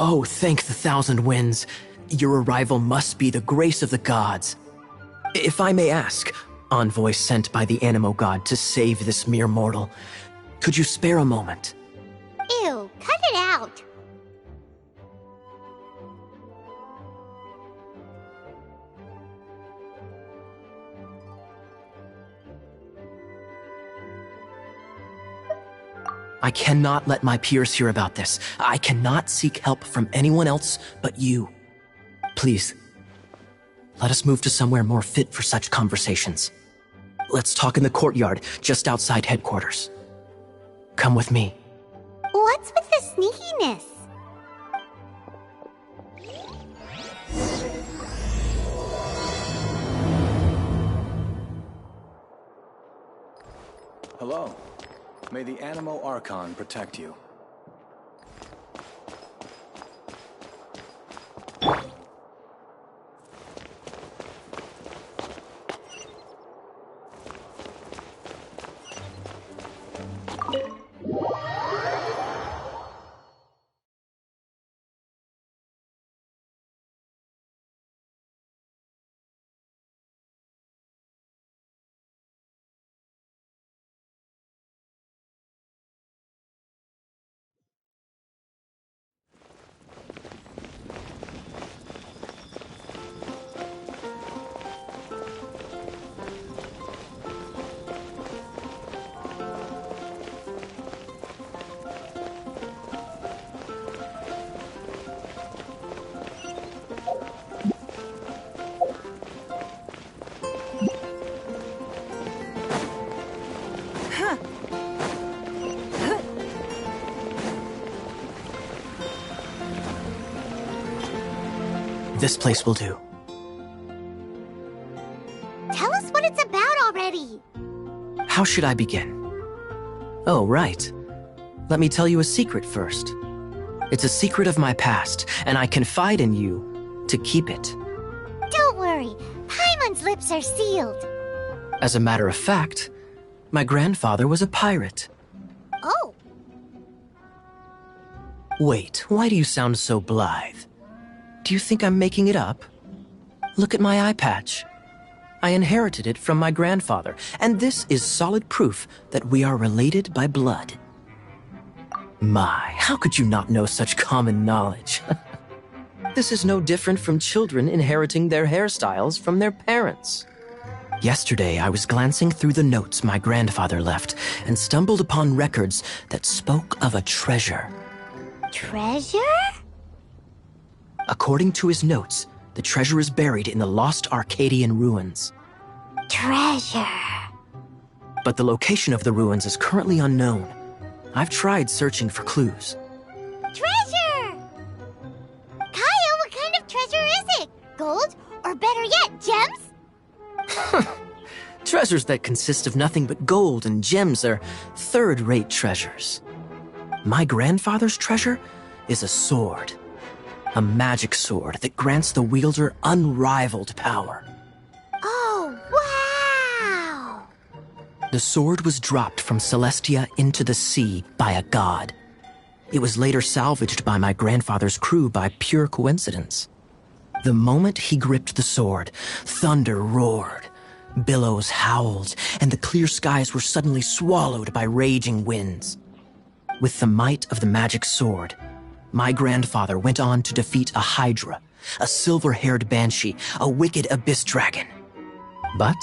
Oh, thank the thousand winds. Your arrival must be the grace of the gods. If I may ask, envoy sent by the Animo god to save this mere mortal, could you spare a moment? Ew, cut it out. I cannot let my peers hear about this. I cannot seek help from anyone else but you. Please, let us move to somewhere more fit for such conversations. Let's talk in the courtyard, just outside headquarters. Come with me. What's with the sneakiness? Hello. May the Animo Archon protect you. This place will do. Tell us what it's about already. How should I begin? Oh, right. Let me tell you a secret first. It's a secret of my past, and I confide in you to keep it. Don't worry, Paimon's lips are sealed. As a matter of fact, my grandfather was a pirate. Oh. Wait, why do you sound so blithe? Do you think I'm making it up? Look at my eye patch. I inherited it from my grandfather, and this is solid proof that we are related by blood. My, how could you not know such common knowledge? This is no different from children inheriting their hairstyles from their parents. Yesterday, I was glancing through the notes my grandfather left and stumbled upon records that spoke of a treasure. Treasure? According to his notes, the treasure is buried in the lost Arcadian ruins. Treasure. But the location of the ruins is currently unknown. I've tried searching for clues. Treasure! Kaya, what kind of treasure is it? Gold? Or better yet, gems? Treasures that consist of nothing but gold and gems are third-rate treasures. My grandfather's treasure is a sword. A magic sword that grants the wielder unrivaled power. Oh, wow! The sword was dropped from Celestia into the sea by a god. It was later salvaged by my grandfather's crew by pure coincidence. The moment he gripped the sword, thunder roared, billows howled, and the clear skies were suddenly swallowed by raging winds. With the might of the magic sword, my grandfather went on to defeat a hydra, a silver-haired banshee, a wicked abyss dragon. But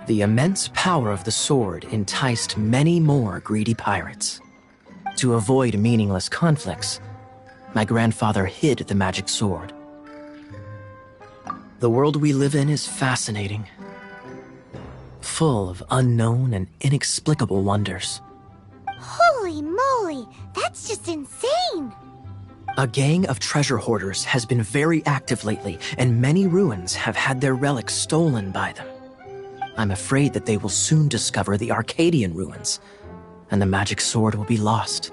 the immense power of the sword enticed many more greedy pirates. To avoid meaningless conflicts, my grandfather hid the magic sword. The world we live in is fascinating, full of unknown and inexplicable wonders. Holy moly, that's just insane! A gang of treasure hoarders has been very active lately, and many ruins have had their relics stolen by them. I'm afraid that they will soon discover the Arcadian ruins, and the magic sword will be lost.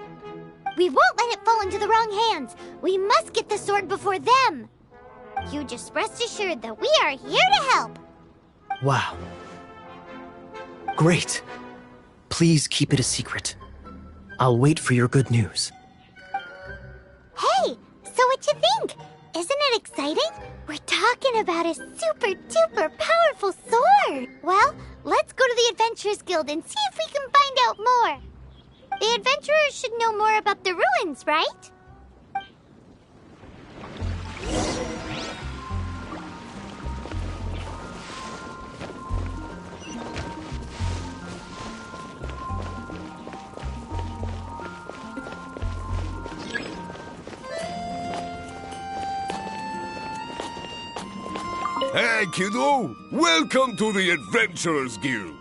We won't let it fall into the wrong hands. We must get the sword before them. You just rest assured that we are here to help. Wow. Great. Please keep it a secret. I'll wait for your good news. Hey, So what you think? Isn't it exciting? We're talking about a super duper powerful sword. Well, let's go to the Adventurers Guild and see if we can find out more. The adventurers should know more about the ruins, right? Hey, kiddo! Welcome to the Adventurers Guild!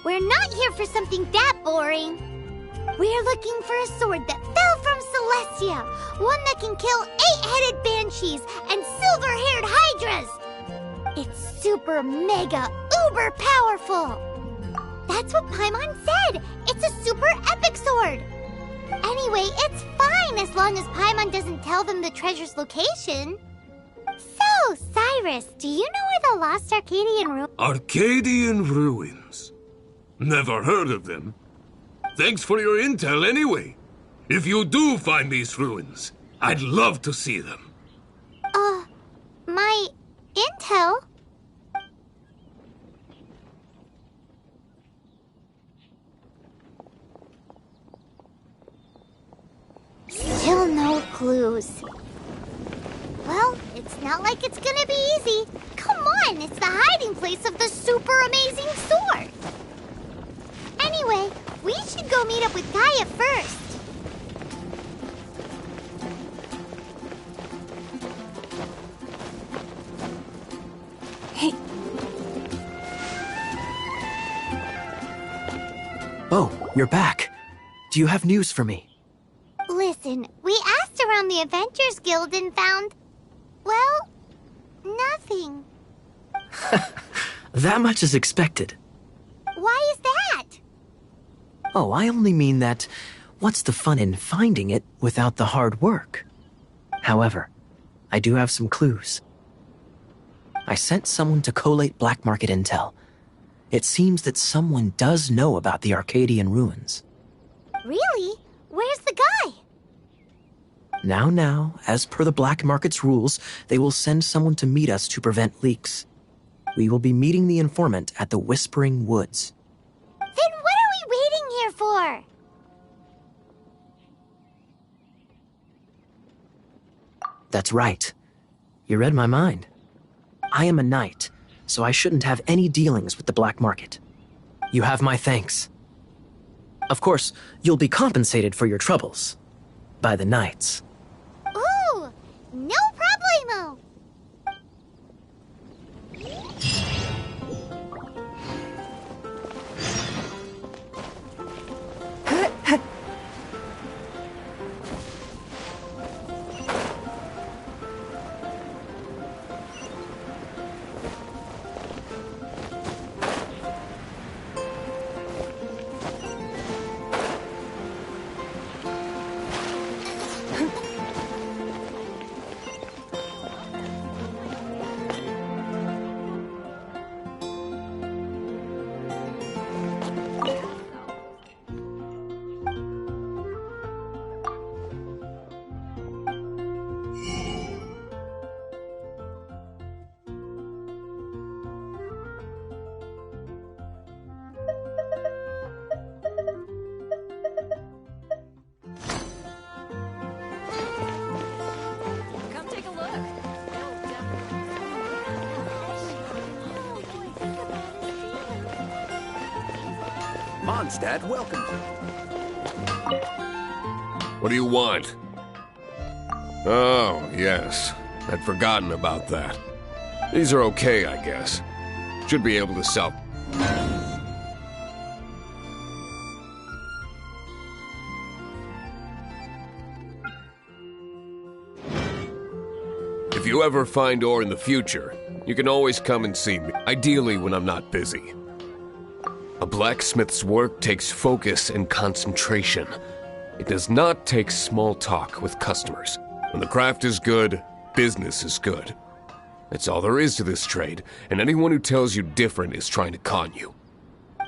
We're not here for something that boring. We're looking for a sword that fell from Celestia. One that can kill 8-headed banshees and silver-haired hydras. It's super mega uber powerful. That's what Paimon said. It's a super epic sword. Anyway, it's fine as long as Paimon doesn't tell them the treasure's location. So, Cyrus, do you know where the lost Arcadian ruins? Arcadian ruins? Never heard of them. Thanks for your intel anyway. If you do find these ruins, I'd love to see them. My intel? Still no clues. Well, it's not like it's gonna be easy. Come on, it's the hiding place of the super amazing sword. Anyway, we should go meet up with Gaia first. Hey. Oh, you're back. Do you have news for me? Listen, we asked around the Adventurers Guild and found, well, nothing. That much is expected. Why is that? Oh, I only mean that what's the fun in finding it without the hard work? However, I do have some clues. I sent someone to collate black market intel. It seems that someone does know about the Arcadian ruins. Really? Where's the guy? Now, as per the black market's rules, they will send someone to meet us to prevent leaks. We will be meeting the informant at the Whispering Woods. Then what are we waiting here for? That's right. You read my mind. I am a knight, so I shouldn't have any dealings with the black market. You have my thanks. Of course, you'll be compensated for your troubles. By the knights. Ooh, no problemo. Mondstadt, welcome. What do you want? Oh, yes. I'd forgotten about that. These are okay, I guess. Should be able to sell. If you ever find ore in the future, you can always come and see me, ideally when I'm not busy. A blacksmith's work takes focus and concentration. It does not take small talk with customers. When the craft is good, business is good. That's all there is to this trade, and anyone who tells you different is trying to con you.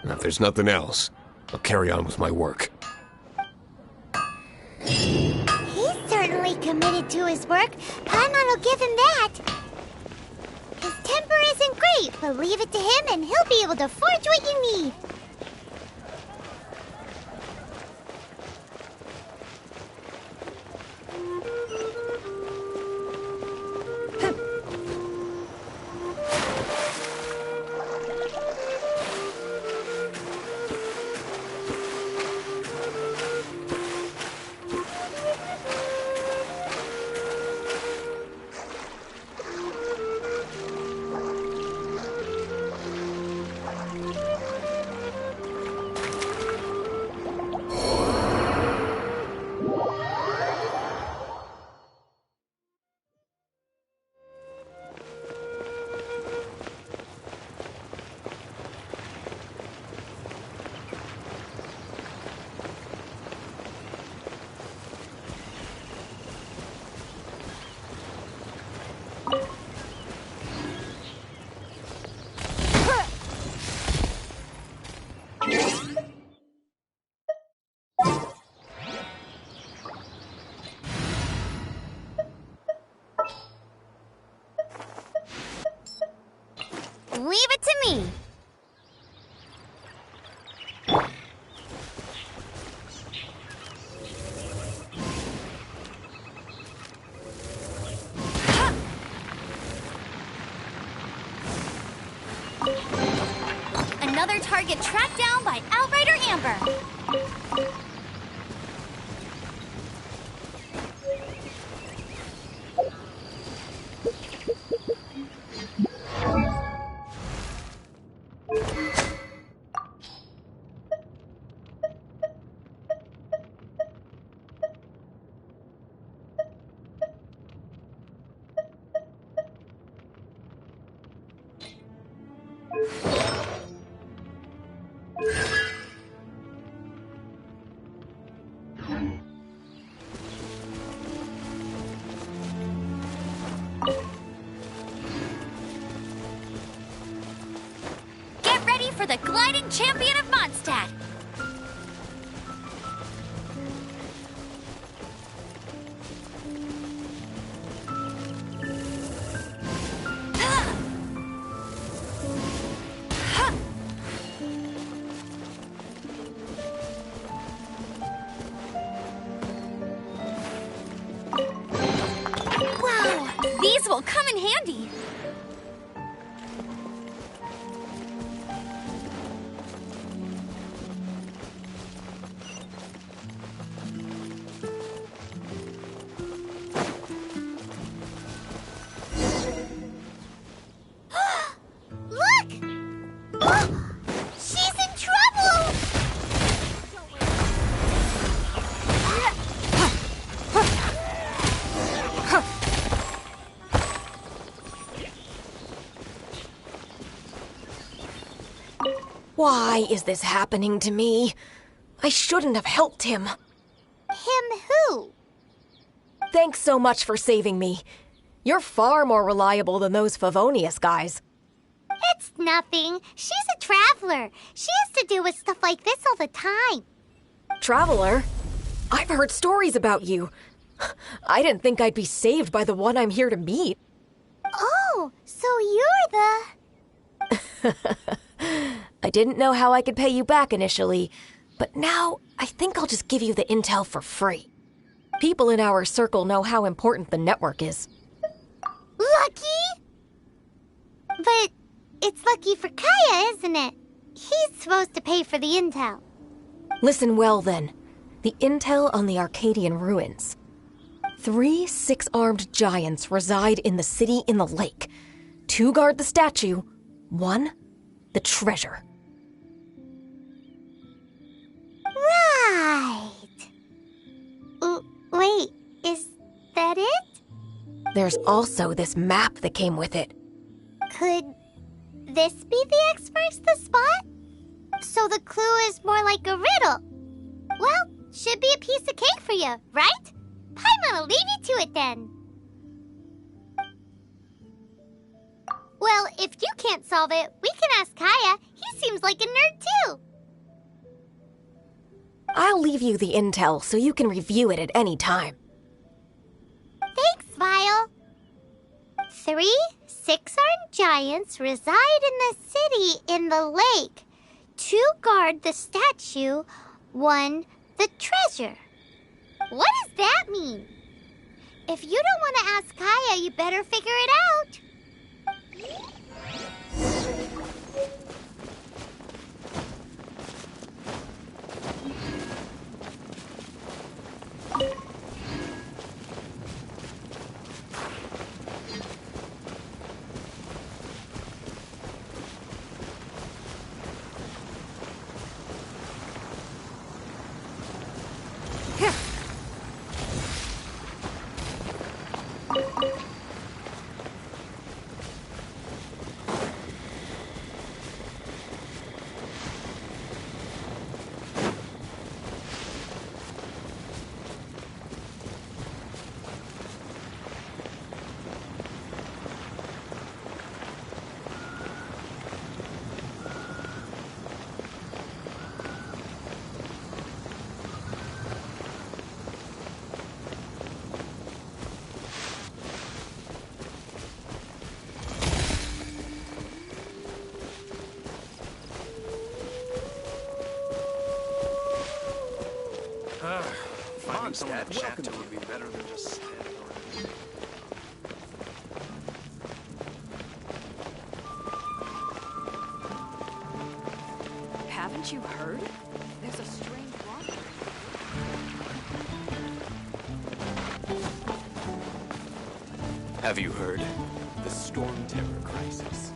And if there's nothing else, I'll carry on with my work. committed to his work, Paimon will give him that. His temper isn't great, but leave it to him and he'll be able to forge what you need. Leave it to me. Another target tracked down by Outrider Amber. Get ready for the gliding champion of Mondstadt. Wow, these will come in handy. Look! She's in trouble! Why is this happening to me? I shouldn't have helped him. Him who? Thanks so much for saving me. You're far more reliable than those Favonius guys. It's nothing. She's a traveler. She has to deal with stuff like this all the time. Traveler? I've heard stories about you. I didn't think I'd be saved by the one I'm here to meet. Oh, so you're the... I didn't know how I could pay you back initially, but now I think I'll just give you the intel for free. People in our circle know how important the network is. Lucky? But it's lucky for Kaya, isn't it? He's supposed to pay for the intel. Listen well then. The intel on the Arcadian ruins. 3 6-armed giants reside in the city in the lake. 2 guard the statue, 1 the treasure. Right. Wait, is that it? There's also this map that came with it. Could this be the X marks the spot? So the clue is more like a riddle. Well, should be a piece of cake for you, right? Paimon will leave you to it then. Well, if you can't solve it, we can ask Kaya. He seems like a nerd too. I'll leave you the intel so you can review it at any time. Kyle. 3 six-armed giants reside in the city in the lake. 2 guard the statue, 1 the treasure. What does that mean? If you don't want to ask Kaya, you better figure it out. Finding someone to chat to would be better than just standing around. Haven't you heard? There's a strange water. Have you heard? The Storm Terror crisis.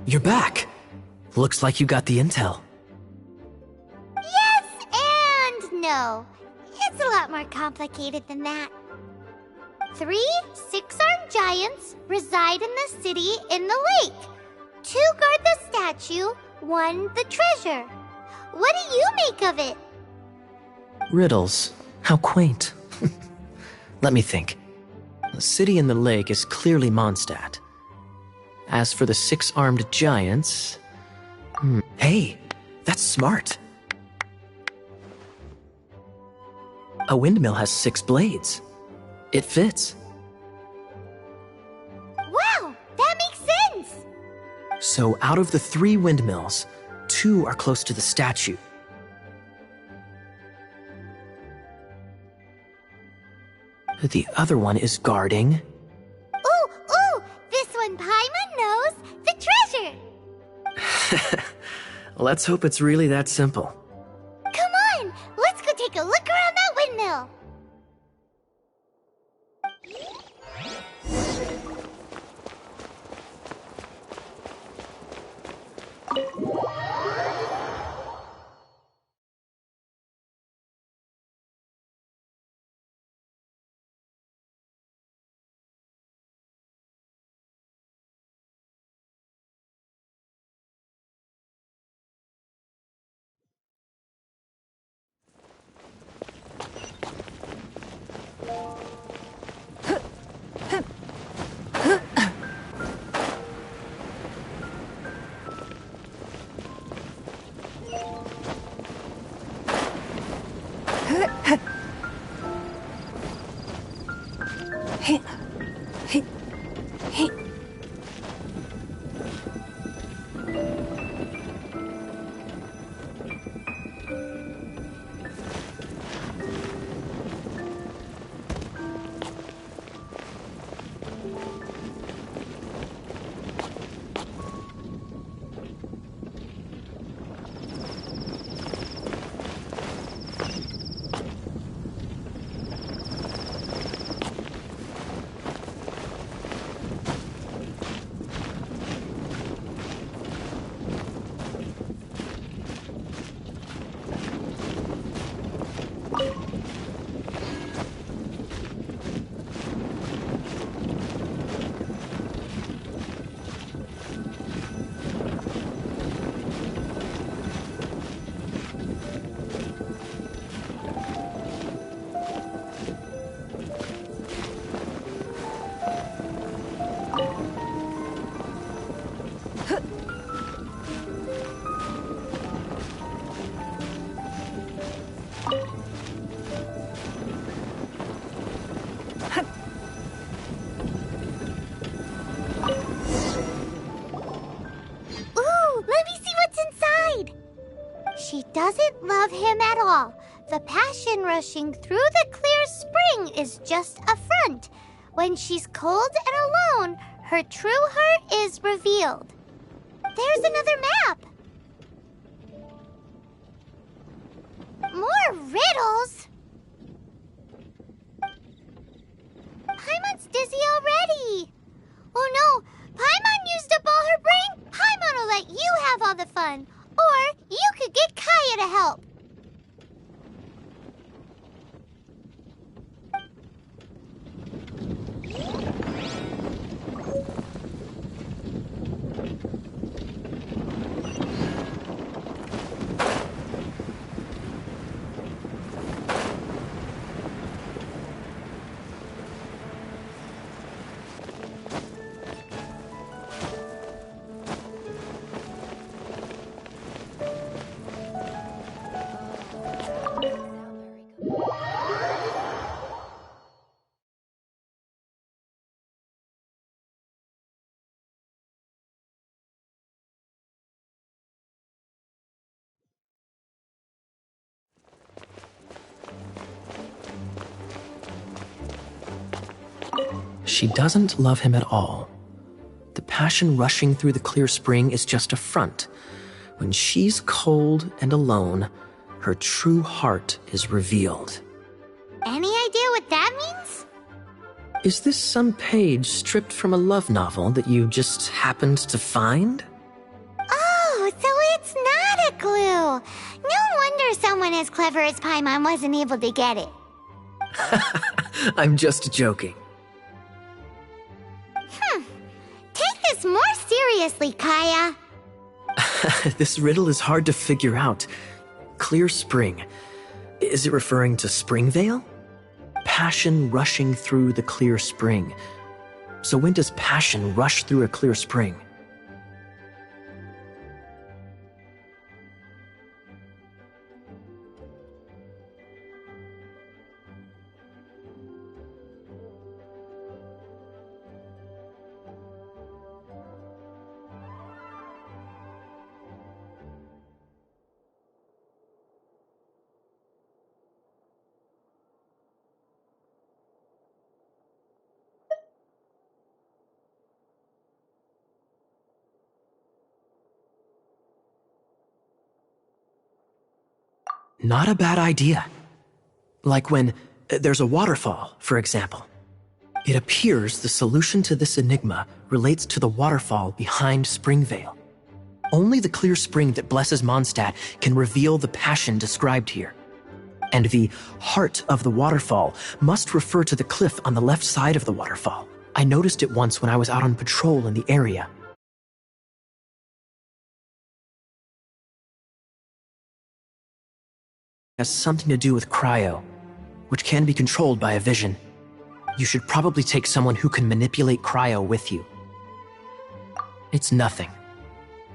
You're back. Looks like you got the intel. Yes and no. It's a lot more complicated than that. 3 six-armed giants reside in the city in the lake. 2 guard the statue, 1 the treasure. What do you make of it? Riddles. How quaint. Let me think. The city in the lake is clearly Mondstadt. As for the 6-armed giants... Hey, that's smart. A windmill has 6 blades. It fits. Wow, that makes sense! So out of the 3 windmills, 2 are close to the statue. The other one is guarding... Ooh, this one Paimon knows, the treasure! Let's hope it's really that simple. Come on, let's go take a look around that windmill. doesn't love him at all. The passion rushing through the clear spring is just a front. When she's cold and alone, her true heart is revealed. There's another map. More riddles? Paimon's dizzy already. Oh no, Paimon used up all her brain. Paimon will let you have all the fun. Or you could get Kaya to help. She doesn't love him at all. The passion rushing through the clear spring is just a front. When she's cold and alone, her true heart is revealed. Any idea what that means? Is this some page stripped from a love novel that you just happened to find? Oh, so it's not a clue. No wonder someone as clever as Paimon wasn't able to get it. I'm just joking. Take this more seriously, Kaya. This riddle is hard to figure out. Clear spring. Is it referring to Springvale? Passion rushing through the clear spring. So when does passion rush through a clear spring? Not a bad idea. Like when there's a waterfall, for example. It appears the solution to this enigma relates to the waterfall behind Springvale. Only the clear spring that blesses Mondstadt can reveal the passion described here. And the heart of the waterfall must refer to the cliff on the left side of the waterfall. I noticed it once when I was out on patrol in the area. Has something to do with cryo, which can be controlled by a vision. You should probably take someone who can manipulate cryo with you. It's nothing.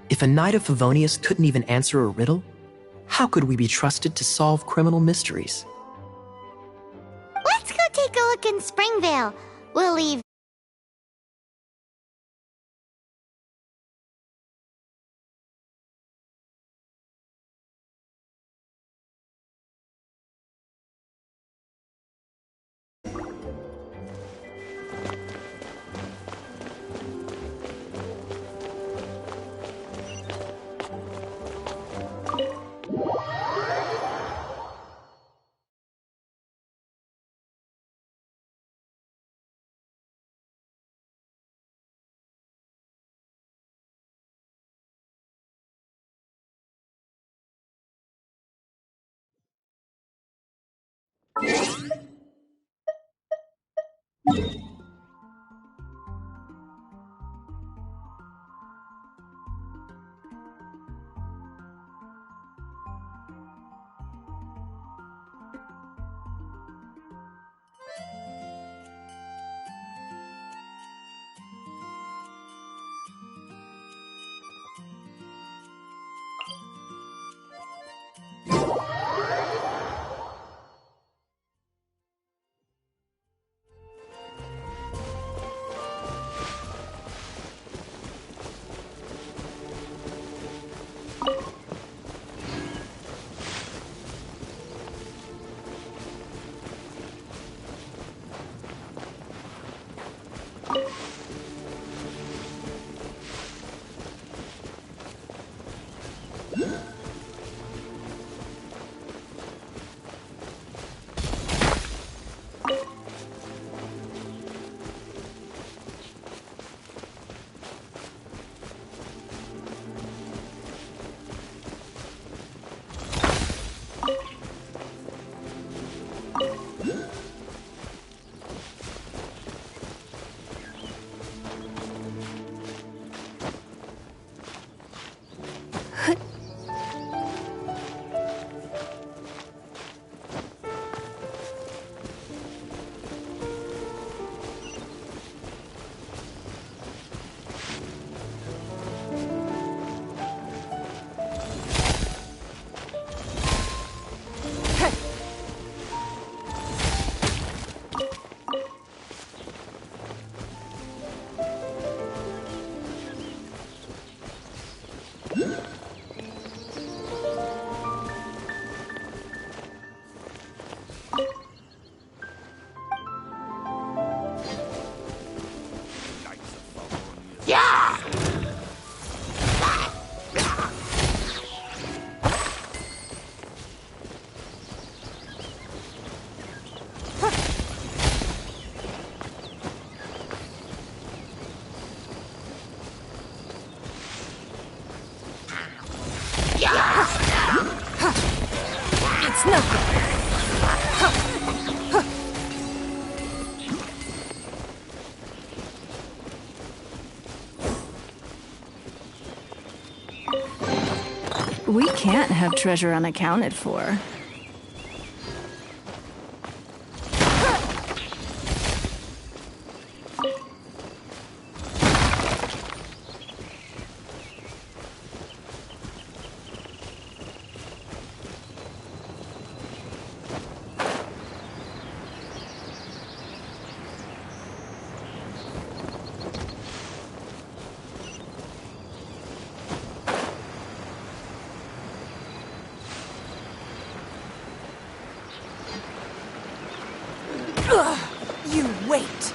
If a Knight of Favonius couldn't even answer a riddle, how could we be trusted to solve criminal mysteries? Let's go take a look in Springvale. We'll leave. We can't have treasure unaccounted for. You wait.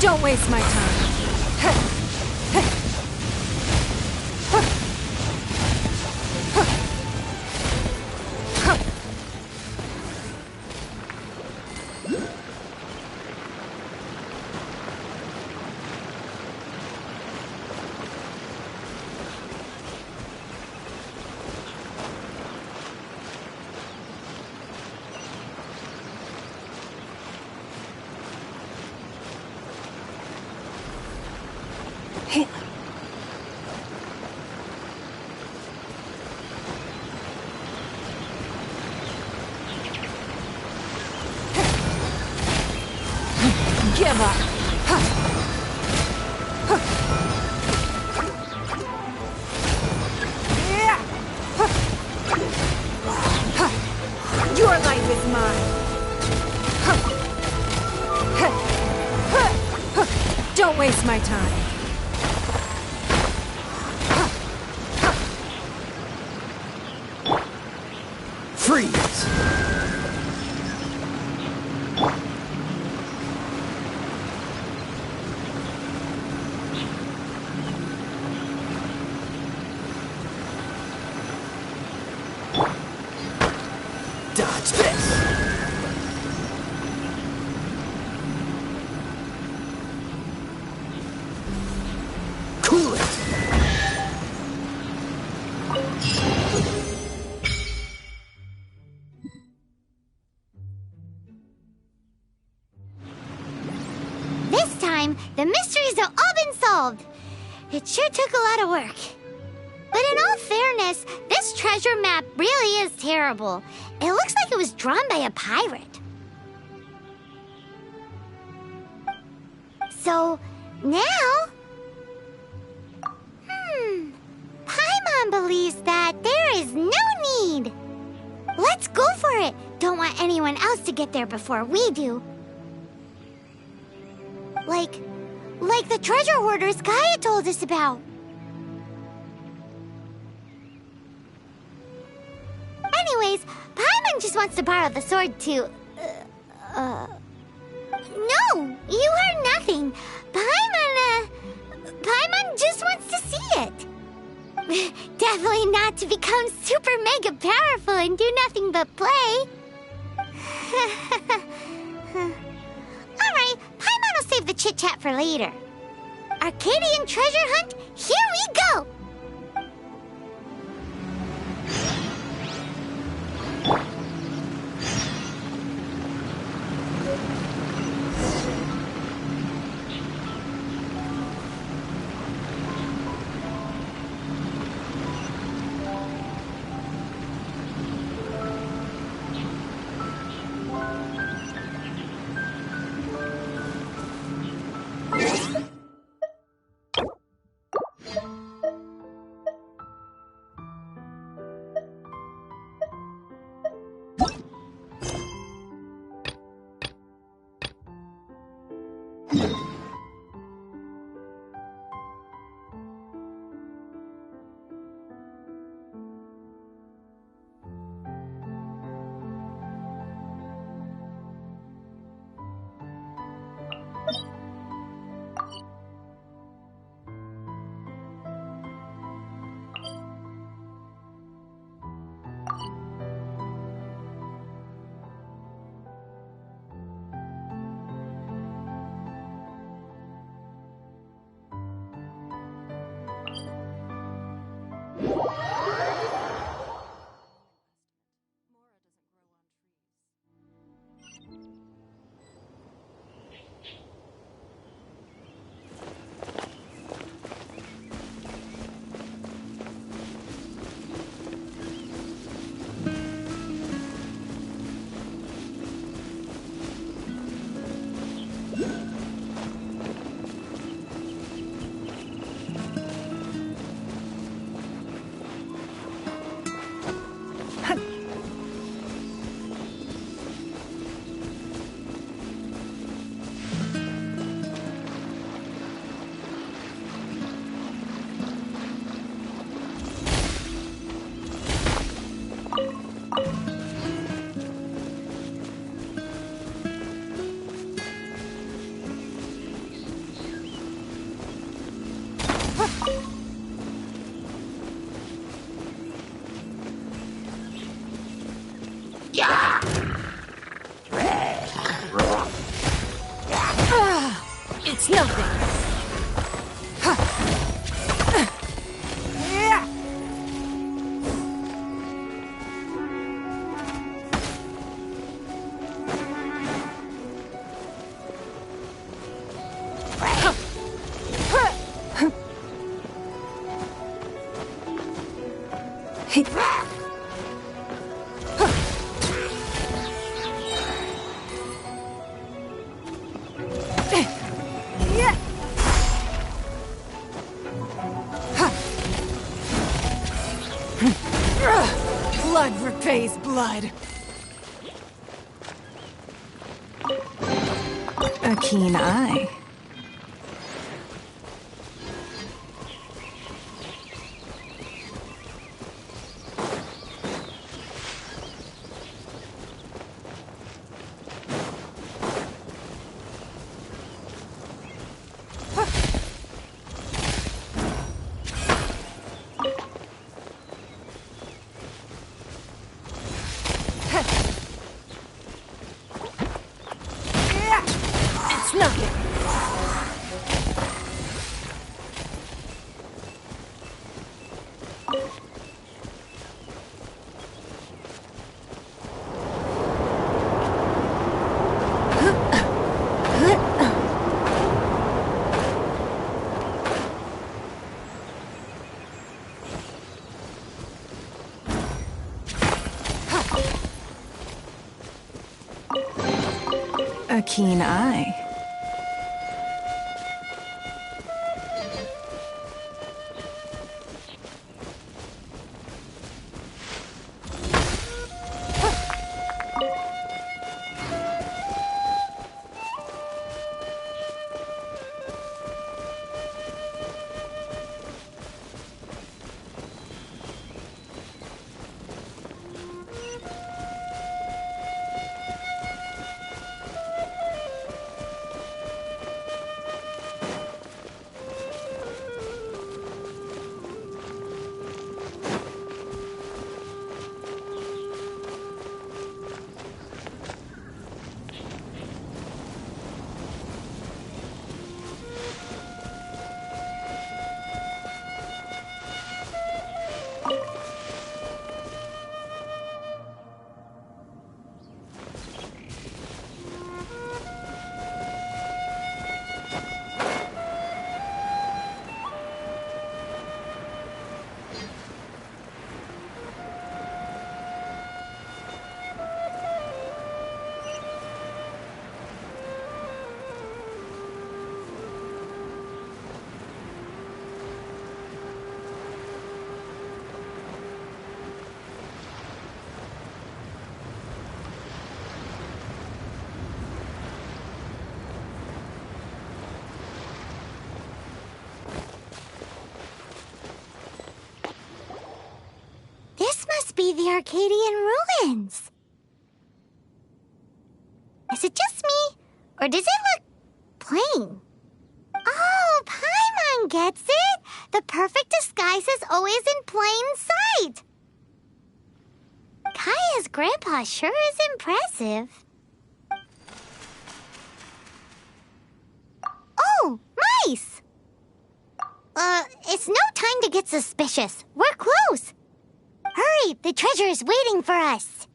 Don't waste my time. Give up. Your life is mine. Don't waste my time. Freeze! Dodge this! Cool it! This time, the mysteries have all been solved. It sure took a lot of work. But in all fairness, this treasure map really is terrible. It looks like it was drawn by a pirate. So, now... Paimon believes that there is no need. Let's go for it. Don't want anyone else to get there before we do. Like the treasure hoarders Gaia told us about. Anyways, Paimon just wants to borrow the sword to... No, you heard nothing. Paimon just wants to see it. Definitely not to become super mega powerful and do nothing but play. Alright, Paimon will save the chit-chat for later. Arcadian treasure hunt, here we go! It's nothing. Blood repays blood. A keen eye. It's nothing. A keen eye. be the Arcadian ruins. Is it just me, or does it look plain? Oh, Paimon gets it! The perfect disguise is always in plain sight! Kaya's grandpa sure is impressive. Oh, mice! It's no time to get suspicious. We're close. Hurry, the treasure is waiting for us.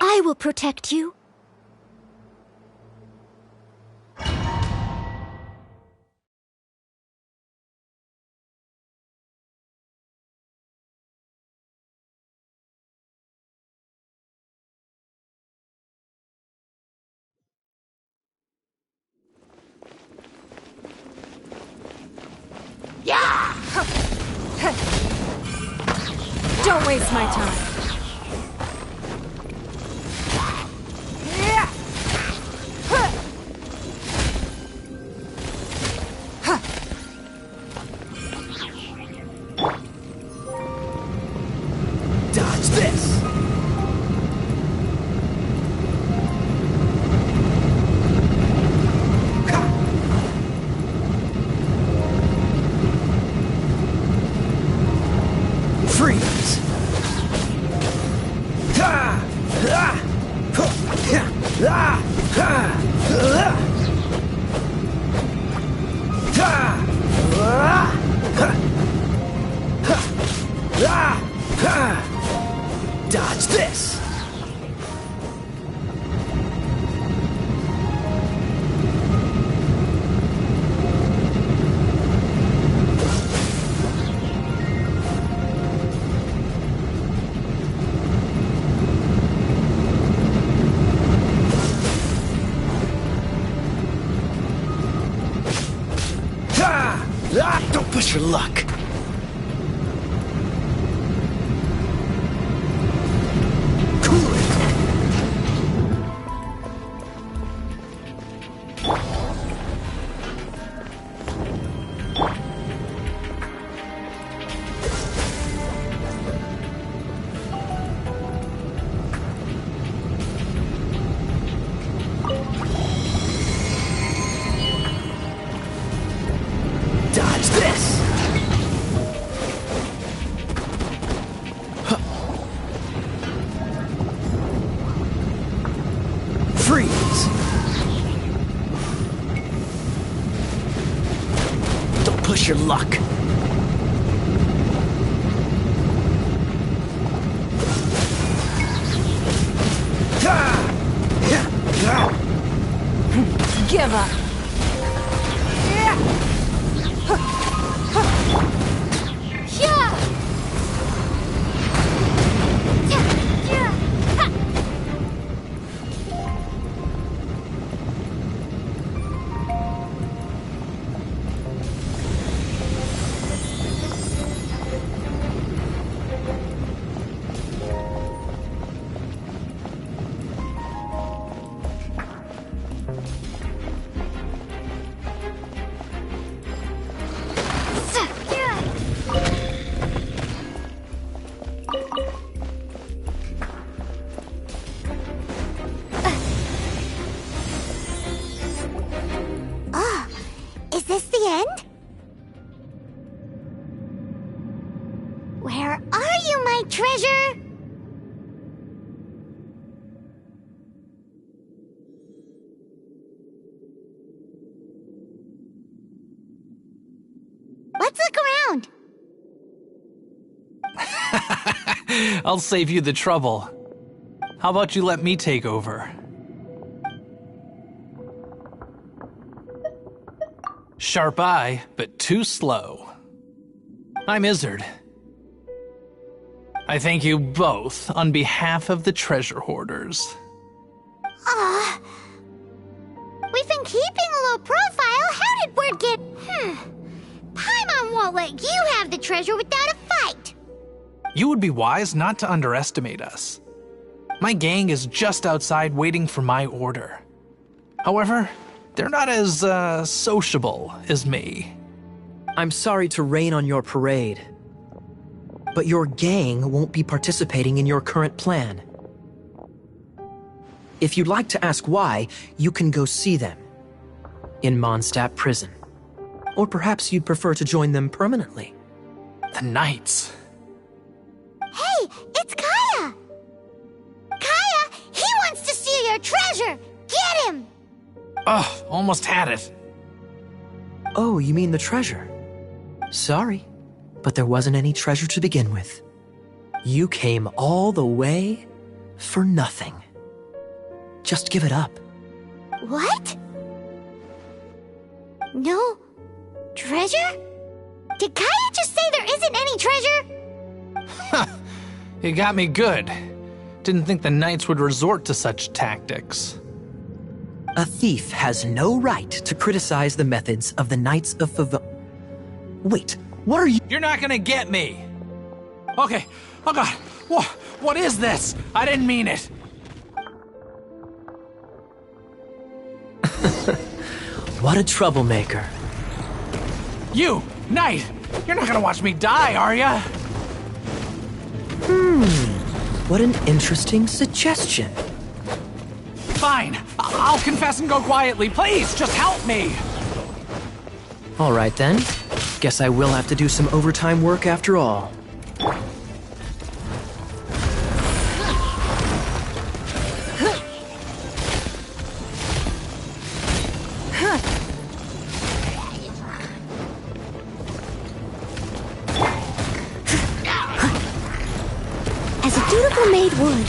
I will protect you. Don't waste my time. Dodge this! Freeze! Dodge this! Don't push your luck. Cool it. Dodge this! Freeze! Don't push your luck. Give up. Is this the end? Where are you, my treasure? Let's look around. I'll save you the trouble. How about you let me take over? Sharp eye, but too slow. I'm Izzard. I thank you both on behalf of the treasure hoarders. We We've been keeping a low profile. How did word get... Paimon won't let you have the treasure without a fight. You would be wise not to underestimate us. My gang is just outside waiting for my order. However, they're not as, sociable as me. I'm sorry to rain on your parade, but your gang won't be participating in your current plan. If you'd like to ask why, you can go see them in Mondstadt prison. Or perhaps you'd prefer to join them permanently. The Knights. Hey, it's Kaya! Kaya, he wants to steal your treasure! Get him! Ugh, almost had it. Oh, you mean the treasure? Sorry, but there wasn't any treasure to begin with. You came all the way for nothing. Just give it up. What? No treasure? Did Kaya just say there isn't any treasure? You got me good. Didn't think the Knights would resort to such tactics. A thief has no right to criticize the methods of the Knights of Wait, what are you— You're not gonna get me! Okay, oh god, what is this? I didn't mean it! What a troublemaker. You, Knight! You're not gonna watch me die, are ya? What an interesting suggestion. Fine, I'll confess and go quietly. Please, just help me! All right then. Guess I will have to do some overtime work after all. As a dutiful maid would.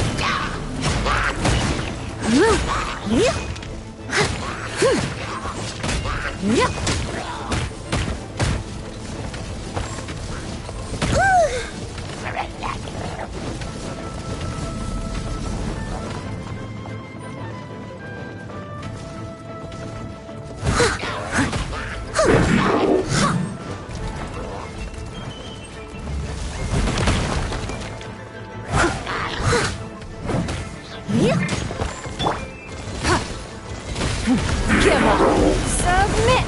Give up. Submit.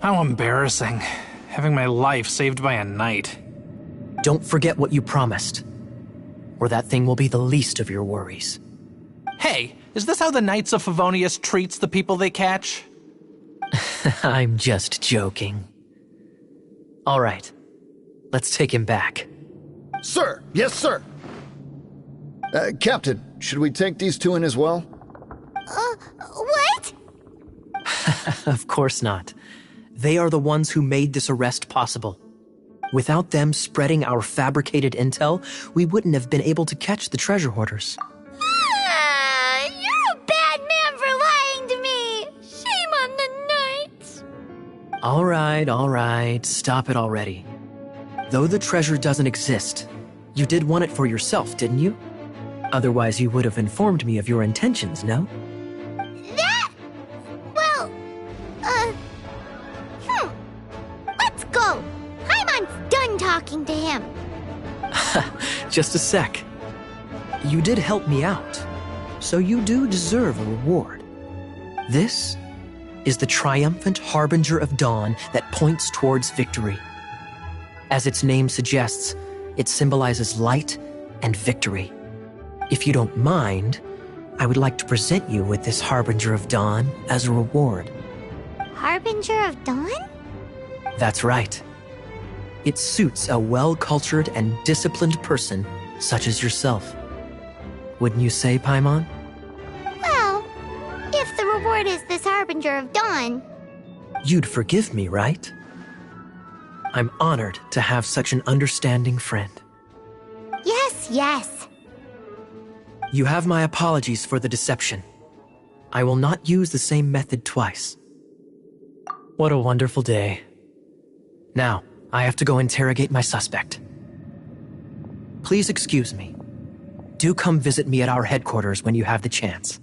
How embarrassing. Having my life saved by a knight. Don't forget what you promised, or that thing will be the least of your worries. Hey, is this how the Knights of Favonius treats the people they catch? I'm just joking. All right, let's take him back. Sir! Yes, sir! Captain, should we take these two in as well? What? Of course not. They are the ones who made this arrest possible. Without them spreading our fabricated intel, we wouldn't have been able to catch the treasure hoarders. You're a bad man for lying to me. Shame on the Knights. All right, stop it already. Though the treasure doesn't exist, you did want it for yourself, didn't you? Otherwise, you would have informed me of your intentions, no? Let's go. Paimon's done talking to him. Just a sec. You did help me out, so you do deserve a reward. This is the triumphant harbinger of dawn that points towards victory. As its name suggests, it symbolizes light and victory. If you don't mind, I would like to present you with this harbinger of dawn as a reward. Harbinger of dawn? That's right. It suits a well-cultured and disciplined person such as yourself. Wouldn't you say, Paimon? Well, if the reward is this harbinger of dawn. You'd forgive me, right? I'm honored to have such an understanding friend. Yes. You have my apologies for the deception. I will not use the same method twice. What a wonderful day. Now, I have to go interrogate my suspect. Please excuse me. Do come visit me at our headquarters when you have the chance.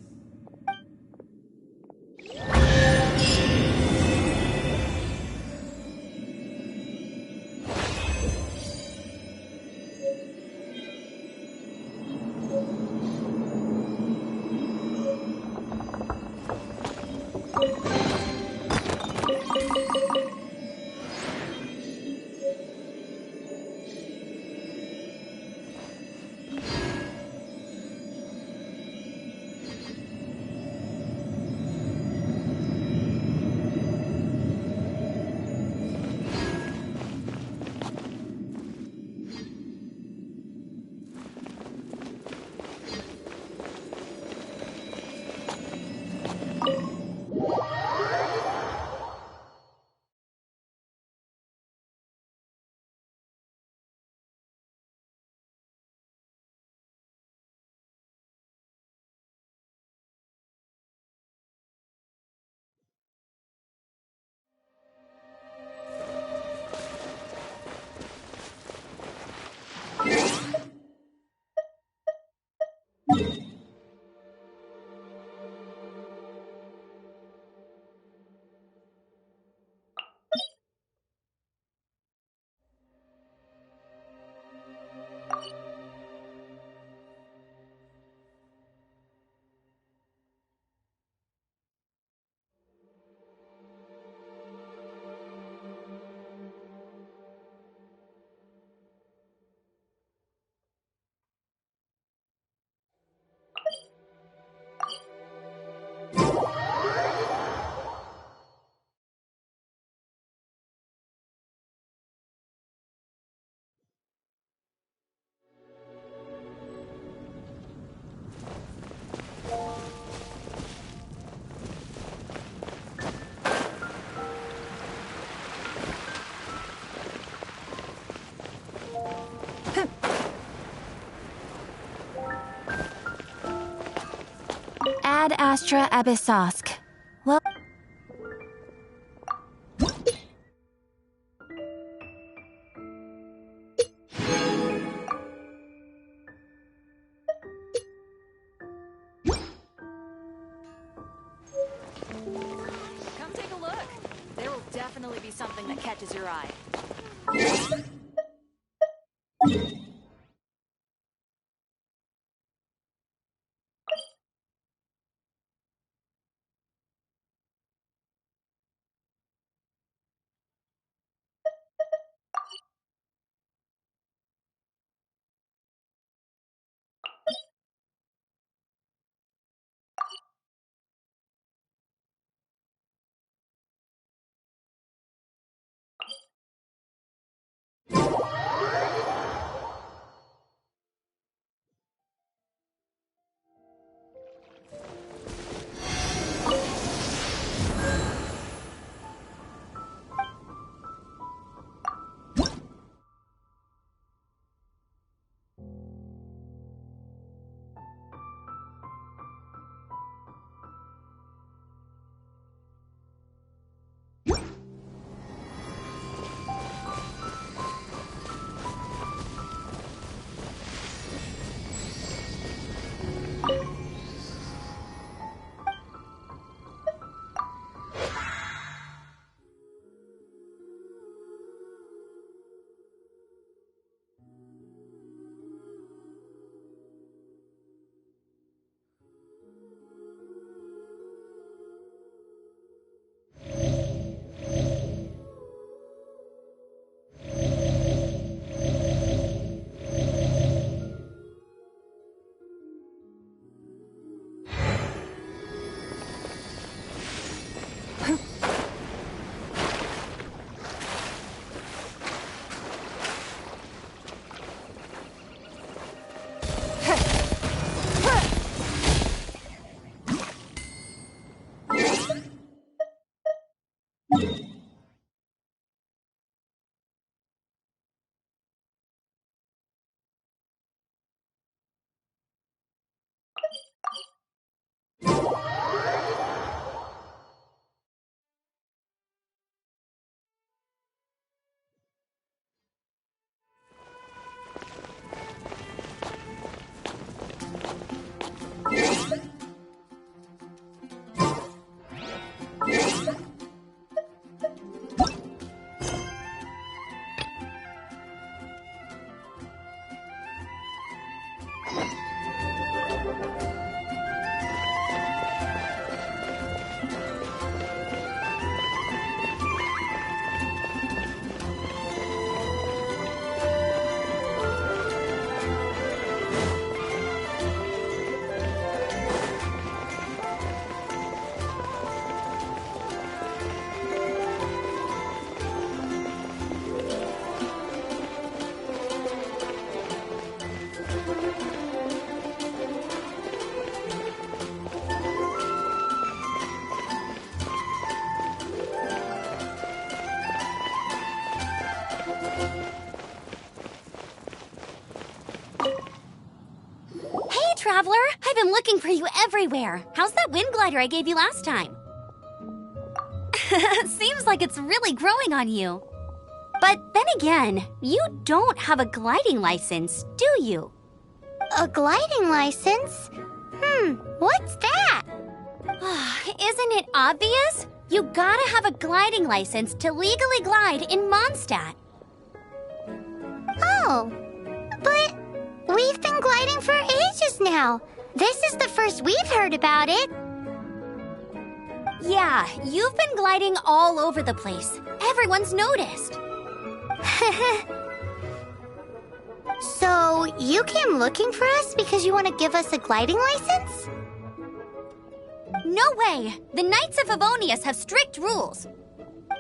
Ad Astra Abyssosk. Well, Come take a look. There will definitely be something that catches your eye. Traveler, I've been looking for you everywhere. How's that wind glider I gave you last time? Seems like it's really growing on you. But then again, you don't have a gliding license, do you? A gliding license? What's that? Isn't it obvious? You gotta have a gliding license to legally glide in Mondstadt. Oh, but we've been gliding for ages now. This is the first we've heard about it. Yeah, you've been gliding all over the place. Everyone's noticed. So, you came looking for us because you want to give us a gliding license? No way! The Knights of Favonius have strict rules.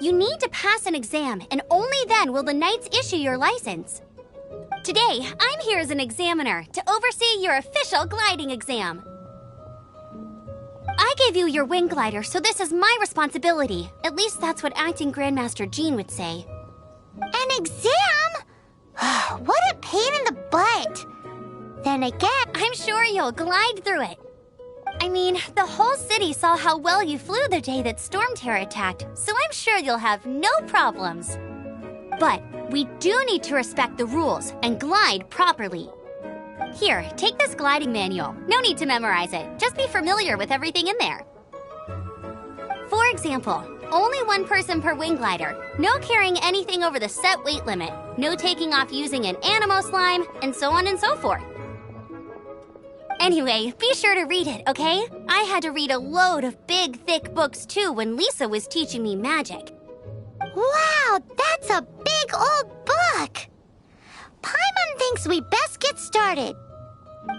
You need to pass an exam, and only then will the Knights issue your license. Today, I'm here as an examiner to oversee your official gliding exam. I gave you your wing glider, so this is my responsibility. At least that's what Acting Grandmaster Jean would say. An exam? What a pain in the butt. Then again, I'm sure you'll glide through it. I mean, the whole city saw how well you flew the day that Storm Terror attacked, so I'm sure you'll have no problems. But we do need to respect the rules and glide properly. Here, take this gliding manual. No need to memorize it. Just be familiar with everything in there. For example, only one person per wing glider, no carrying anything over the set weight limit, no taking off using an animo slime, and so on and so forth. Anyway, be sure to read it, okay? I had to read a load of big, thick books too when Lisa was teaching me magic. Wow, that's a big old book! Paimon thinks we best get started.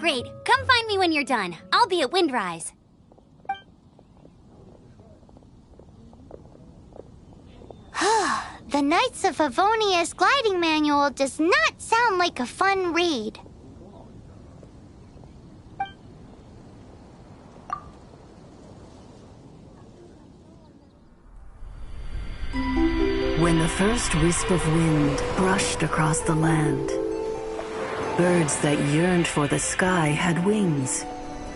Great, come find me when you're done. I'll be at Windrise. The Knights of Favonius gliding manual does not sound like a fun read. When the first wisp of wind brushed across the land, birds that yearned for the sky had wings,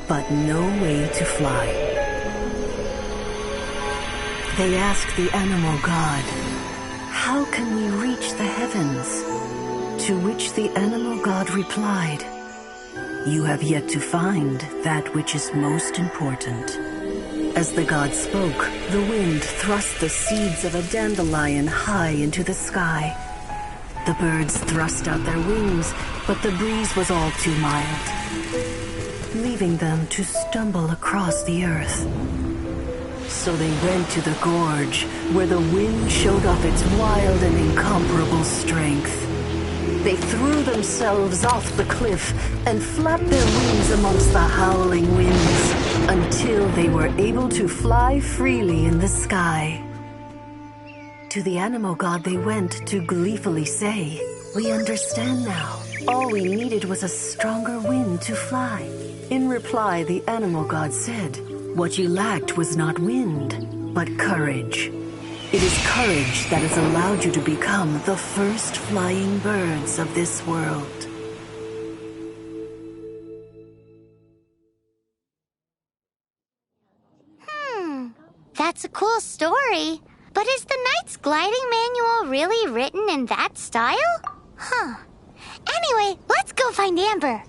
but no way to fly. They asked the animal god, "How can we reach the heavens?" To which the animal god replied, "You have yet to find that which is most important." As the god spoke, the wind thrust the seeds of a dandelion high into the sky. The birds thrust out their wings, but the breeze was all too mild, leaving them to stumble across the earth. So they went to the gorge, where the wind showed off its wild and incomparable strength. They threw themselves off the cliff and flapped their wings amongst the howling winds until they were able to fly freely in the sky. To the animal god they went to gleefully say, "We understand now. All we needed was a stronger wind to fly." In reply, the animal god said, "What you lacked was not wind, but courage. It is courage that has allowed you to become the first flying birds of this world." That's a cool story. But is the Knight's gliding manual really written in that style? Anyway, let's go find Amber.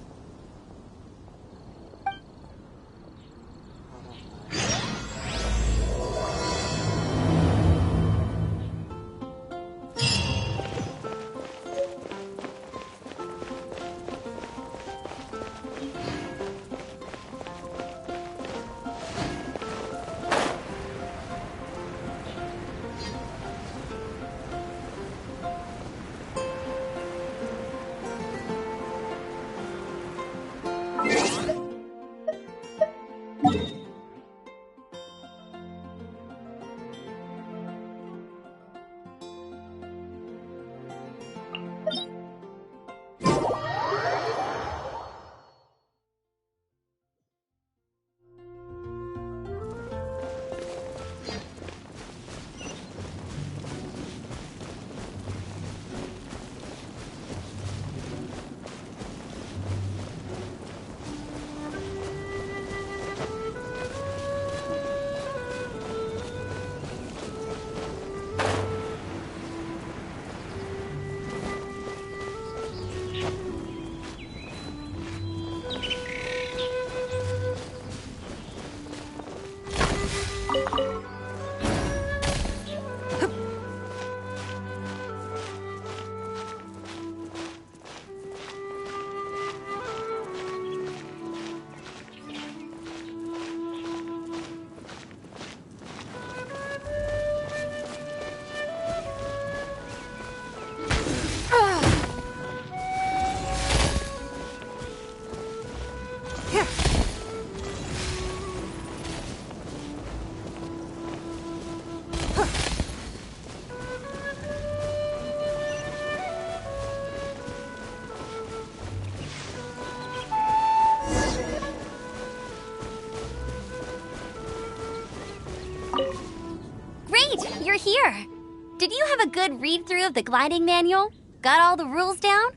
read-through of the gliding manual? Got all the rules down?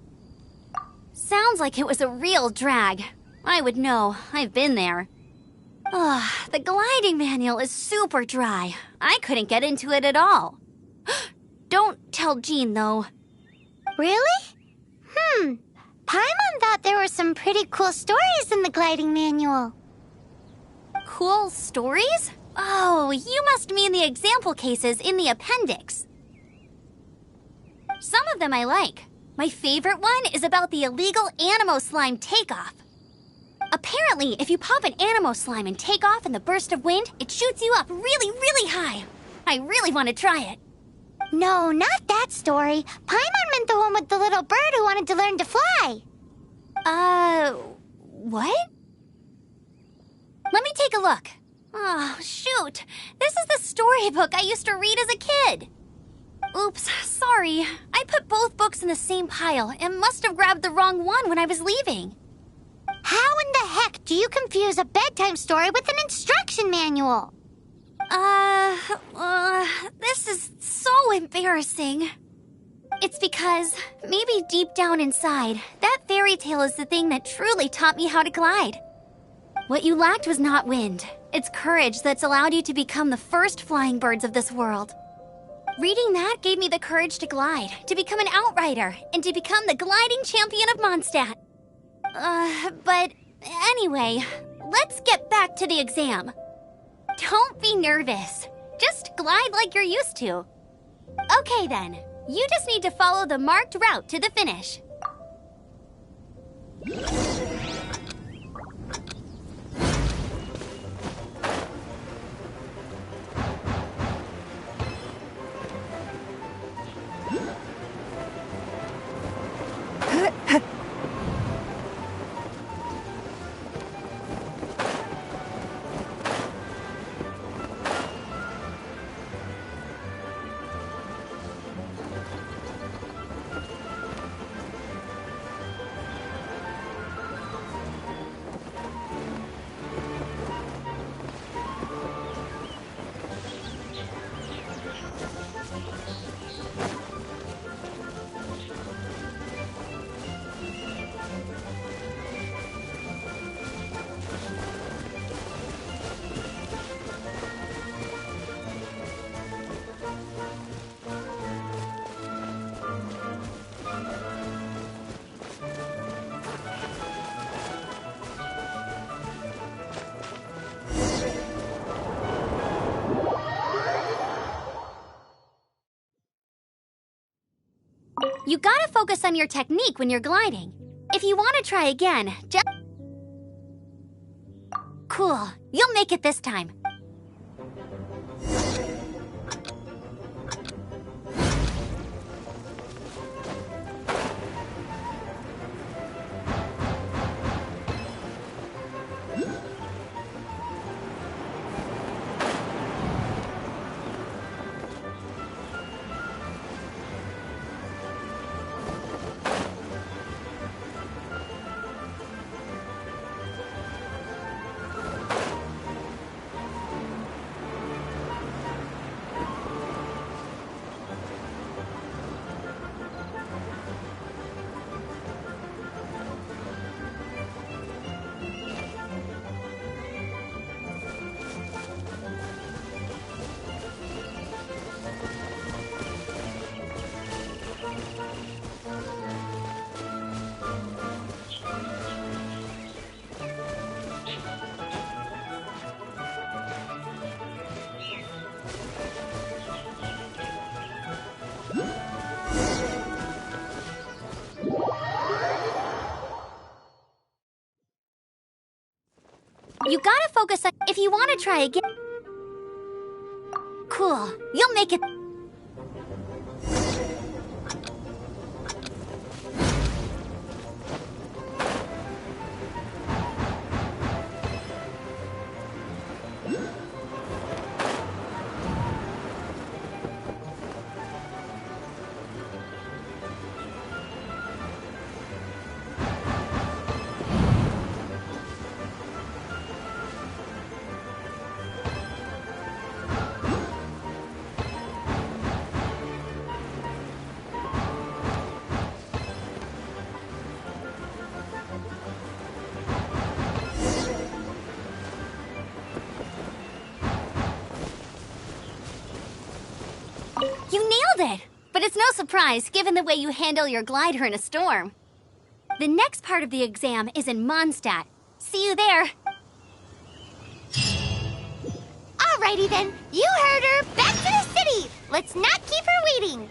Sounds like it was a real drag. I would know. I've been there. Ugh, the gliding manual is super dry. I couldn't get into it at all. Don't tell Jean, though. Really? Paimon thought there were some pretty cool stories in the gliding manual. Cool stories? Oh, you must mean the example cases in the appendix. Some of them I like. My favorite one is about the illegal Animo Slime takeoff. Apparently, if you pop an Animo Slime and take off in the burst of wind, it shoots you up really, really high. I really want to try it. No, not that story. Paimon meant the one with the little bird who wanted to learn to fly. What? Let me take a look. Oh, shoot. This is the storybook I used to read as a kid. Oops, sorry. I put both books in the same pile and must have grabbed the wrong one when I was leaving. How in the heck do you confuse a bedtime story with an instruction manual? This is so embarrassing. It's because, maybe deep down inside, that fairy tale is the thing that truly taught me how to glide. What you lacked was not wind. It's courage that's allowed you to become the first flying birds of this world. Reading that gave me the courage to glide, to become an outrider, and to become the gliding champion of Mondstadt. But anyway, let's get back to the exam. Don't be nervous. Just glide like you're used to. Okay then, you just need to follow the marked route to the finish. You gotta focus on your technique when you're gliding. If you want to try again, just... Cool. You'll make it this time. You gotta focus on... If you want to try again... Cool. You'll make it... Nailed it! But it's no surprise, given the way you handle your glider in a storm. The next part of the exam is in Mondstadt. See you there. Alrighty then, you heard her. Back to the city. Let's not keep her waiting.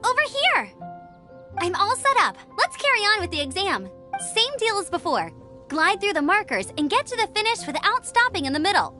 Over here! I'm all set up. Let's carry on with the exam. Same deal as before. Glide through the markers and get to the finish without stopping in the middle.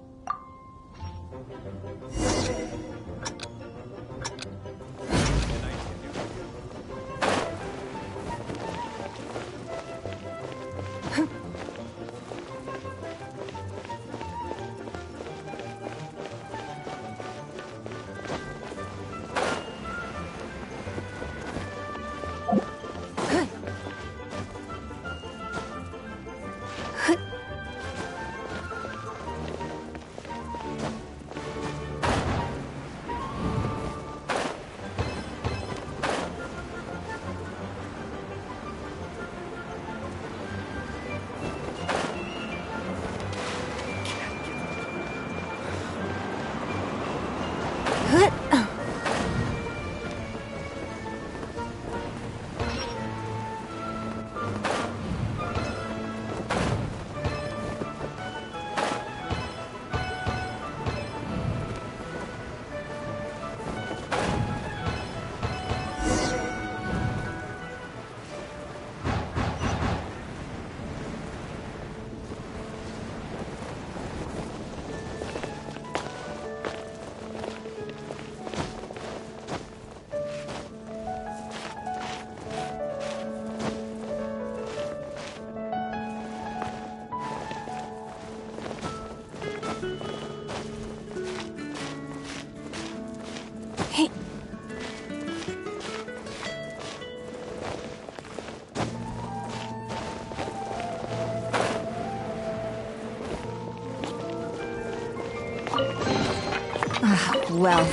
Well,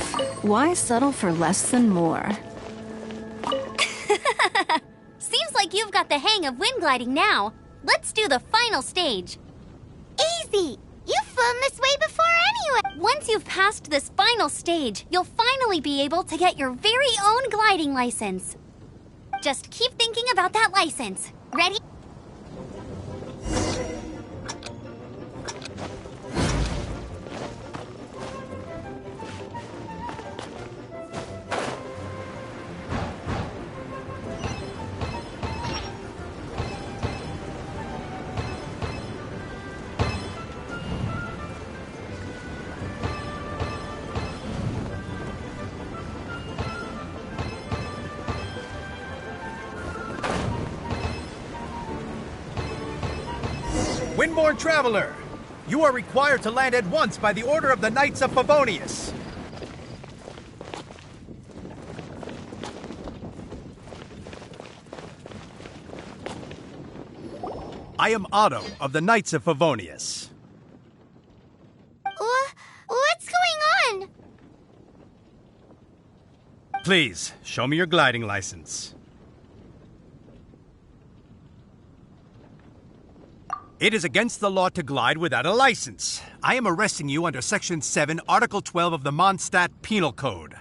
why settle for less than more? Seems like you've got the hang of wind gliding now. Let's do the final stage. Easy! You've flown this way before anyway! Once you've passed this final stage, you'll finally be able to get your very own gliding license. Just keep thinking about that license. Ready? Windborne Traveler, you are required to land at once by the order of the Knights of Favonius. I am Otto of the Knights of Favonius. What's going on? Please, show me your gliding license. It is against the law to glide without a license. I am arresting you under Section 7, Article 12 of the Mondstadt Penal Code.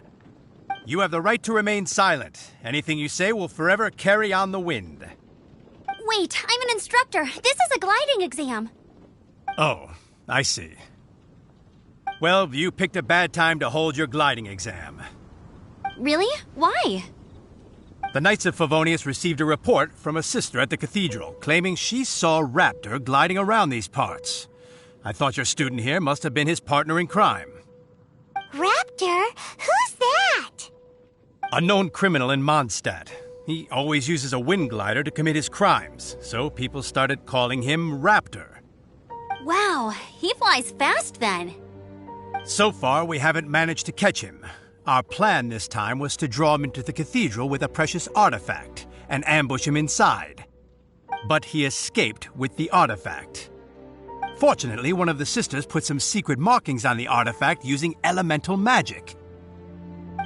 You have the right to remain silent. Anything you say will forever carry on the wind. Wait, I'm an instructor. This is a gliding exam. Oh, I see. Well, you picked a bad time to hold your gliding exam. Really? Why? The Knights of Favonius received a report from a sister at the cathedral claiming she saw Raptor gliding around these parts. I thought your student here must have been his partner in crime. Raptor? Who's that? A known criminal in Mondstadt. He always uses a wind glider to commit his crimes, so people started calling him Raptor. Wow, he flies fast then. So far, we haven't managed to catch him. Our plan this time was to draw him into the cathedral with a precious artifact and ambush him inside. But he escaped with the artifact. Fortunately, one of the sisters put some secret markings on the artifact using elemental magic.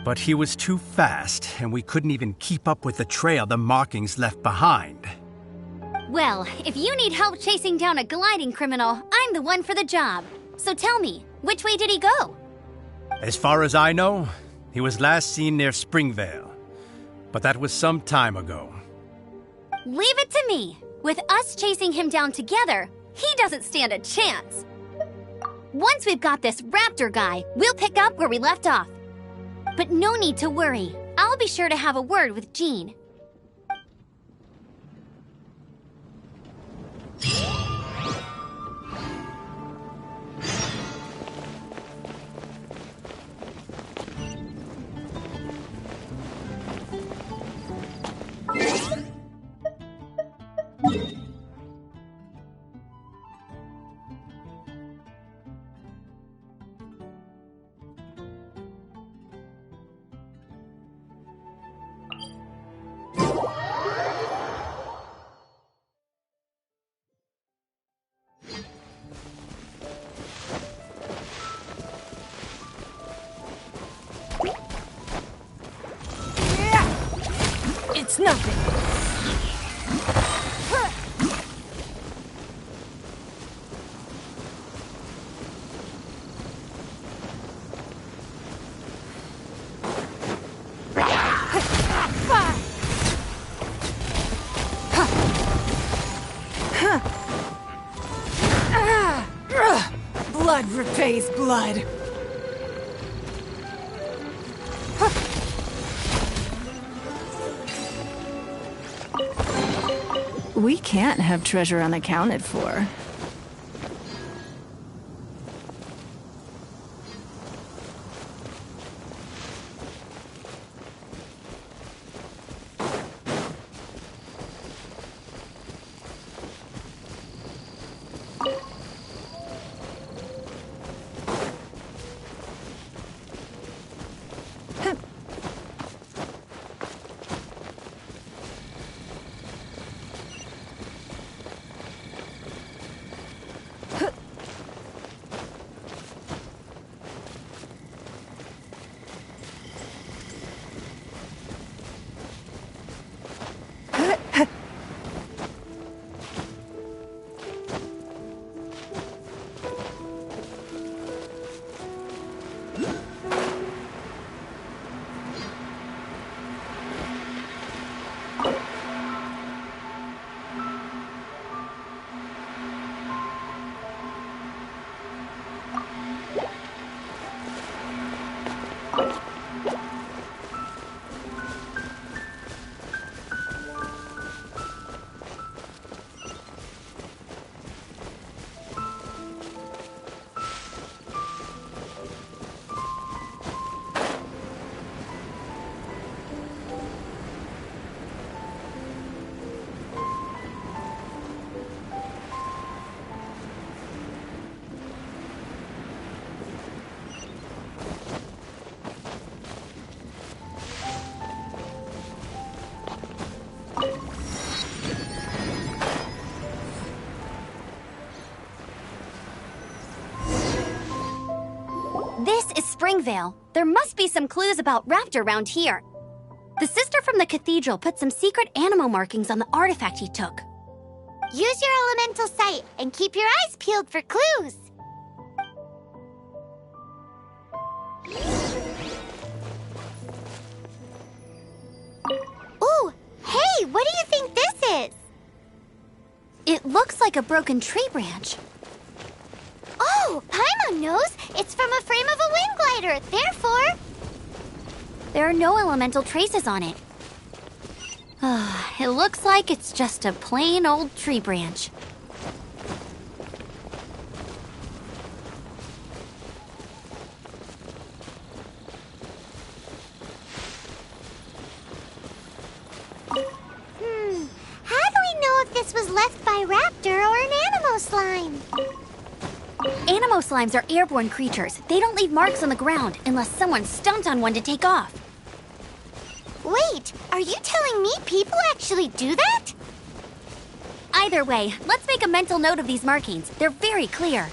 But he was too fast, and we couldn't even keep up with the trail the markings left behind. Well, if you need help chasing down a gliding criminal, I'm the one for the job. So tell me, which way did he go? As far as I know, he was last seen near Springvale. But that was some time ago. Leave it to me. With us chasing him down together, he doesn't stand a chance. Once we've got this Raptor guy, we'll pick up where we left off. But no need to worry. I'll be sure to have a word with Jean. It's nothing. Blood repays blood. We can't have treasure unaccounted for. This is Springvale. There must be some clues about Raptor around here. The sister from the cathedral put some secret animal markings on the artifact he took. Use your elemental sight and keep your eyes peeled for clues. Ooh, hey, what do you think this is? It looks like a broken tree branch. Oh, Paimon knows. It's from a frame of a wind glider. Therefore, there are no elemental traces on it. It looks like it's just a plain old tree branch. How do we know if this was left by Raptor or an Animo slime? Animo slimes are airborne creatures. They don't leave marks on the ground unless someone stomped on one to take off. Wait, are you telling me people actually do that? Either way, let's make a mental note of these markings. They're very clear.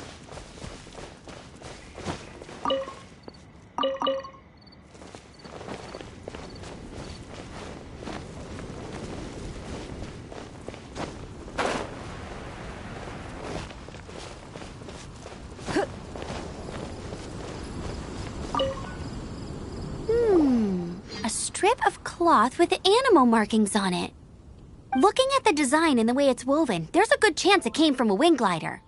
A strip of cloth with Animo markings on it. Looking at the design and the way it's woven, there's a good chance it came from a wind glider.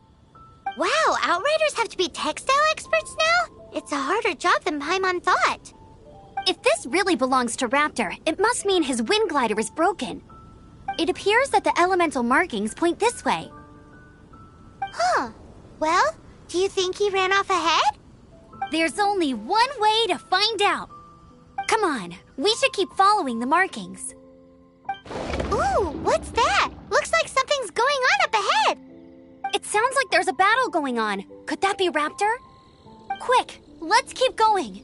Wow, Outriders have to be textile experts now? It's a harder job than Paimon thought. If this really belongs to Raptor, it must mean his wind glider is broken. It appears that the elemental markings point this way. Huh. Well, do you think he ran off ahead? There's only one way to find out. Come on, we should keep following the markings. Ooh, what's that? Looks like something's going on up ahead. It sounds like there's a battle going on. Could that be Raptor? Quick, let's keep going.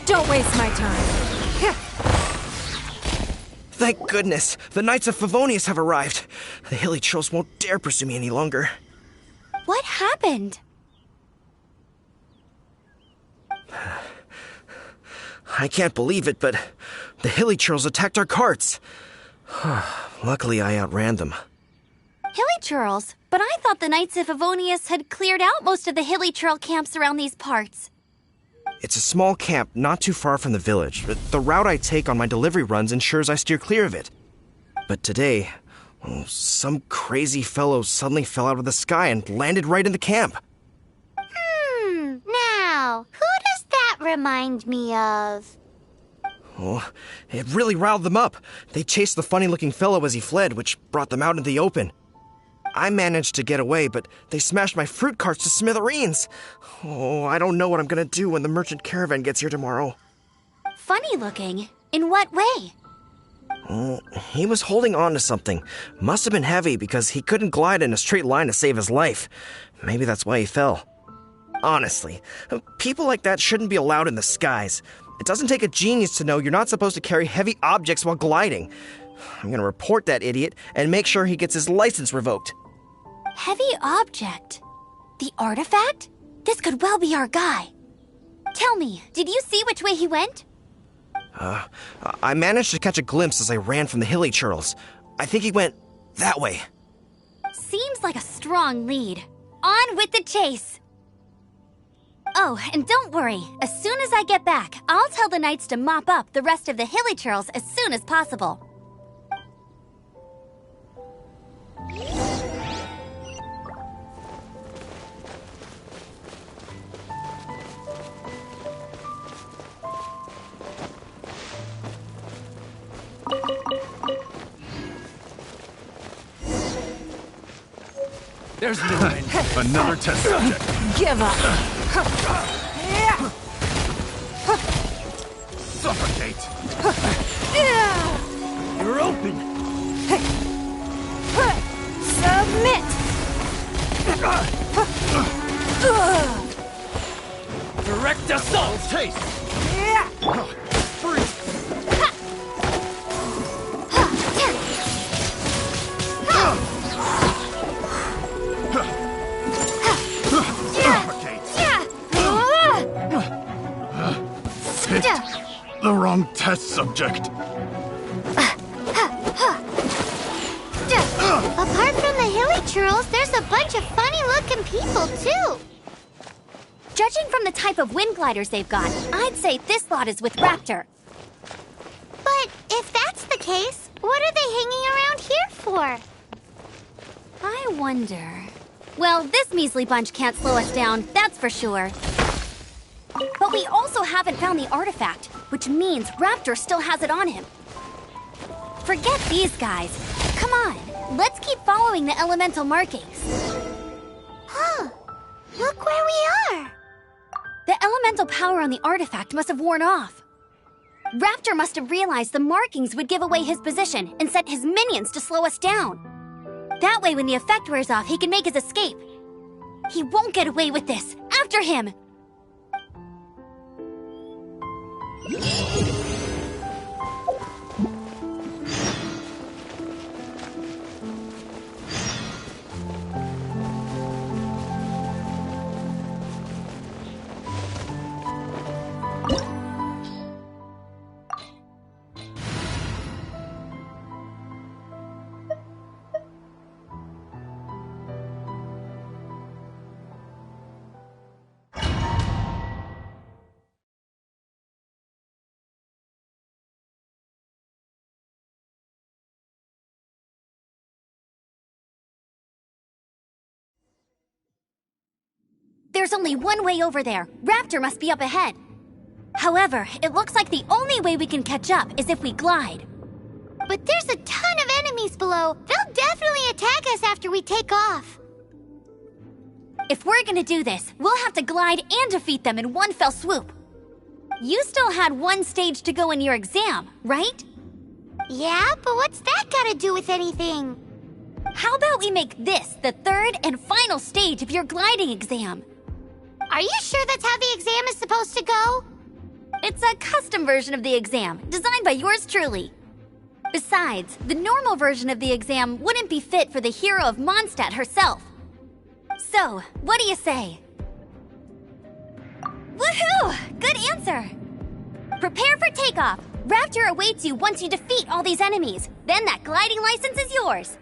Don't waste my time. Thank goodness, the Knights of Favonius have arrived. The hilly trolls won't dare pursue me any longer. What happened? I can't believe it, but the hilly trolls attacked our carts. Luckily, I outran them. Hilly churls? But I thought the Knights of Favonius had cleared out most of the hilly churl camps around these parts. It's a small camp not too far from the village, but the route I take on my delivery runs ensures I steer clear of it. But today, some crazy fellow suddenly fell out of the sky and landed right in the camp. Now, who does that remind me of? Oh, it really riled them up. They chased the funny-looking fellow as he fled, which brought them out into the open. I managed to get away, but they smashed my fruit carts to smithereens. Oh, I don't know what I'm gonna do when the merchant caravan gets here tomorrow. Funny looking? In what way? Oh, he was holding on to something. Must have been heavy because he couldn't glide in a straight line to save his life. Maybe that's why he fell. Honestly, people like that shouldn't be allowed in the skies. It doesn't take a genius to know you're not supposed to carry heavy objects while gliding. I'm gonna report that idiot and make sure he gets his license revoked. Heavy object? The artifact? This could well be our guy. Tell me, did you see which way he went? I managed to catch a glimpse as I ran from the hilly churls. I think he went that way. Seems like a strong lead. On with the chase! Oh, and don't worry. As soon as I get back, I'll tell the knights to mop up the rest of the hilly churls as soon as possible. There's mine. Another test subject. Give up. Suffocate. You're open. Submit. Direct assault! Taste! Freeze! Picked the wrong test subject. Apart from the hilly churls, there's a bunch of funny-looking people, too. Judging from the type of wind gliders they've got, I'd say this lot is with Raptor. But if that's the case, what are they hanging around here for? I wonder... Well, this measly bunch can't slow us down, that's for sure. But we also haven't found the artifact, which means Raptor still has it on him. Forget these guys. Come on, let's keep following the elemental markings. Huh. Look where we are. The elemental power on the artifact must have worn off. Raptor must have realized the markings would give away his position and sent his minions to slow us down. That way, when the effect wears off, he can make his escape. He won't get away with this. After him! There's only one way over there. Raptor must be up ahead. However, it looks like the only way we can catch up is if we glide. But there's a ton of enemies below. They'll definitely attack us after we take off. If we're gonna do this, we'll have to glide and defeat them in one fell swoop. You still had one stage to go in your exam, right? Yeah, but what's that gotta do with anything? How about we make this the third and final stage of your gliding exam? Are you sure that's how the exam is supposed to go? It's a custom version of the exam, designed by yours truly. Besides, the normal version of the exam wouldn't be fit for the hero of Mondstadt herself. So, what do you say? Woohoo! Good answer! Prepare for takeoff. Raptor awaits you once you defeat all these enemies. Then that gliding license is yours.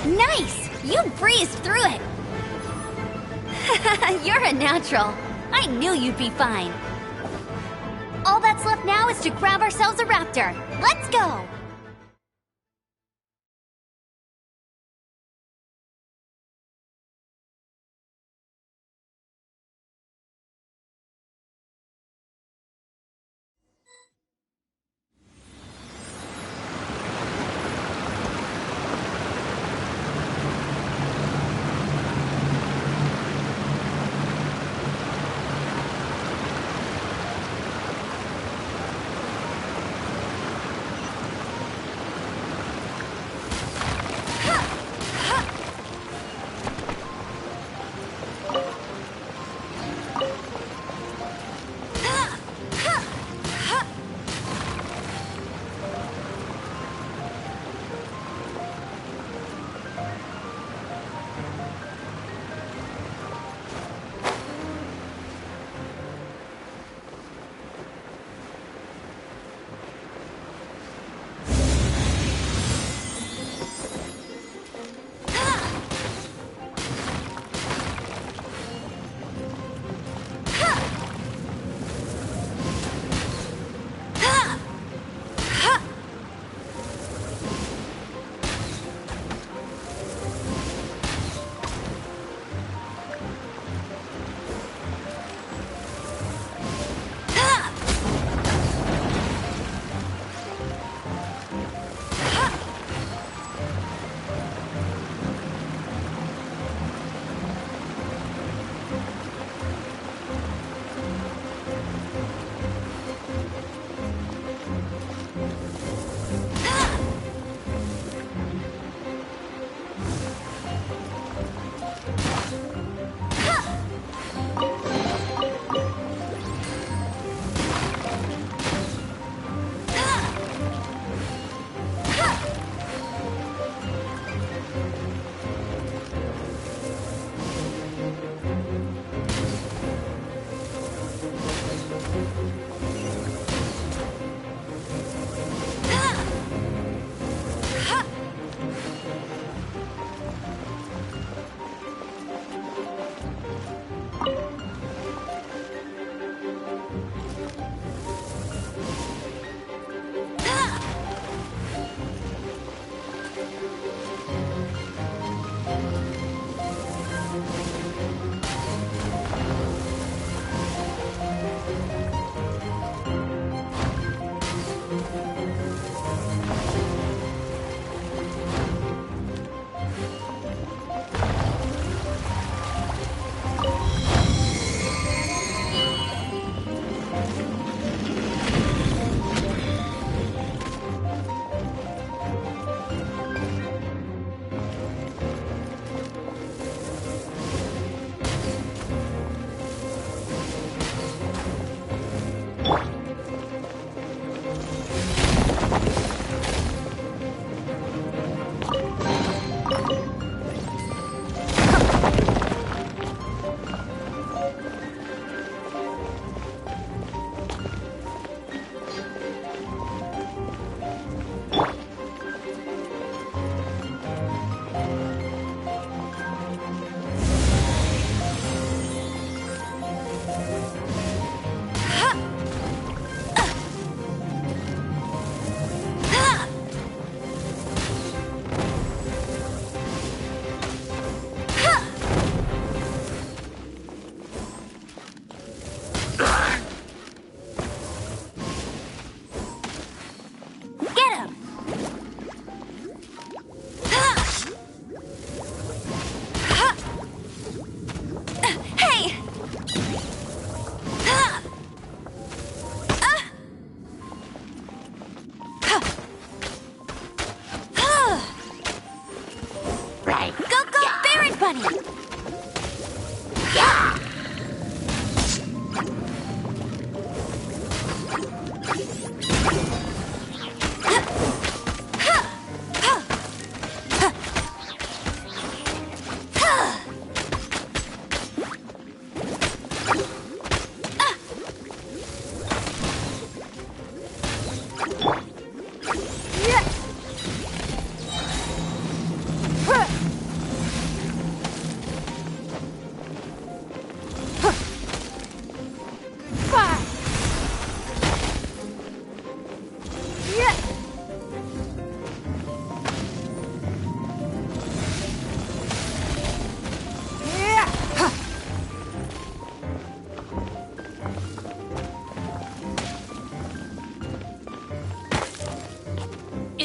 Nice! You breezed through it! You're a natural. I knew you'd be fine. All that's left now is to grab ourselves a raptor. Let's go!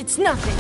It's nothing.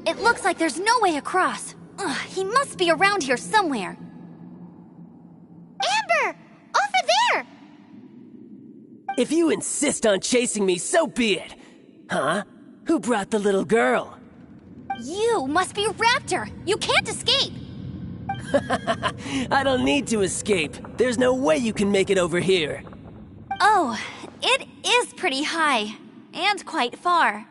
It looks like there's no way across. Ugh, he must be around here somewhere. Amber! Over there! If you insist on chasing me, so be it. Huh? Who brought the little girl? You must be Raptor! You can't escape! I don't need to escape. There's no way you can make it over here. Oh, it is pretty high. And quite far.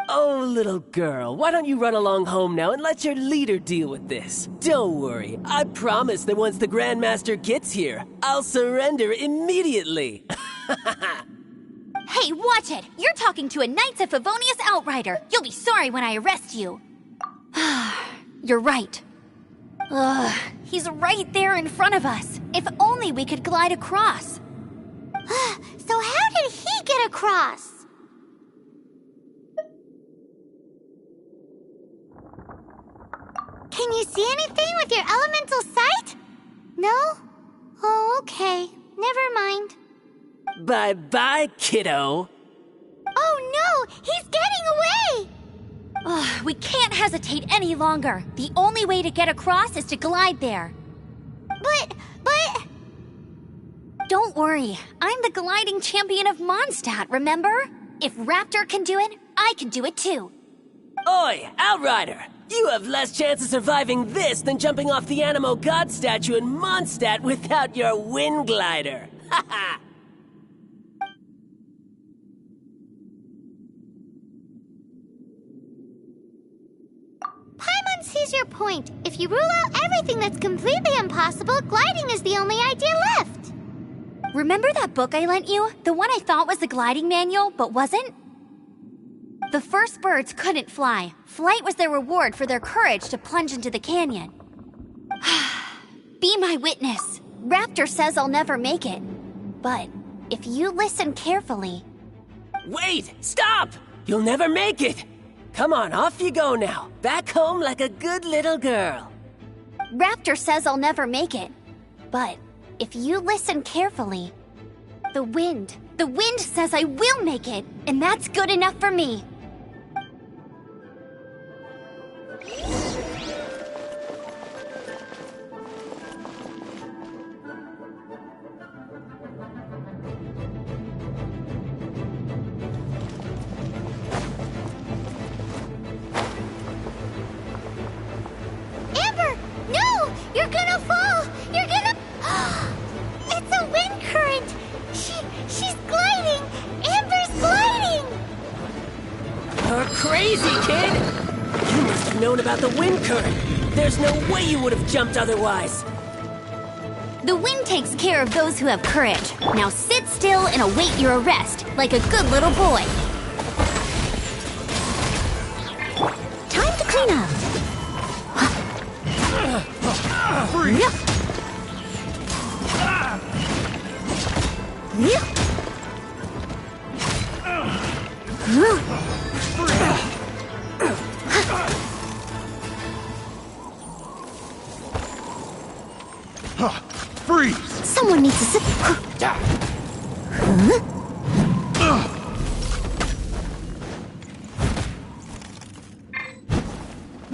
Oh, little girl, why don't you run along home now and let your leader deal with this? Don't worry, I promise that once the Grandmaster gets here, I'll surrender immediately. Hey, watch it! You're talking to a Knights of Favonius outrider. You'll be sorry when I arrest you. You're right. Ugh, he's right there in front of us. If only we could glide across. So how did he get across? Can you see anything with your elemental sight? No? Oh, okay. Never mind. Bye-bye, kiddo. Oh no! He's getting away! Ugh, we can't hesitate any longer. The only way to get across is to glide there. But... Don't worry. I'm the gliding champion of Mondstadt, remember? If Raptor can do it, I can do it too. Oi, Outrider! You have less chance of surviving this than jumping off the Animo God statue in Mondstadt without your wind glider. Ha ha! Paimon sees your point. If you rule out everything that's completely impossible, gliding is the only idea left. Remember that book I lent you? The one I thought was the gliding manual, but wasn't? The first birds couldn't fly. Flight was their reward for their courage to plunge into the canyon. Be my witness. Raptor says I'll never make it. But if you listen carefully... Wait! Stop! You'll never make it! Come on, off you go now. Back home like a good little girl. Raptor says I'll never make it. But if you listen carefully... The wind says I will make it, and that's good enough for me. Amber! No! You're gonna fall! You're gonna... It's a wind current! She's gliding! Amber's gliding! You're crazy, kid! You must have known about the wind current. There's no way you would have jumped otherwise. The wind takes care of those who have courage. Now sit still and await your arrest, like a good little boy. Time to clean up. Freeze! Someone needs to sit.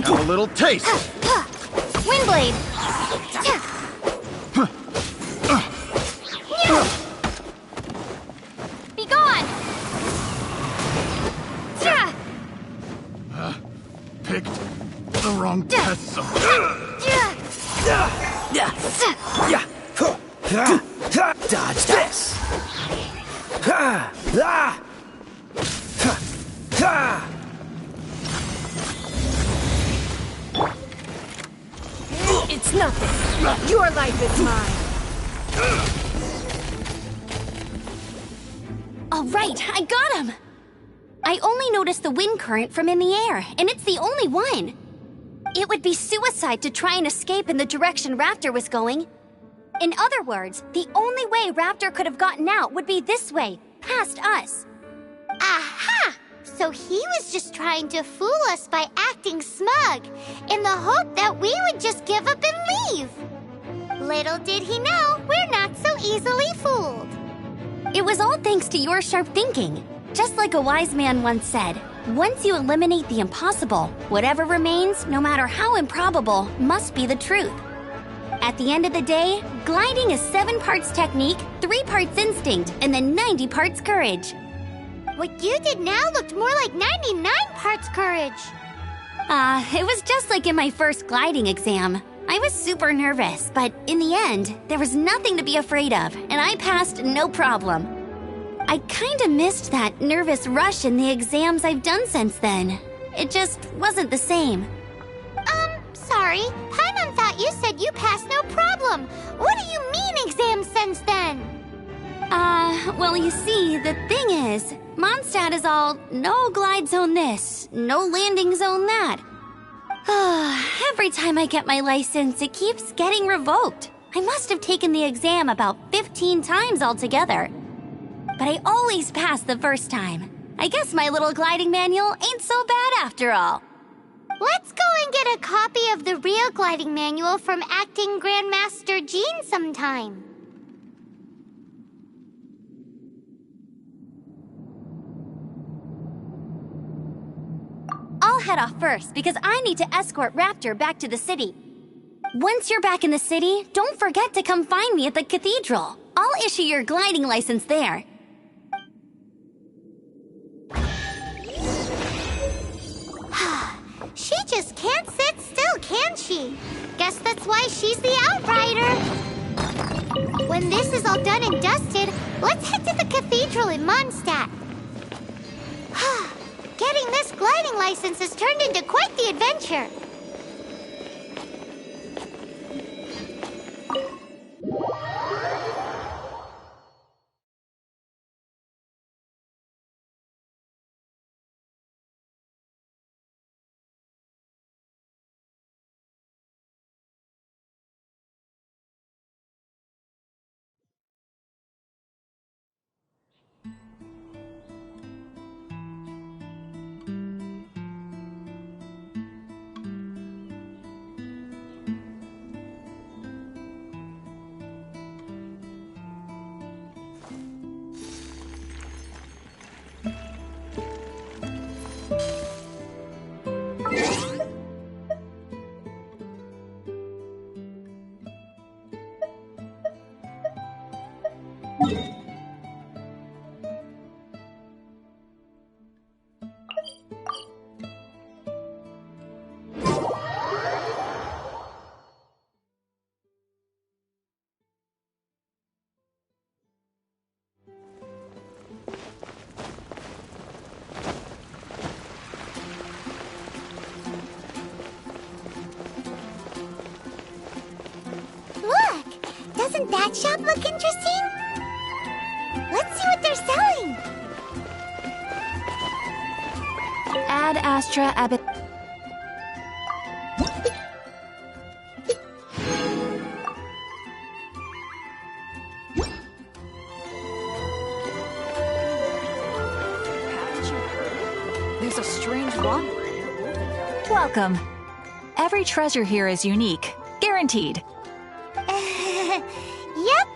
Have a little taste. Windblade! Be gone! Picked the wrong test subject. Dodge this! It's nothing. Your life is mine. All right, I got him. I only noticed the wind current from in the air, and it's the only one. It would be suicide to try and escape in the direction Raptor was going. In other words, the only way Raptor could have gotten out would be this way, past us. Aha! So he was just trying to fool us by acting smug, in the hope that we would just give up and leave. Little did he know, we're not so easily fooled. It was all thanks to your sharp thinking. Just like a wise man once said, once you eliminate the impossible, whatever remains, no matter how improbable, must be the truth. At the end of the day, gliding is 7 parts technique, 3 parts instinct, and then 90 parts courage. What you did now looked more like 99 parts courage. It was just like in my first gliding exam. I was super nervous, but in the end, there was nothing to be afraid of, and I passed no problem. I kinda missed that nervous rush in the exams I've done since then. It just wasn't the same. Sorry. Paimon thought you said you passed no problem. What do you mean exams since then? Well, you see, the thing is, Mondstadt is all no glide zone this, no landing zone that. Every time I get my license, it keeps getting revoked. I must have taken the exam about 15 times altogether. But I always pass the first time. I guess my little gliding manual ain't so bad after all. What's going can get a copy of the real gliding manual from Acting Grandmaster Jean sometime. I'll head off first because I need to escort Raptor back to the city. Once you're back in the city, don't forget to come find me at the cathedral. I'll issue your gliding license there. She just can't sit still, can she? Guess that's why she's the Outrider. When this is all done and dusted, let's head to the cathedral in Mondstadt. Getting this gliding license has turned into quite the adventure. Doesn't that shop look interesting? Let's see what they're selling. Ad Astra Abbot. There's a strange wanderer here. Welcome. Every treasure here is unique, guaranteed. Yep.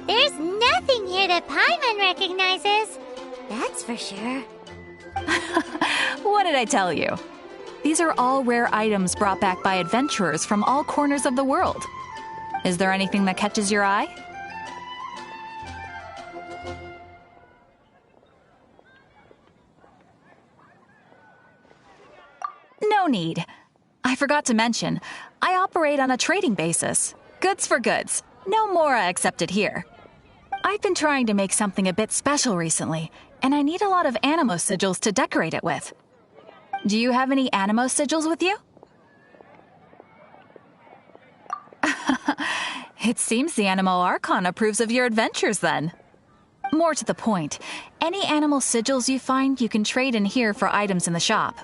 There's nothing here that Paimon recognizes. That's for sure. What did I tell you? These are all rare items brought back by adventurers from all corners of the world. Is there anything that catches your eye? No need. I forgot to mention, I operate on a trading basis. Goods for goods. No Mora accepted here. I've been trying to make something a bit special recently, and I need a lot of animo sigils to decorate it with. Do you have any animo sigils with you? It seems the Animo Archon approves of your adventures then. More to the point, any animal sigils you find you can trade in here for items in the shop.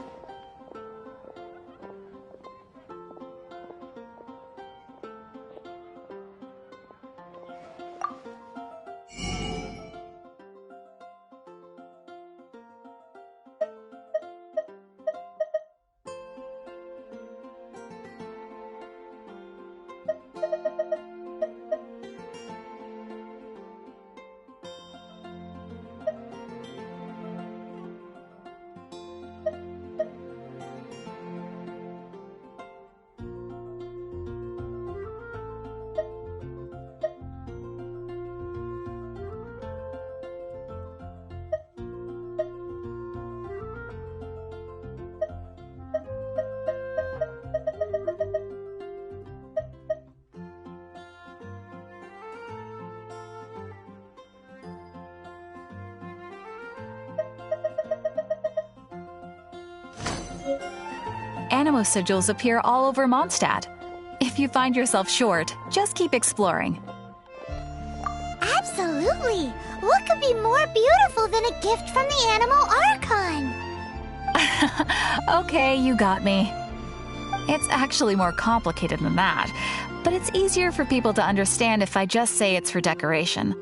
Animo sigils appear all over Mondstadt. If you find yourself short, just keep exploring. Absolutely! What could be more beautiful than a gift from the Animal Archon? Okay, you got me. It's actually more complicated than that, but it's easier for people to understand if I just say it's for decoration.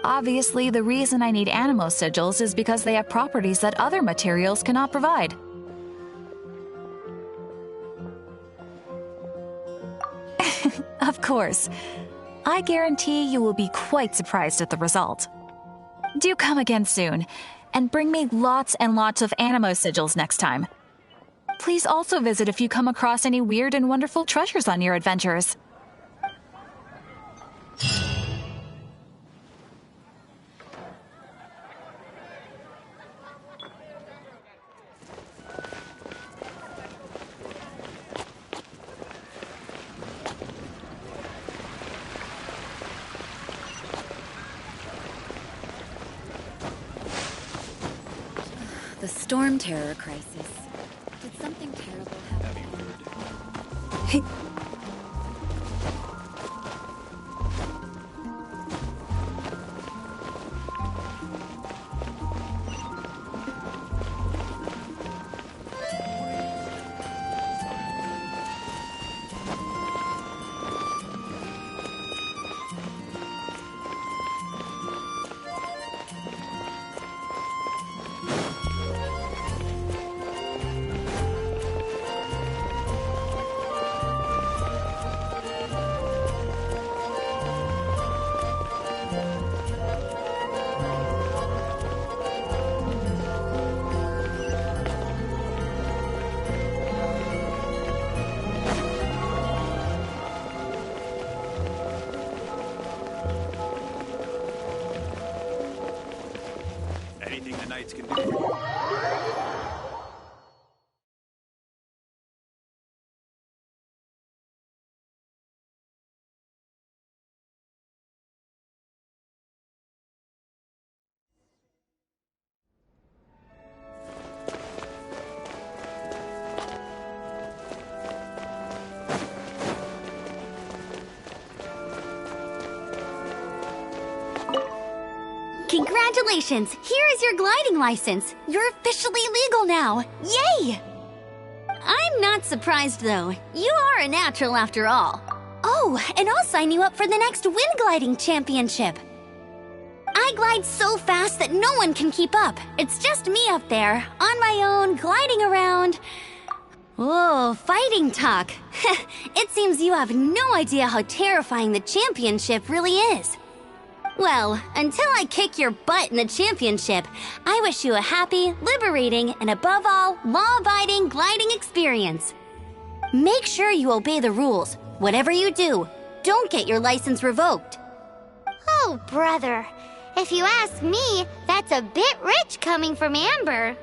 Obviously, the reason I need animo sigils is because they have properties that other materials cannot provide. Of course. I guarantee you will be quite surprised at the result. Do come again soon, and bring me lots and lots of Animo sigils next time. Please also visit if you come across any weird and wonderful treasures on your adventures. The storm terror crisis. Did something terrible happen? Hey. Anything the knights can do for you. Congratulations! Here is your gliding license. You're officially legal now. Yay! I'm not surprised though. You are a natural after all. Oh, and I'll sign you up for the next wind gliding championship. I glide so fast that no one can keep up. It's just me up there, on my own, gliding around. Oh, fighting talk. It seems you have no idea how terrifying the championship really is. Well, until I kick your butt in the championship, I wish you a happy, liberating, and above all, law-abiding gliding experience. Make sure you obey the rules. Whatever you do, don't get your license revoked. Oh, brother. If you ask me, that's a bit rich coming from Amber.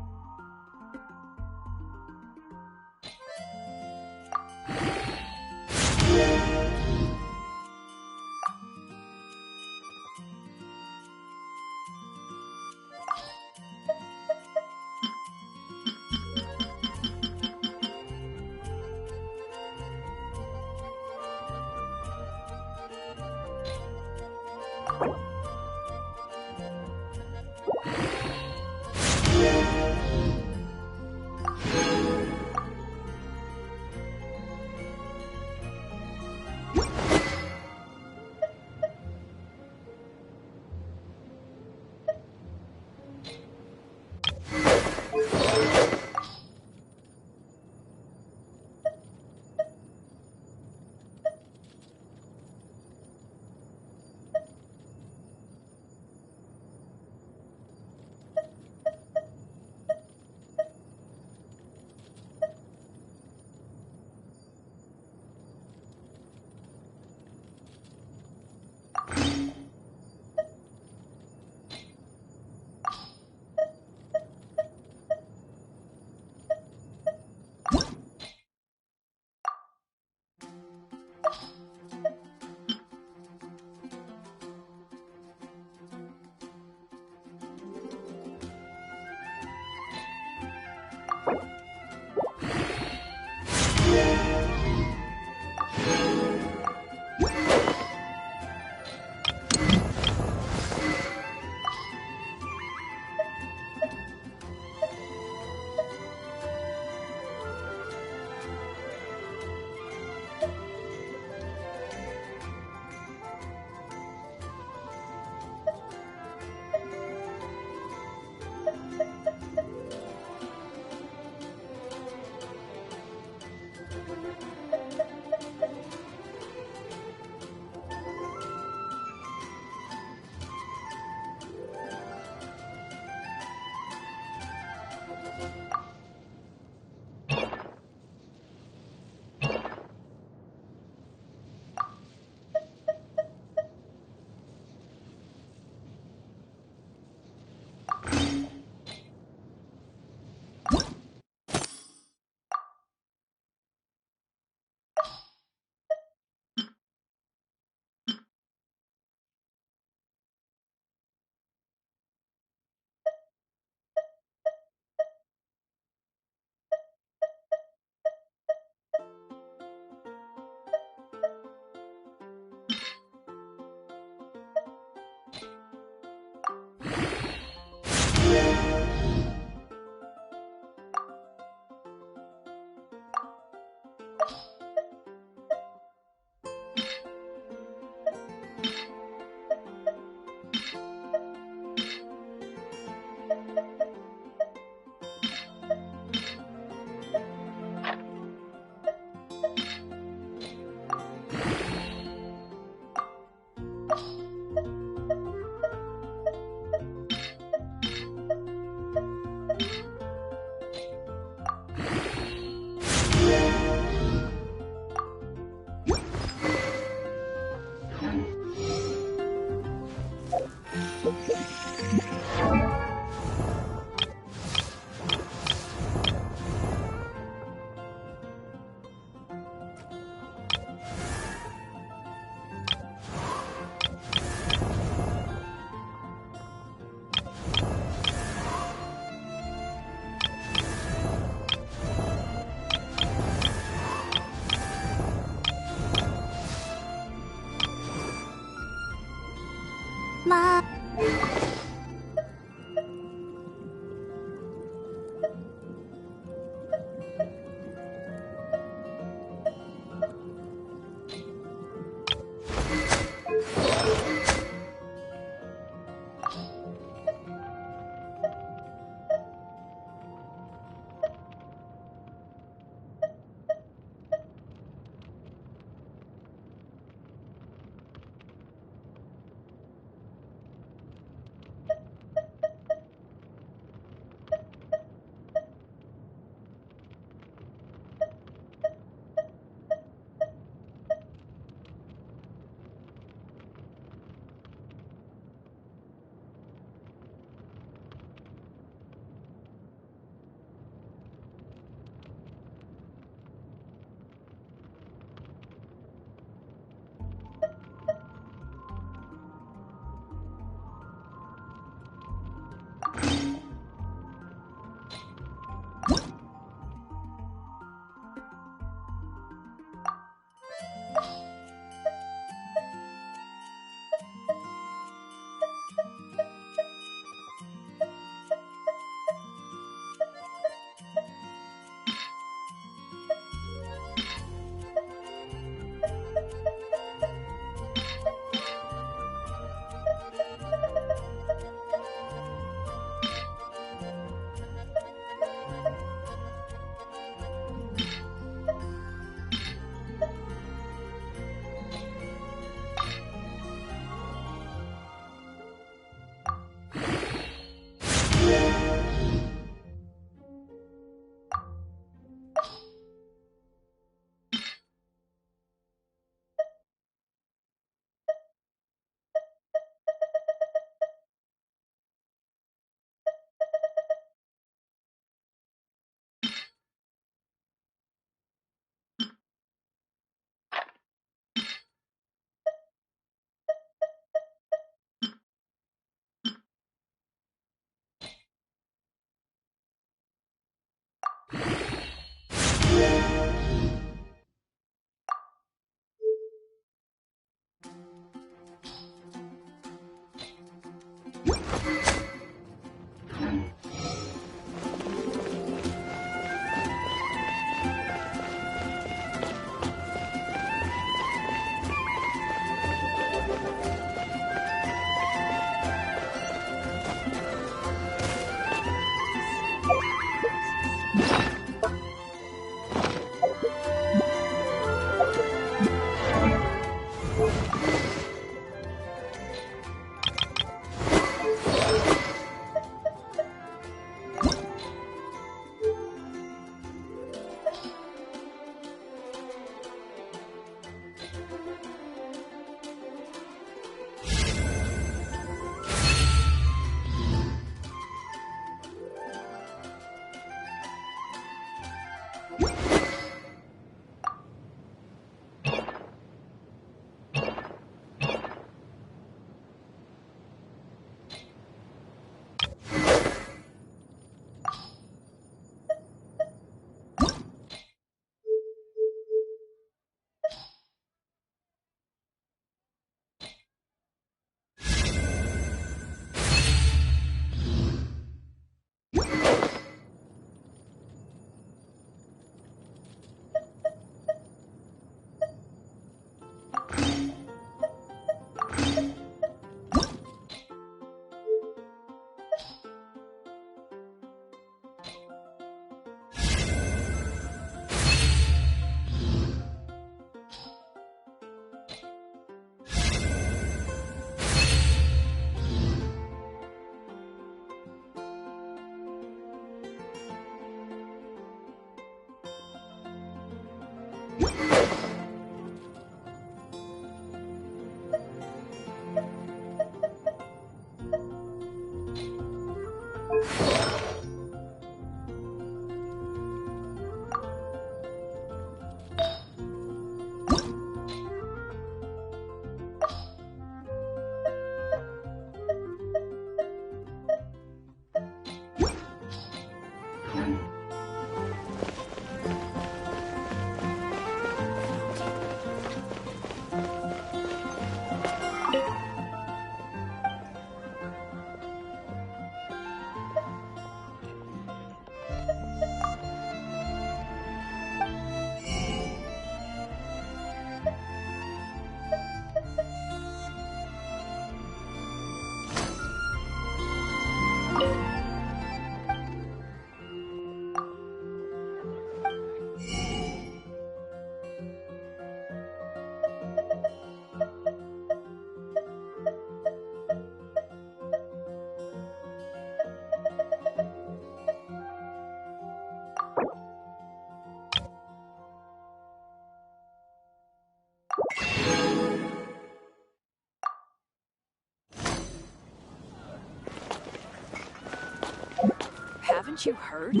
Haven't you heard?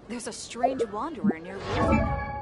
There's a strange wanderer near Wolfen.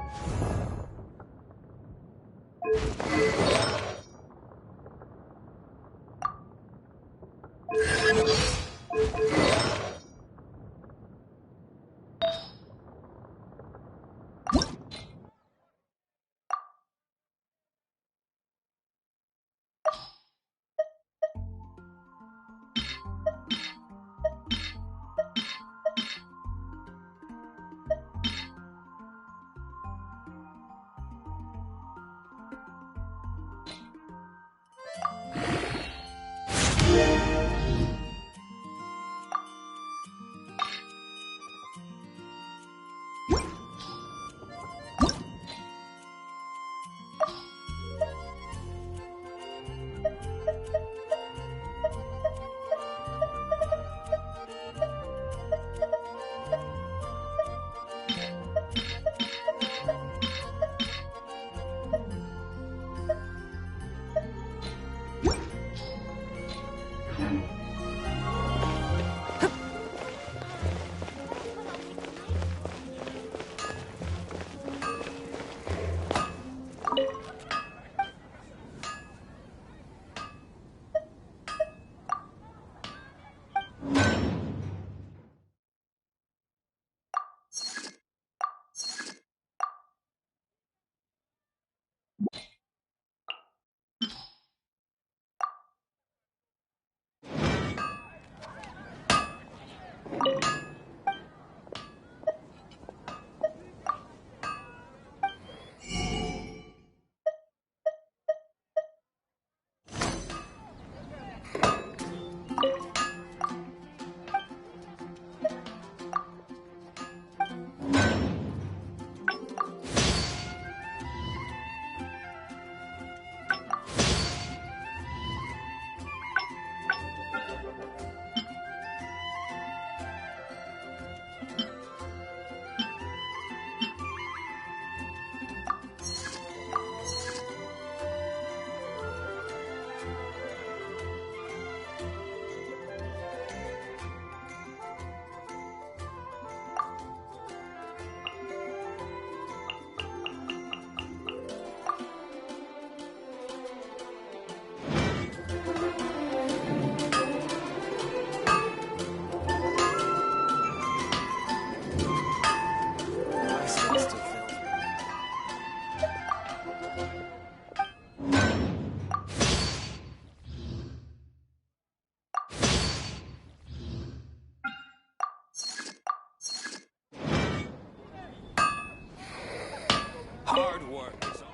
Hard work is all.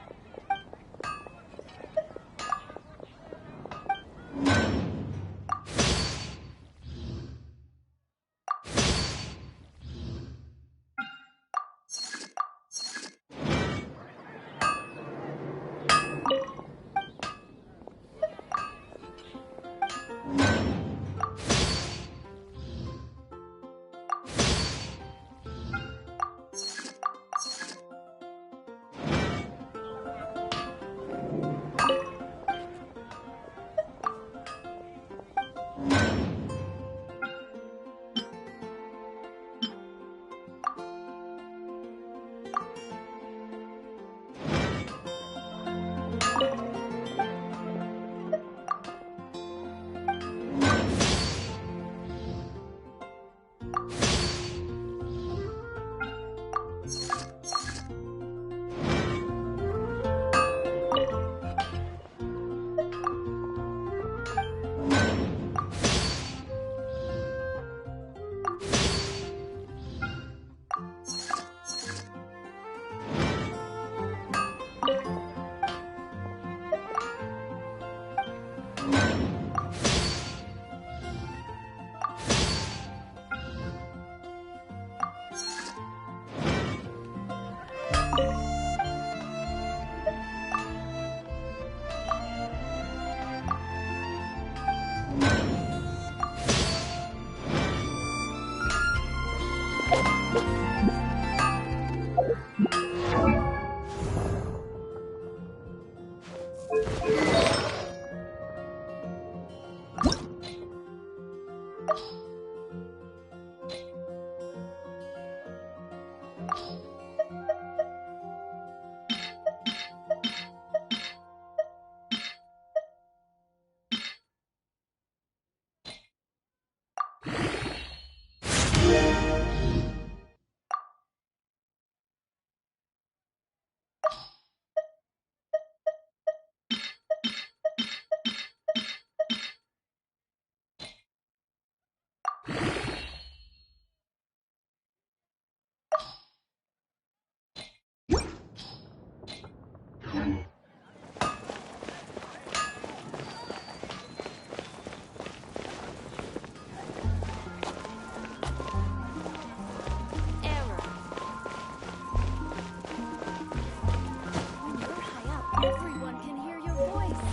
Everyone can hear your voice.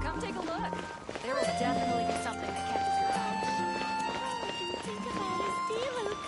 Come take a look. There will definitely be something that catches your eye. Think about his Diluc.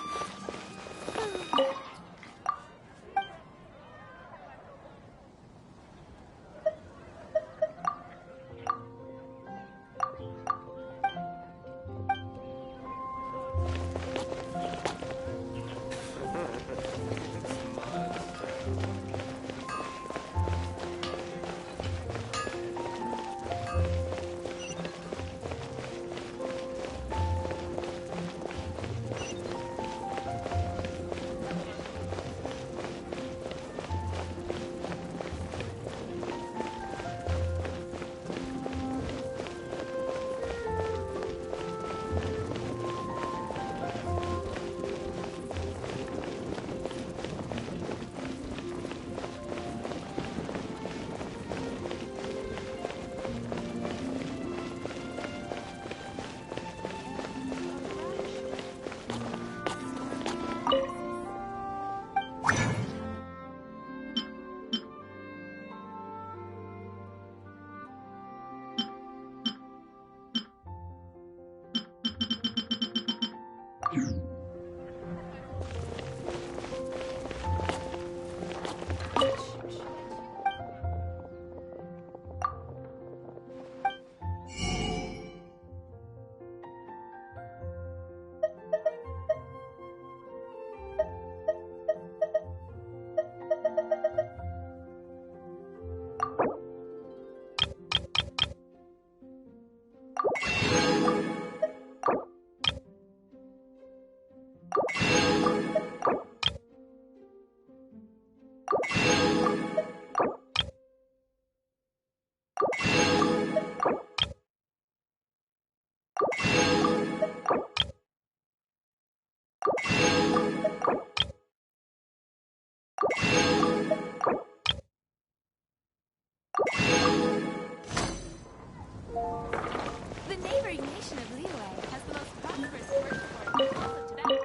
The neighboring nation of Liyue has the most prosperous workforce in all of Tibet.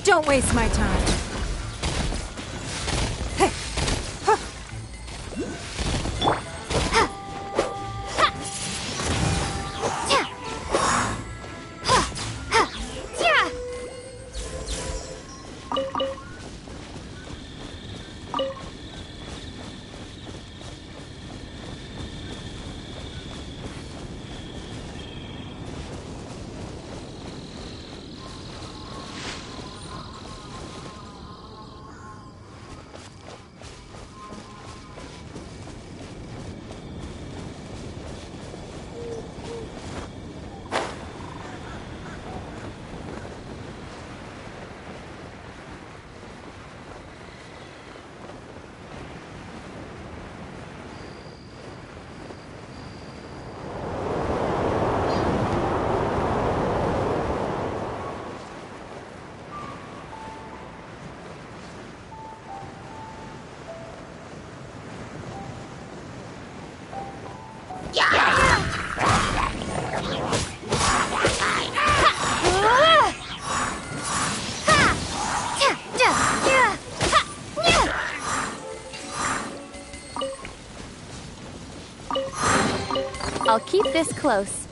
Don't waste my time. I'll keep this close.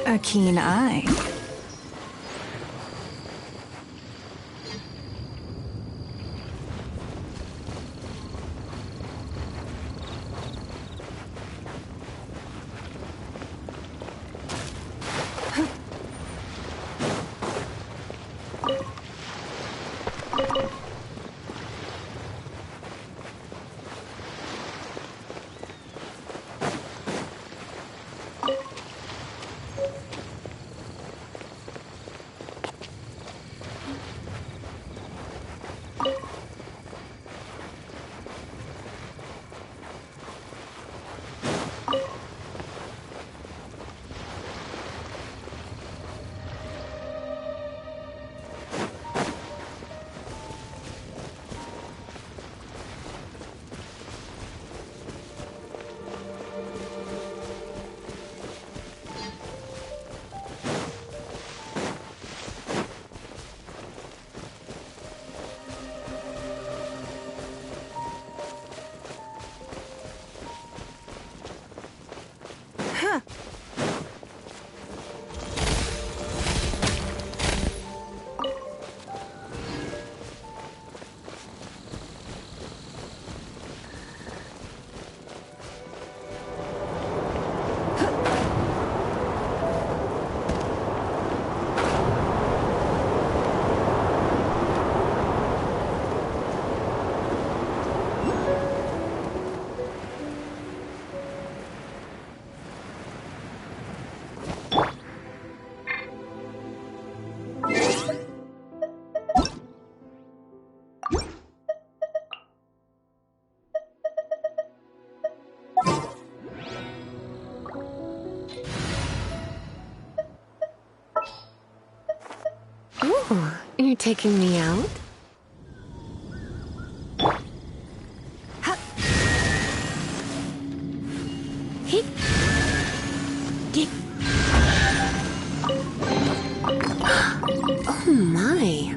A keen eye. Ooh, you're taking me out? Oh my.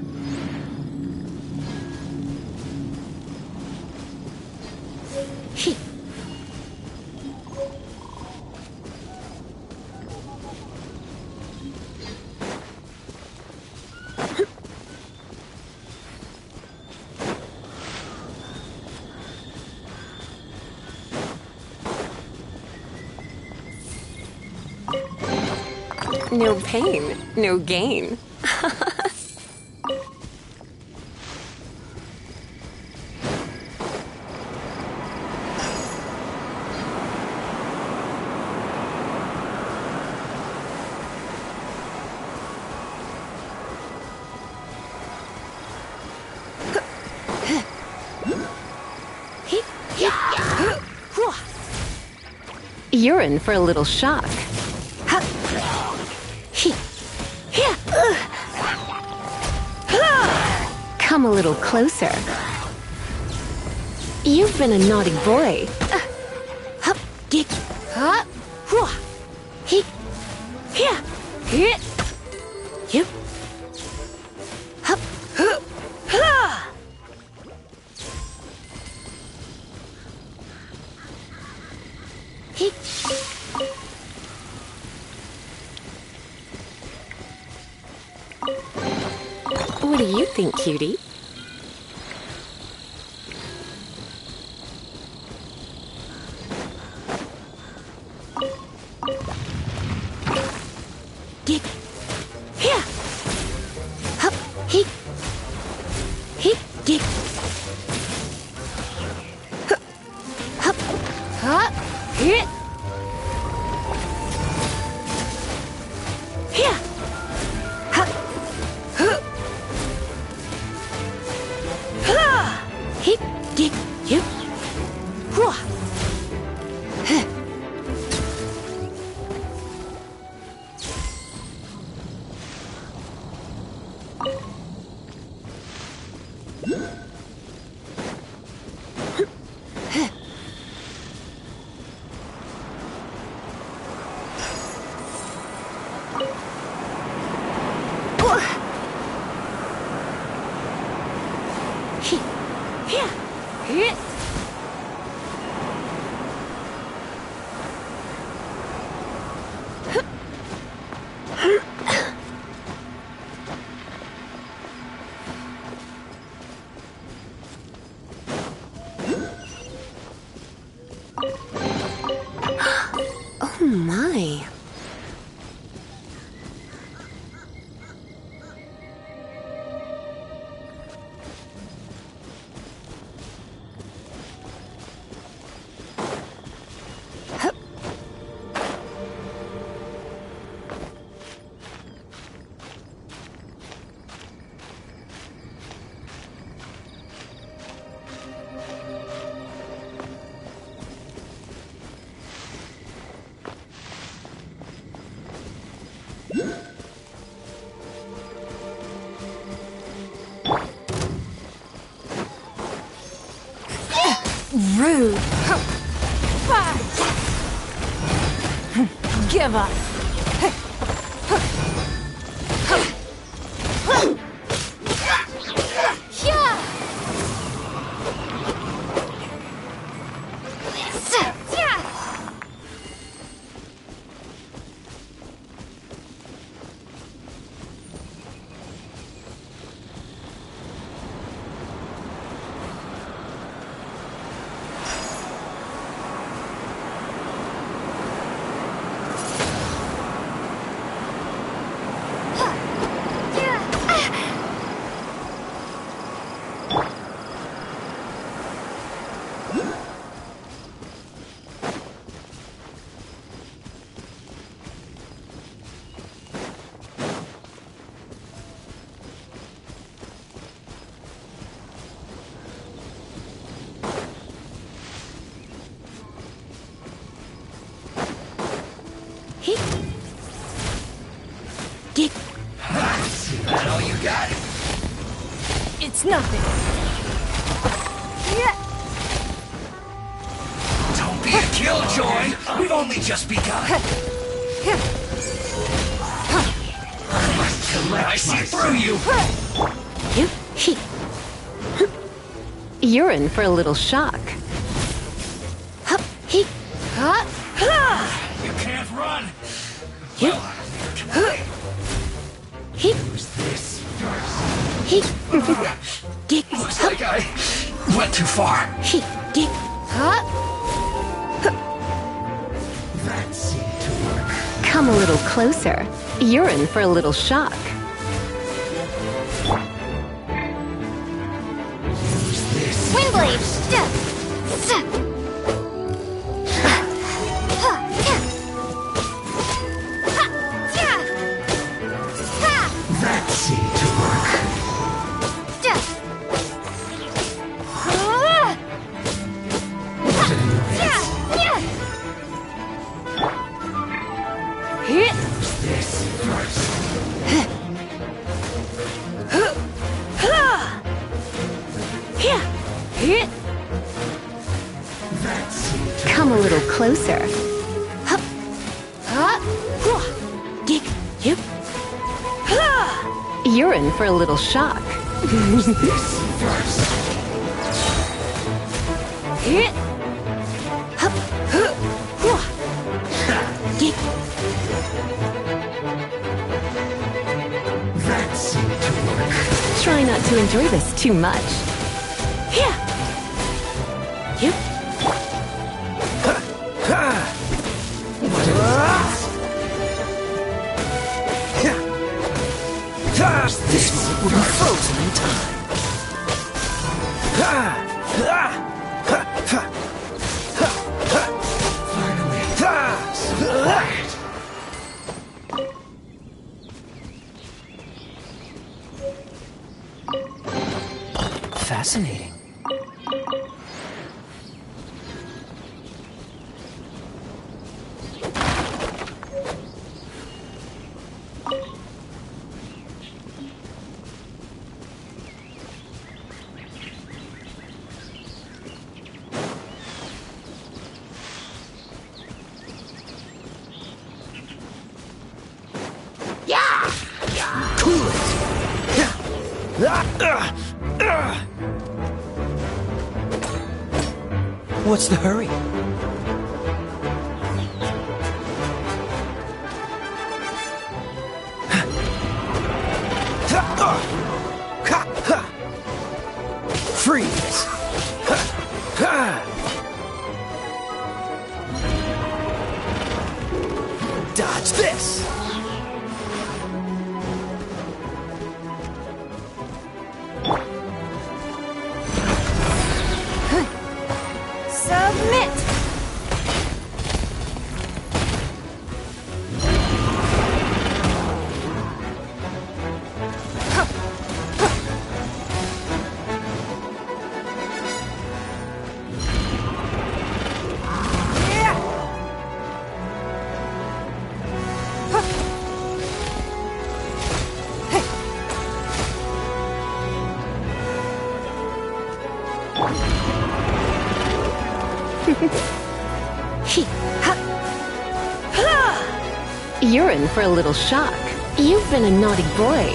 No pain, no gain. You're in for a little shock. Come a little closer. You've been a naughty boy. What do you think, cutie? Oh my. Rude. Give up. Is that all you got? It's nothing. Don't be a killjoy. We've only just begun. I see through you. You're in for a little shock. You can't run. Well, who's this first? Looks like I went too far. That seemed to work. Come a little closer. You're in for a little shock. Windblade! That seemed to work. closer. Hup. Gig. Yep. You're in for a little shock. Hit. Hup. Gig. That seemed to work. Try not to enjoy this too much. Yeah. Yep. This moment will be frozen in time. Fascinating. What's the hurry? Freeze! Dodge this! Submit. You're in for a little shock. You've been a naughty boy.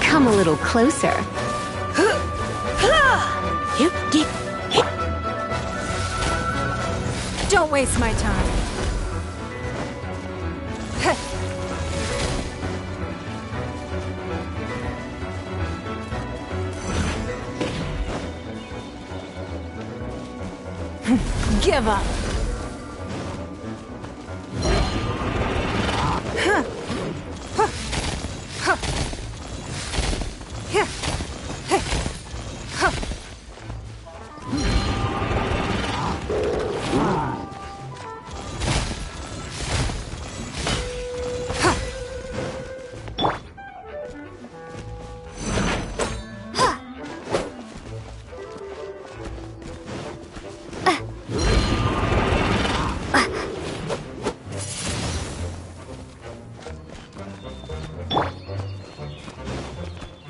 Come a little closer. Don't waste my time. Give up.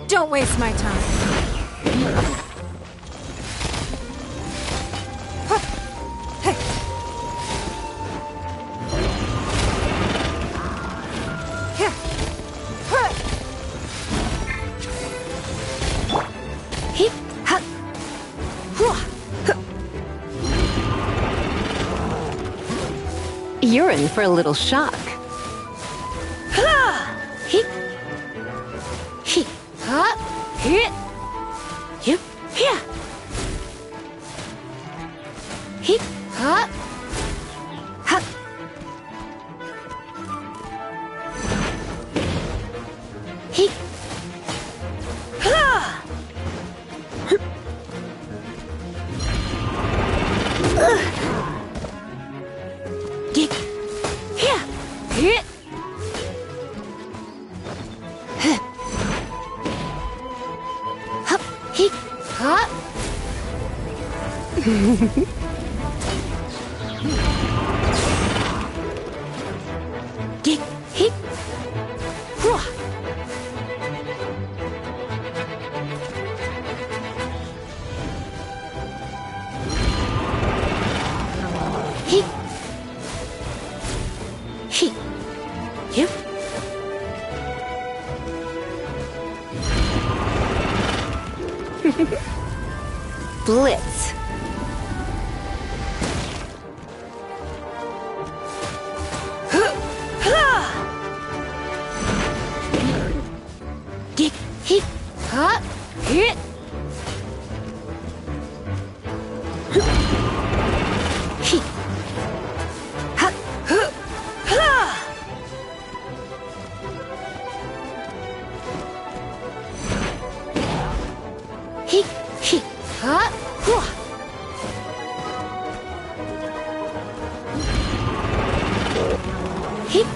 Don't waste my time. You're in for a little shock. Get hit. Hit. Hit. Yep. Blitz. Get hit. Huh? Hit. Hit. Ha. Ha. Hit. Hit. Huh? Hit.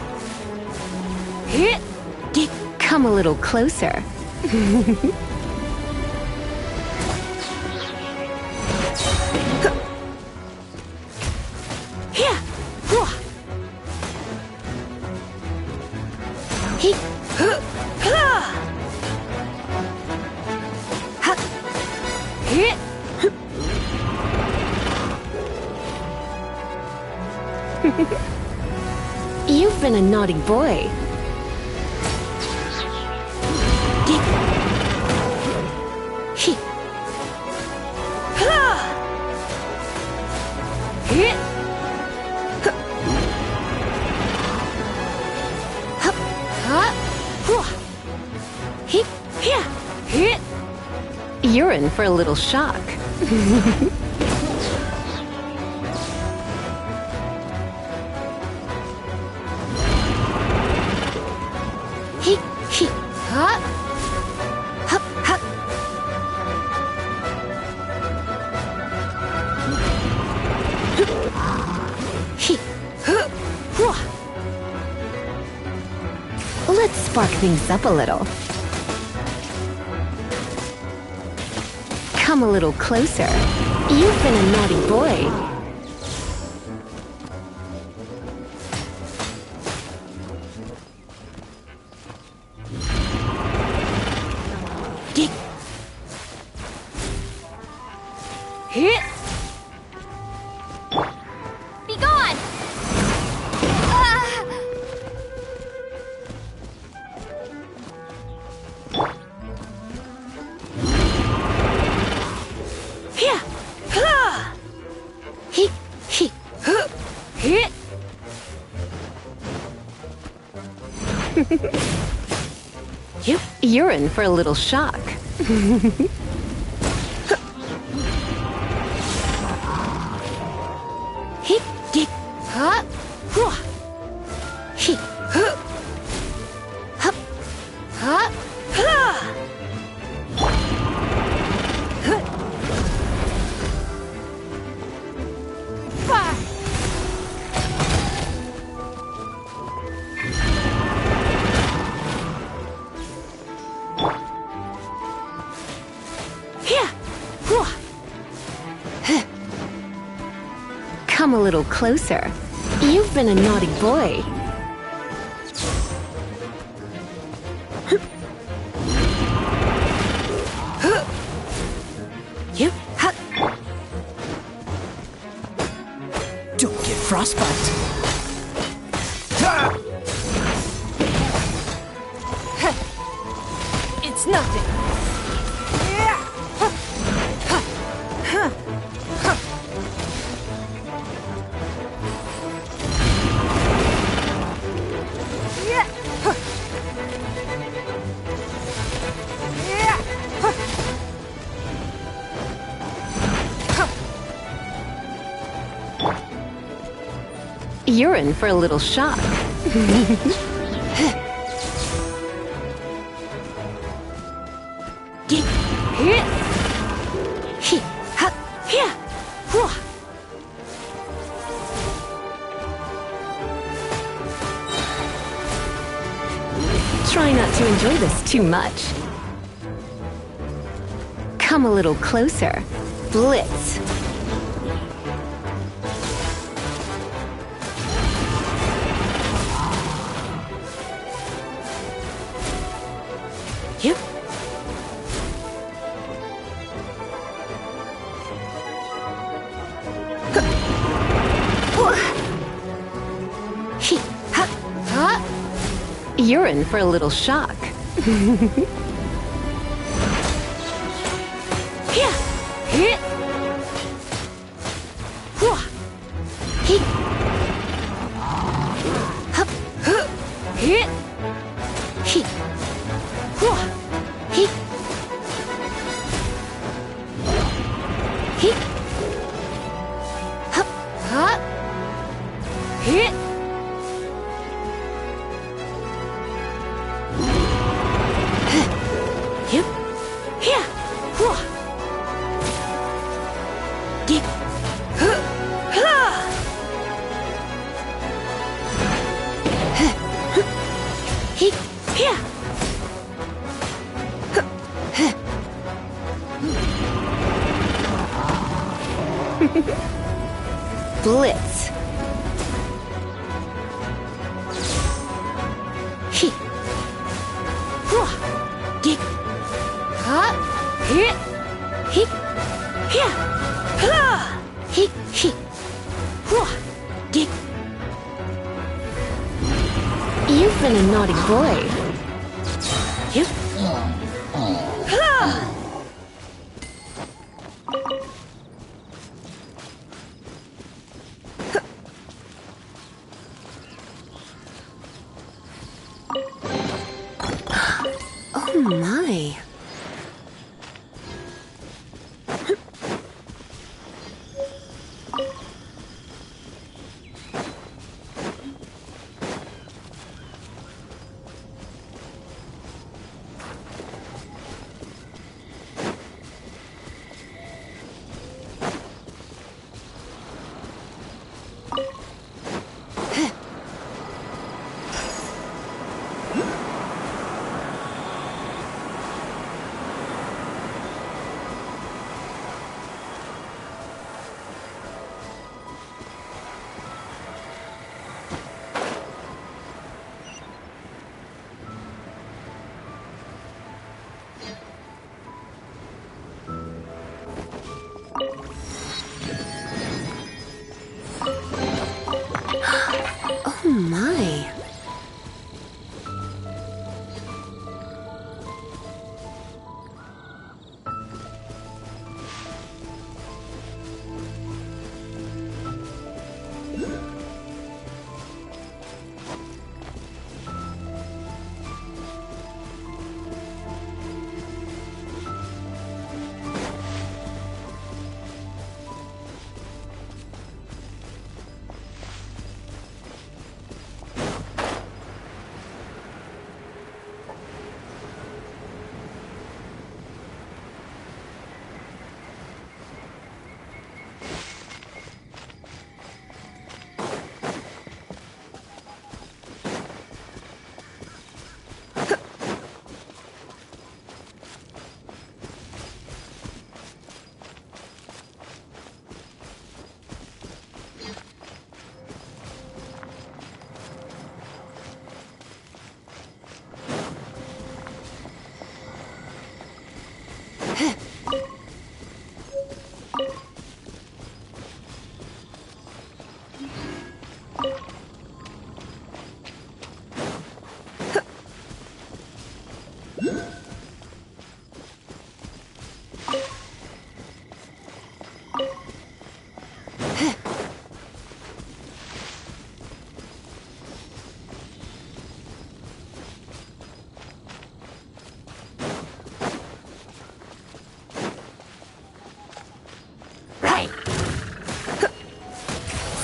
Hit. Get come a little closer. Here. Hit. Hit. You've been a naughty boy. Get. Hit. Hit. Hit. Here. Hit. You're in for a little shock. Hit. Hit. Huh? Hup. Hup. Hit. Let's spark things up a little. Come a little closer. You've been a naughty boy. Get. Hit. Be gone! Here. Hit. Hit. Hit. Yep. You're in for a little shock. Hit. Get. Huh? Hit. Hup. Huh? Fire. Here. Come a little closer. You've been a naughty boy. Yep. Don't get frostbite. It's nothing. You're in for a little shock. Get. Hit. Hit. Hup. Here. Try not to enjoy this too much. Come a little closer. Blitz. You're in for a little shock. Blitz. You've been a naughty boy. Oh my. Oh my.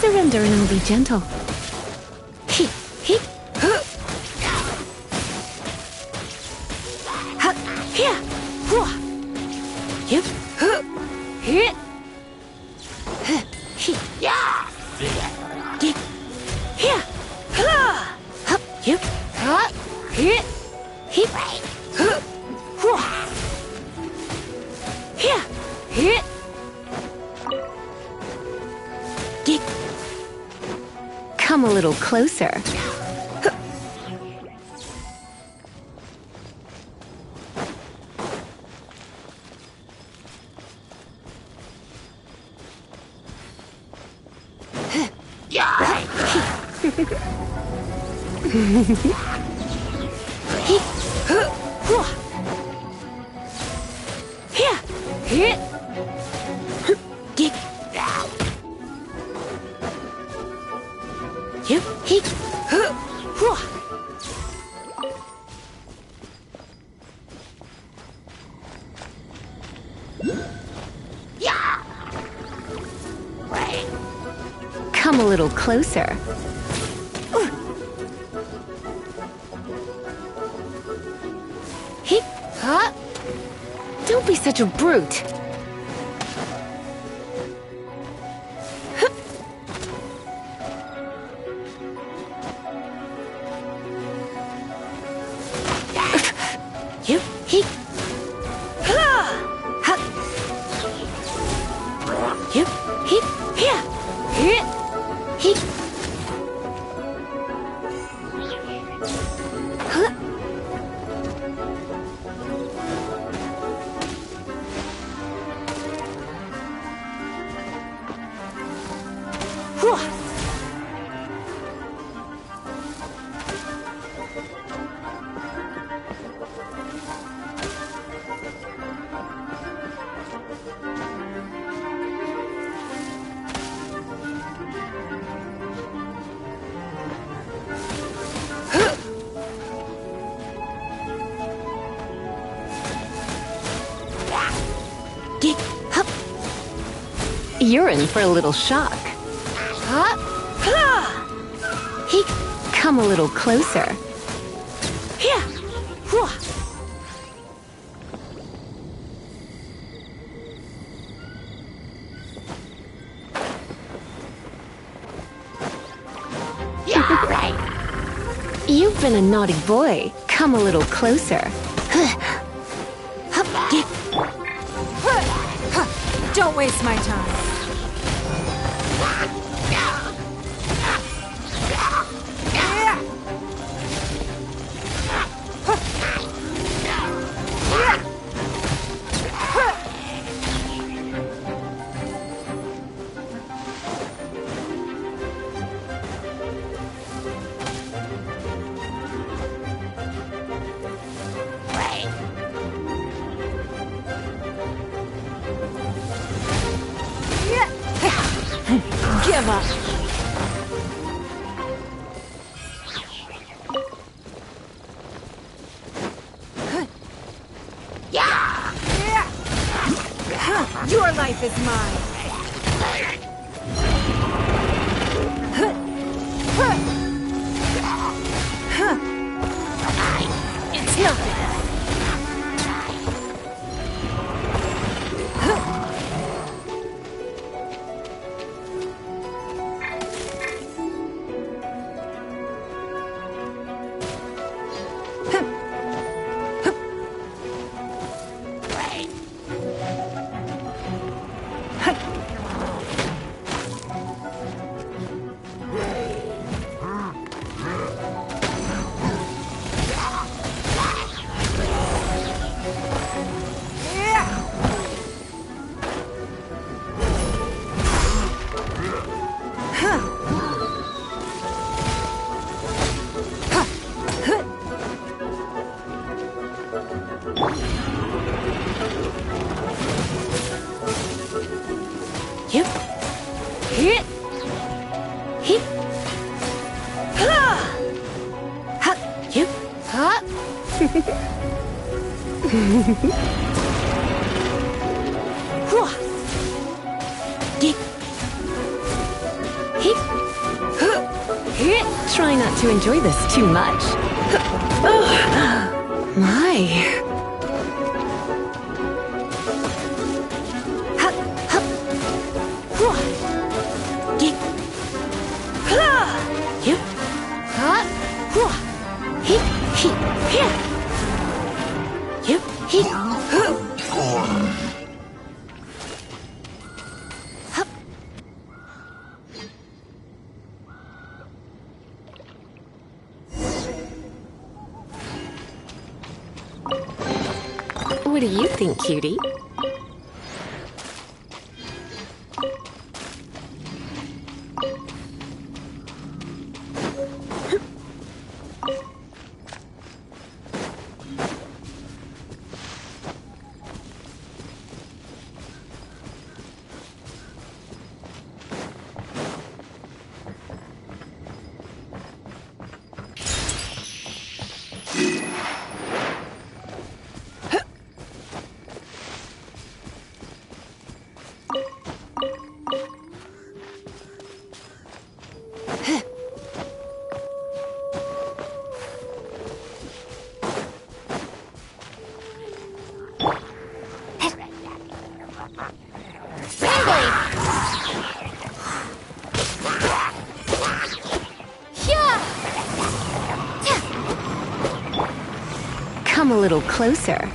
Surrender and I'll be gentle. Come a little closer. Come a little closer. Don't be such a brute. You're in for a little shock. Come a little closer. You've been a naughty boy. Come a little closer. Don't waste my time. Give up. Your life is mine. It's nothing. Try not to enjoy this too much. My. What do you think, cutie? Come a little closer.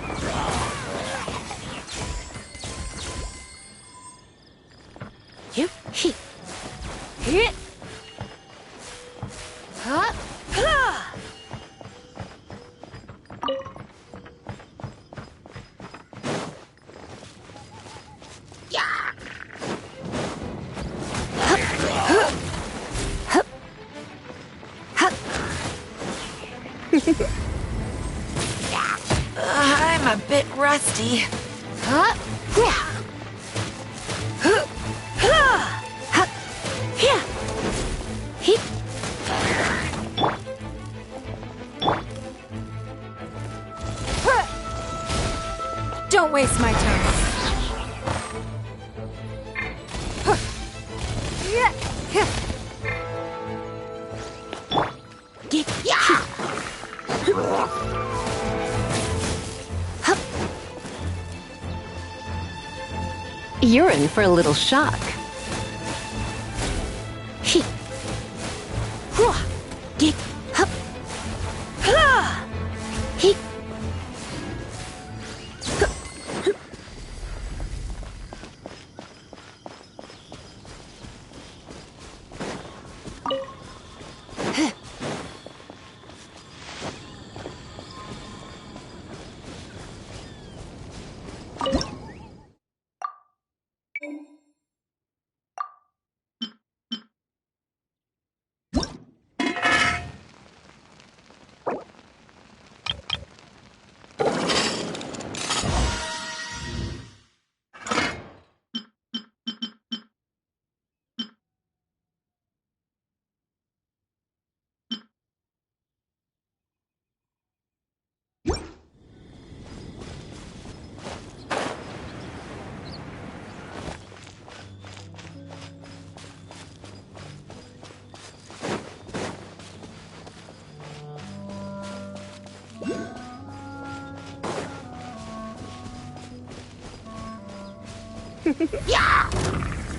I'm a bit rusty. Don't waste my time. You're in for a little shock.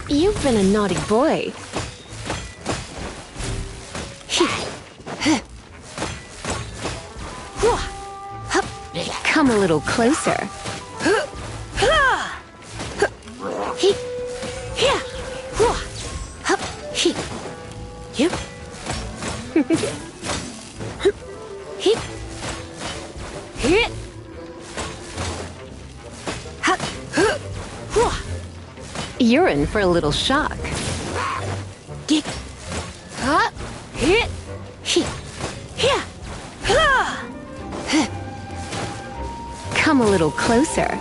You've been a naughty boy. Come a little closer. You're in for a little shock. Come a little closer.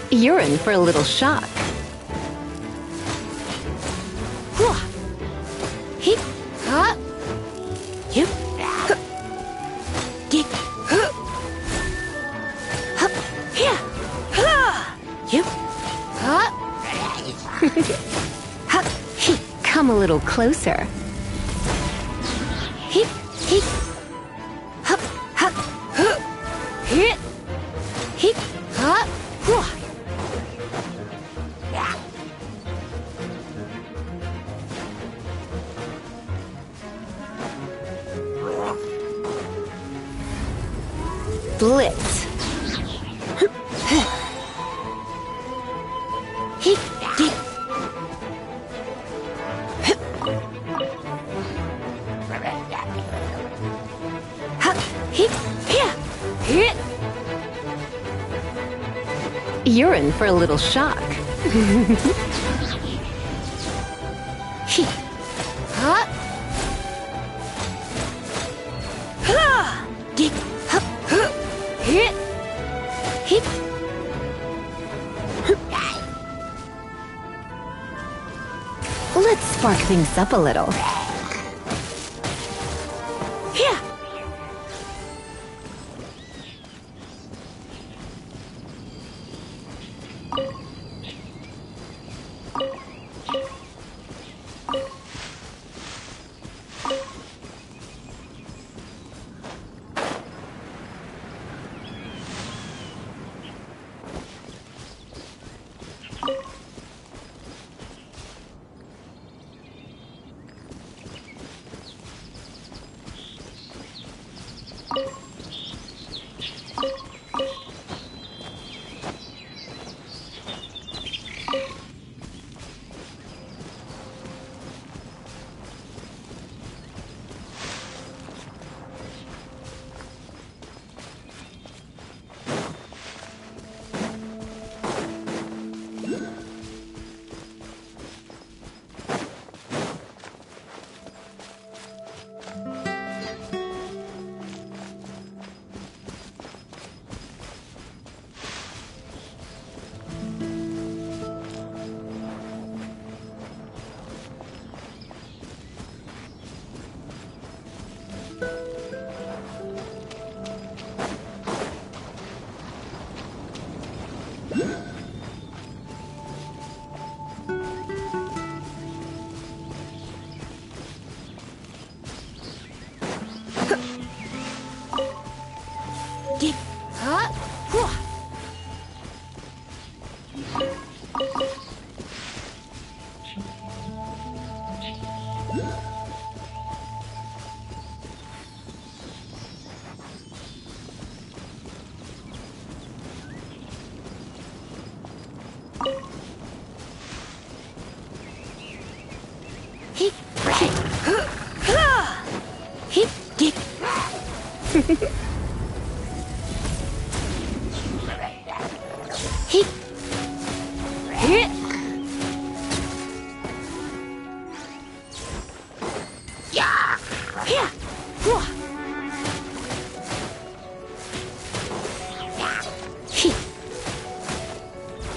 You're in for a little shock. Come a little closer. Blitz. You're in for a little shock. Let's spark things up a little.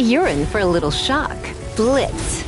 You're in for a little shock. Blitz.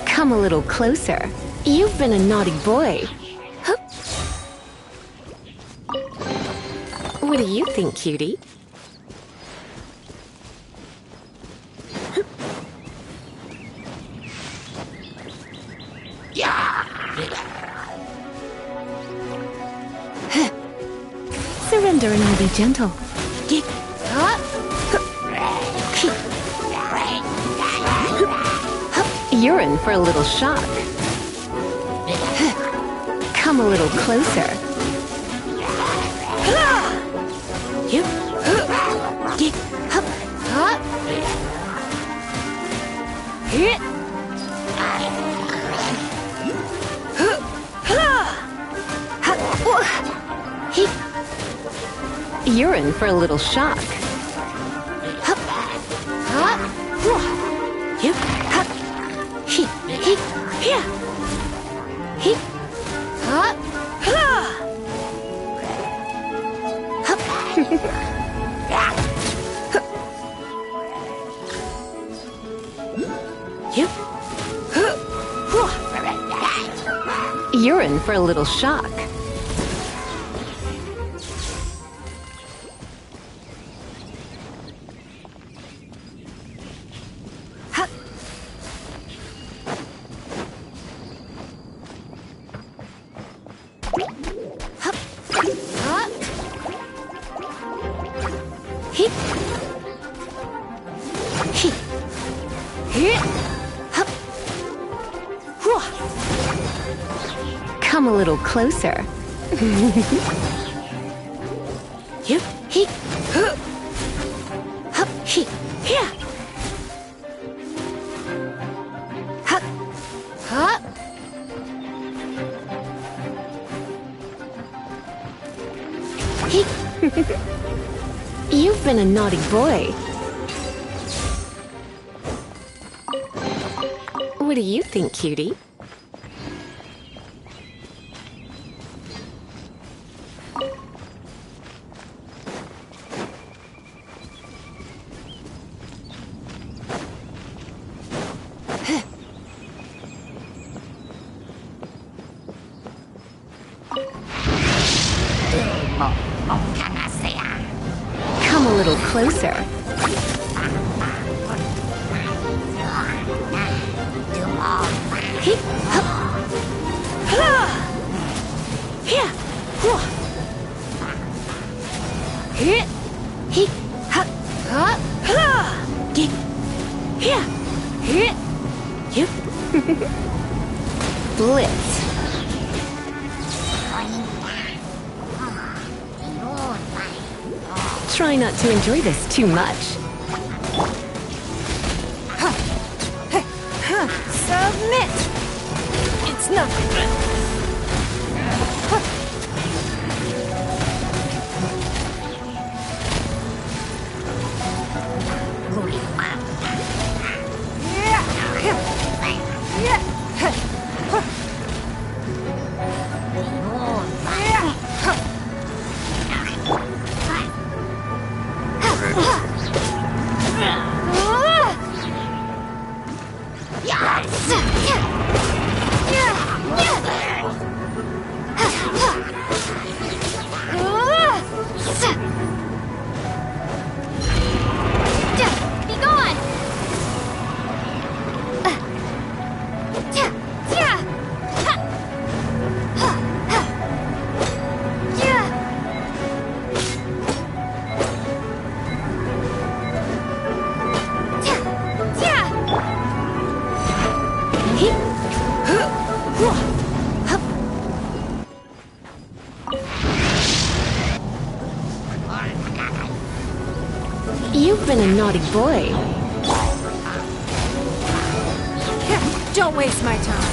Come a little closer. You've been a naughty boy. What do you think, cutie? Surrender and I'll be gentle. You're in for a little shock. Come a little closer. You're in for a little shock. You're in for a little shock. Come a little closer. You've been a naughty boy. What do you think, cutie? Come a little closer. Blitz. Try not to enjoy this too much. Submit! It's nothing. You've been a naughty boy. Don't waste my time.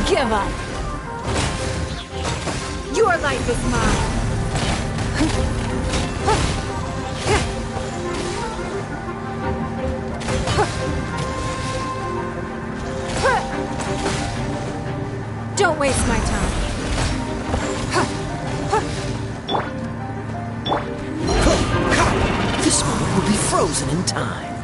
Give up. Your life is mine. Don't waste my time. This moment will be frozen in time.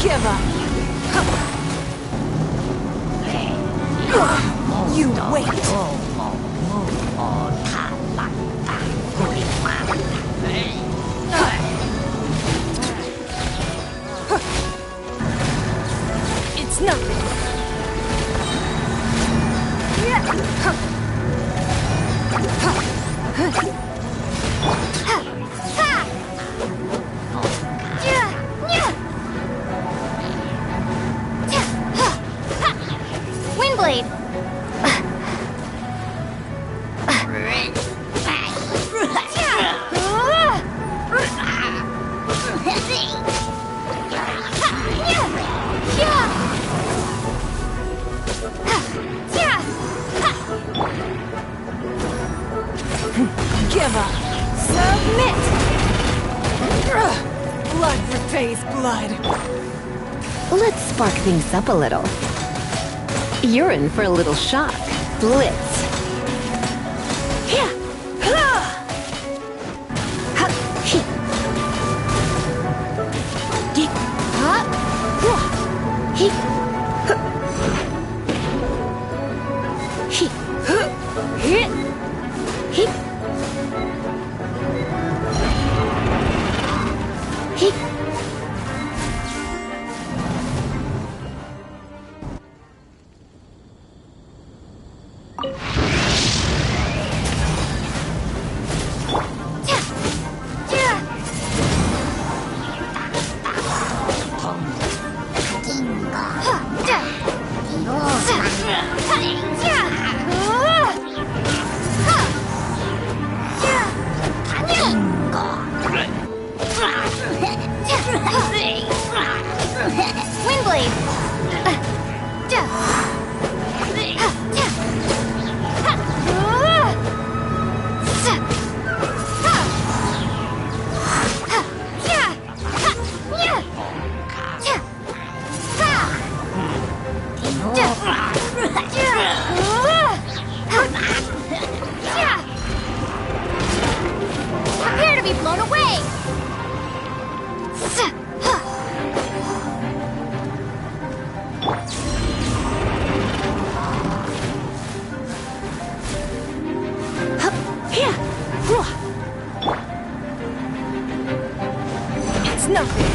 Give up. You wait. It's nothing. Windblade! Give up. Submit. Blood repays blood. Let's spark things up a little. You're in for a little shock. Blitz. Prepare to be blown away! It's nothing.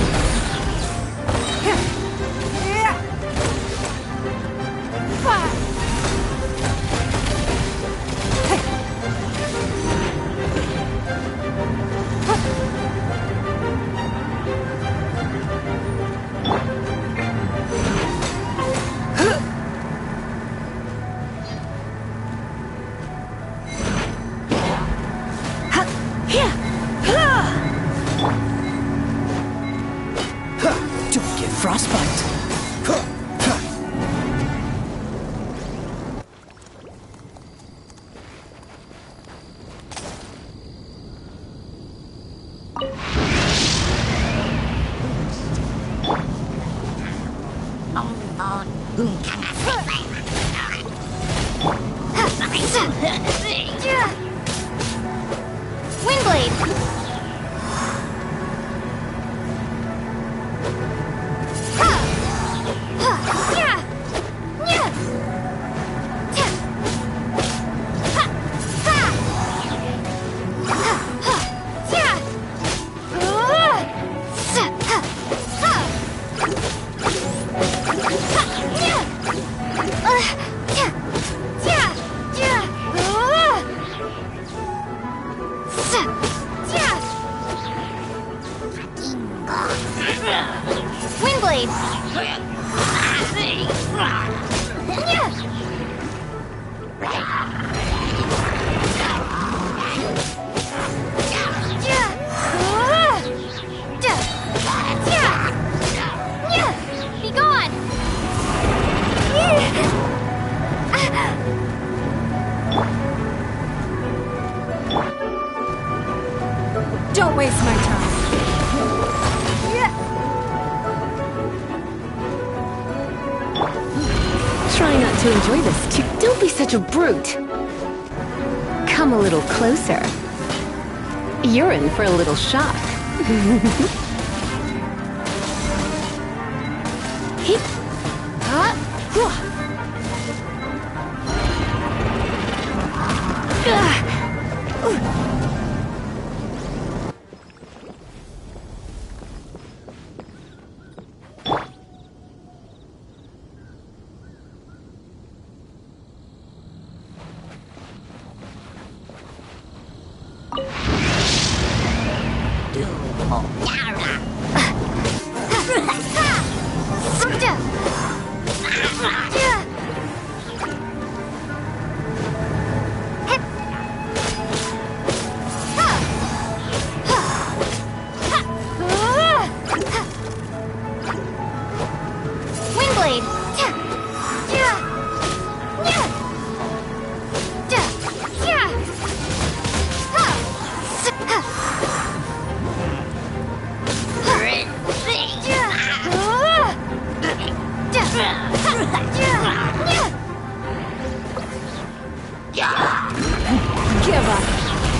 Don't get frostbite. Windblade! Be gone! Don't waste my time. Try not to enjoy this too. Don't be such a brute. Come a little closer. You're in for a little shock.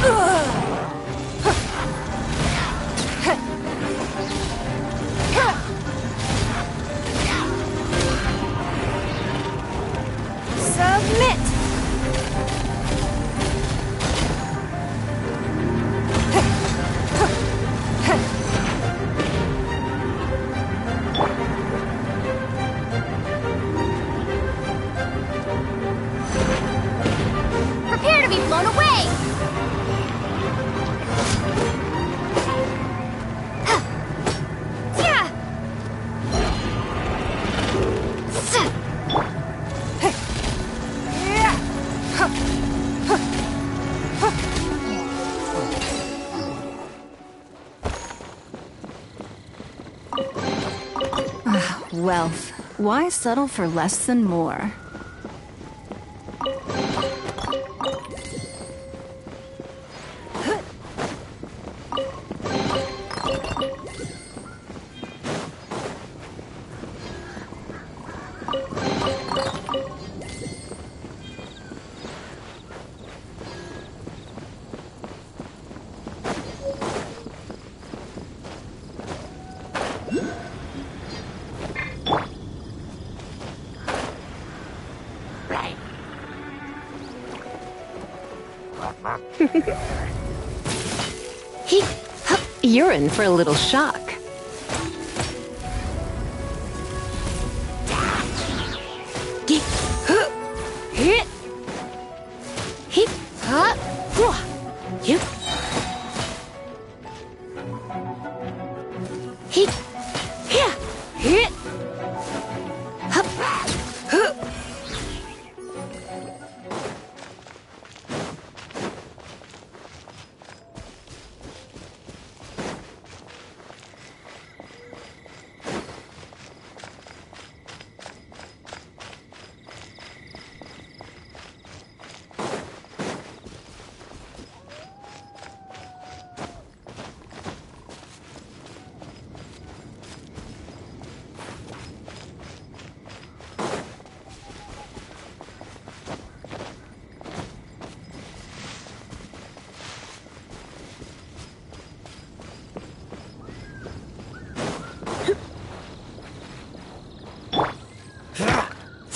Submit! Prepare to be blown away! Wealth. Why settle for less than more? You're in for a little shock.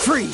Free!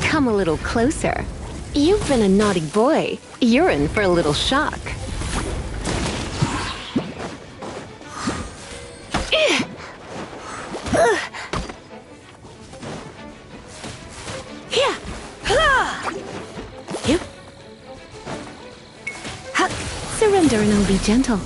Come a little closer. You've been a naughty boy. You're in for a little shock. Surrender and I'll be gentle.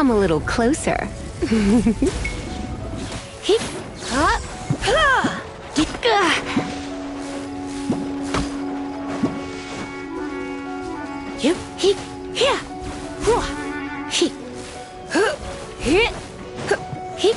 Come a little closer. Hip, hop, ha! Yep, hip, here. Hip, hip, hip,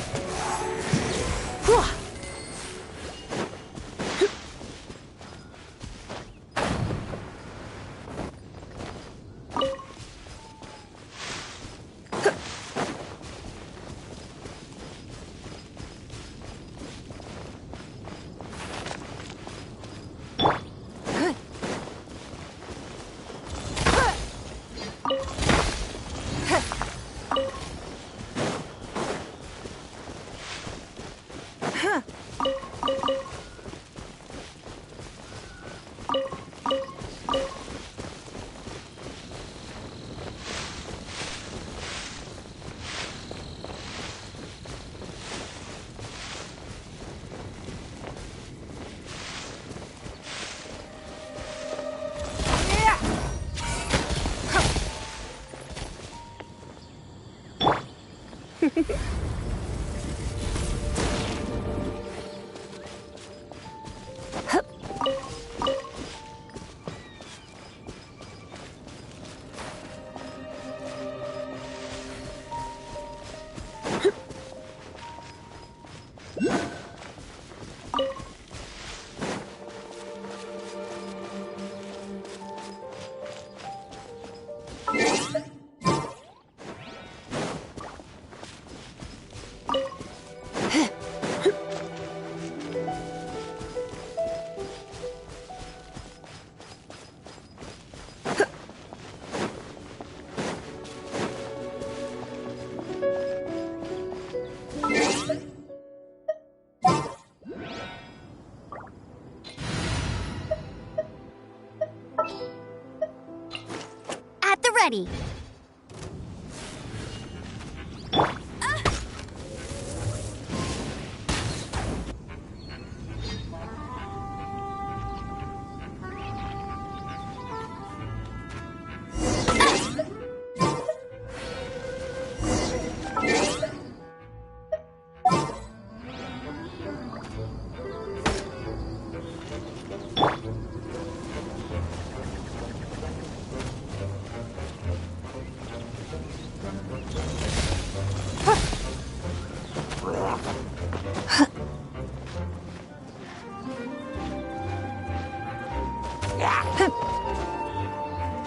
At the ready.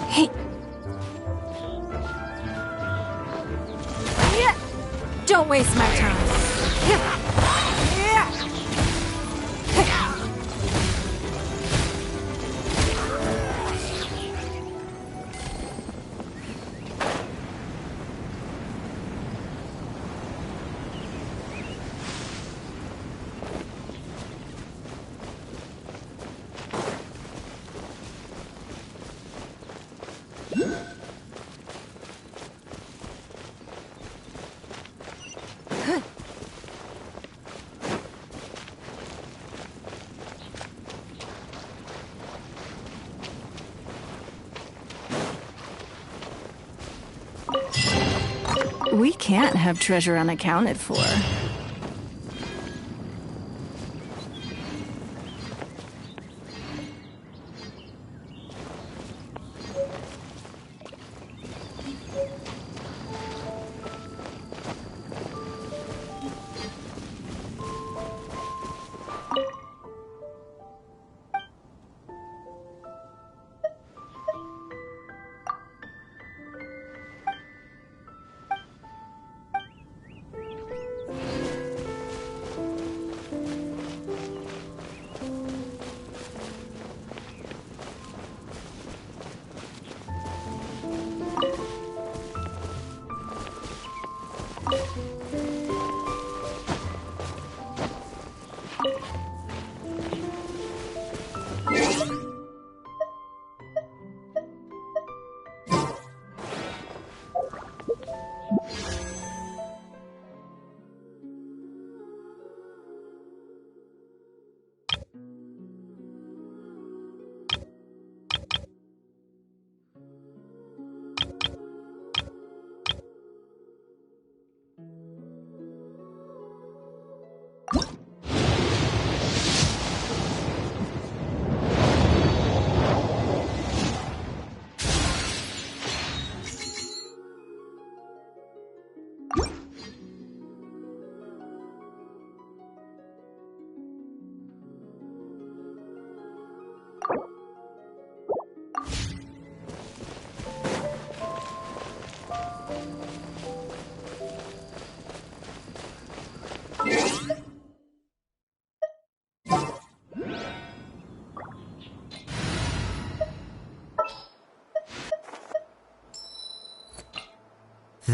Hey. Don't waste my time. We can't have treasure unaccounted for.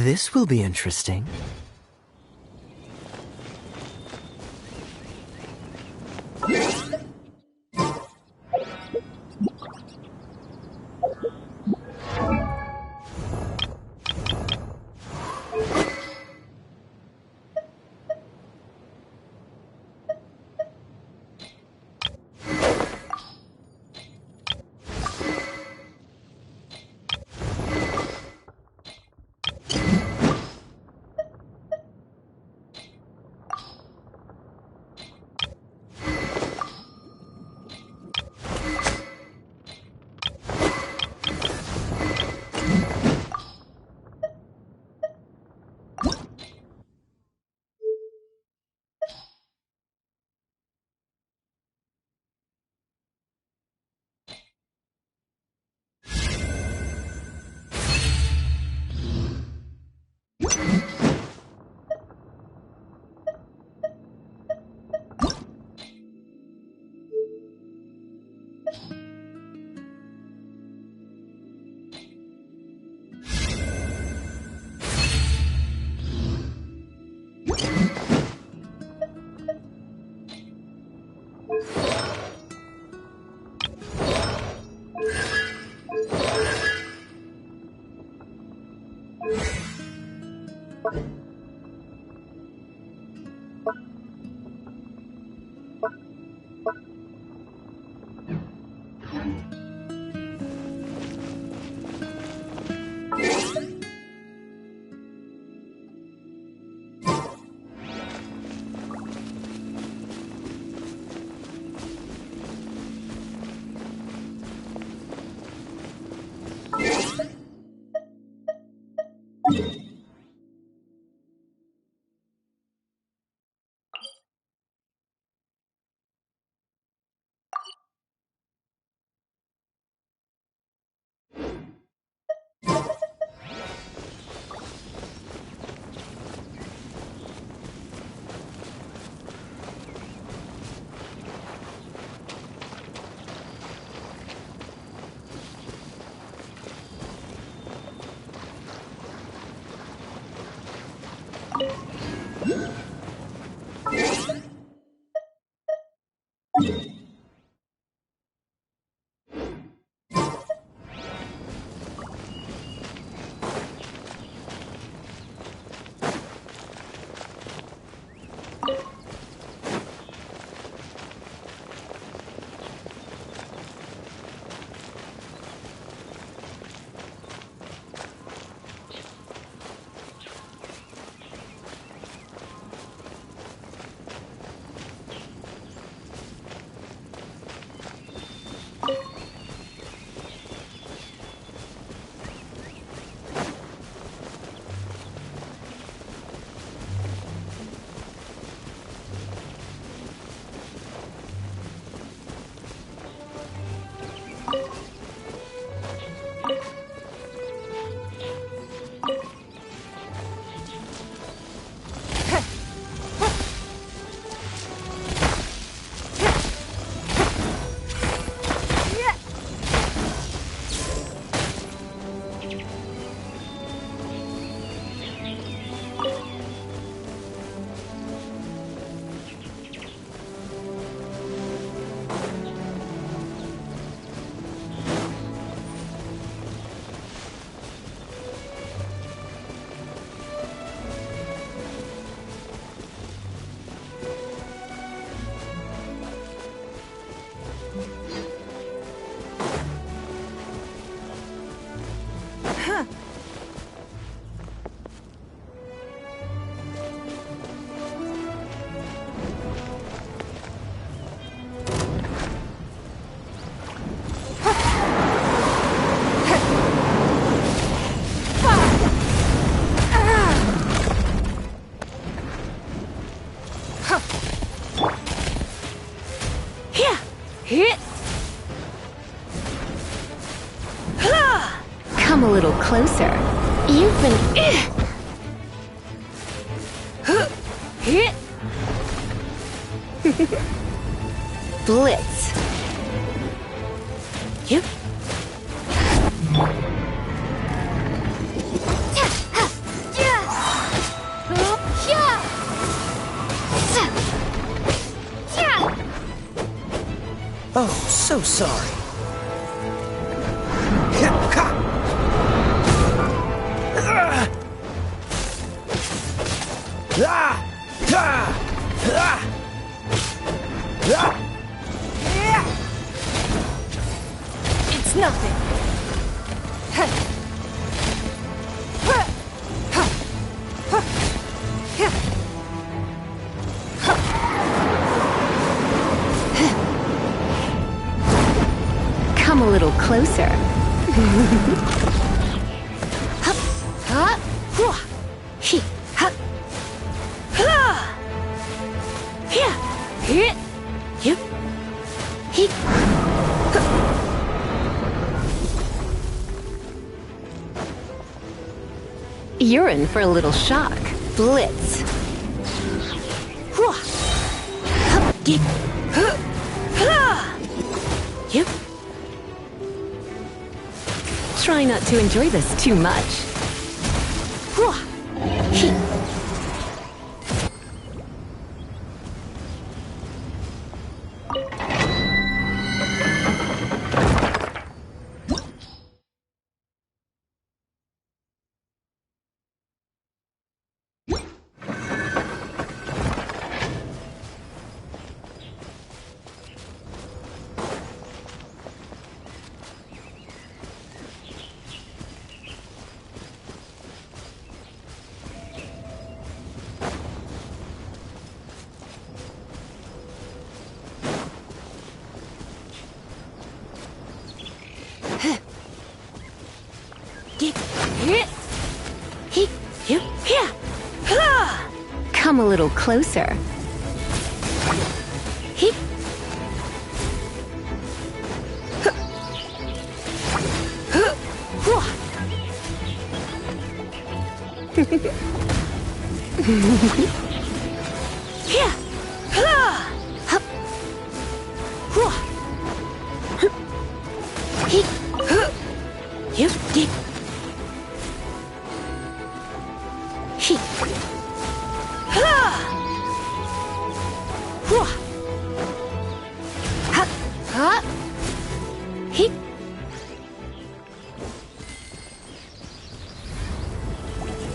This will be interesting. Come a little closer. You've been... Blitz. Yep. Oh, so sorry. It's nothing. Come a little closer. You're in for a little shock. Blitz. Try not to enjoy this too much. Come a little closer.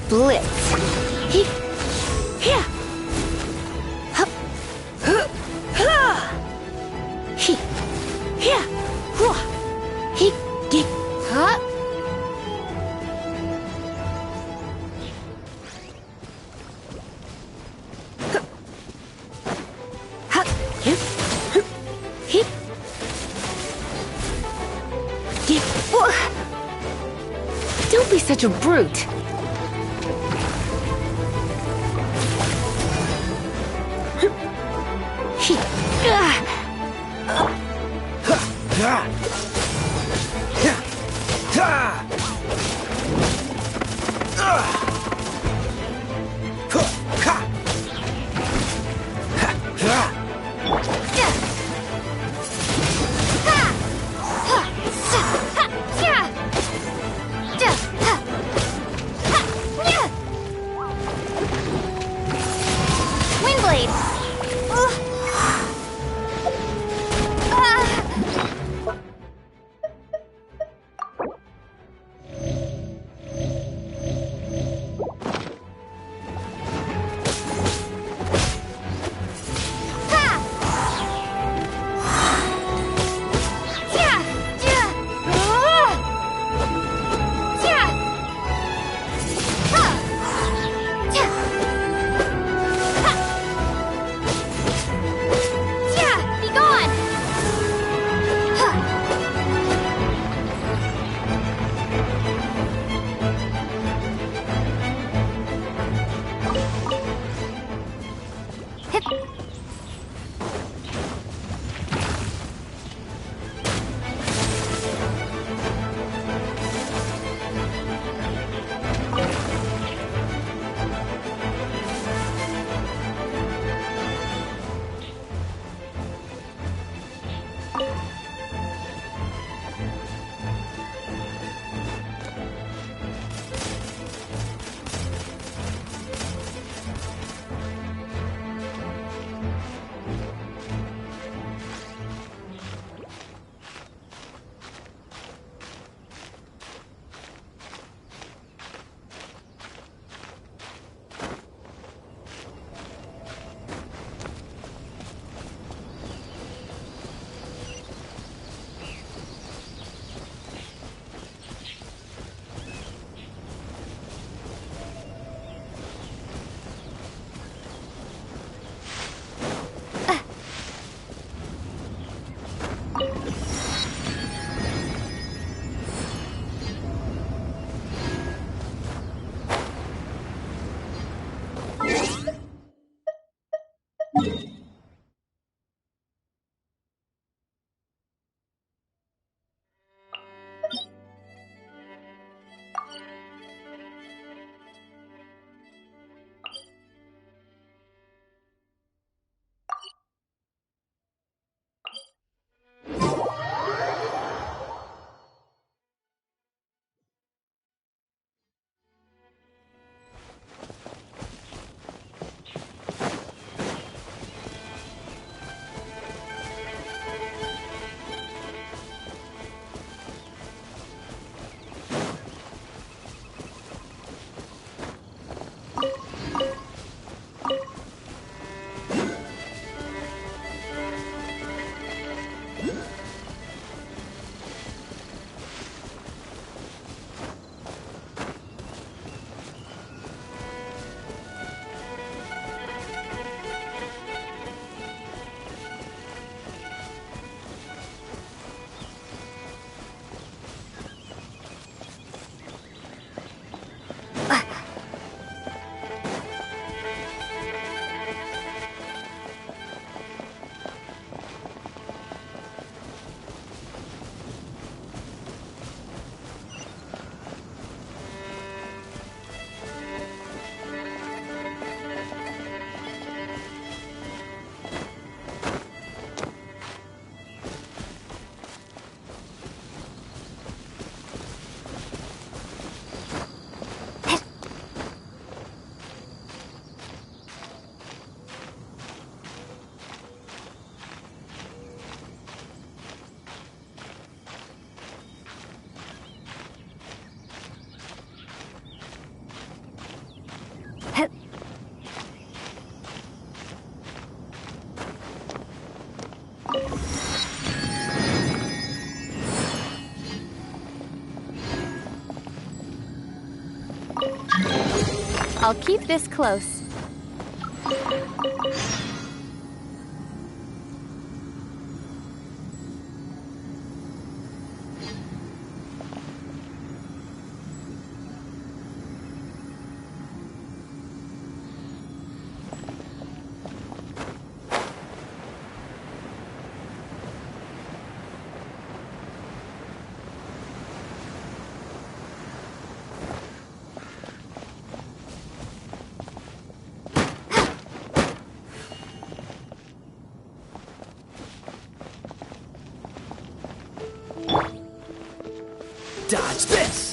Blitz. Don't be such a brute. I'll keep this close. Dodge this!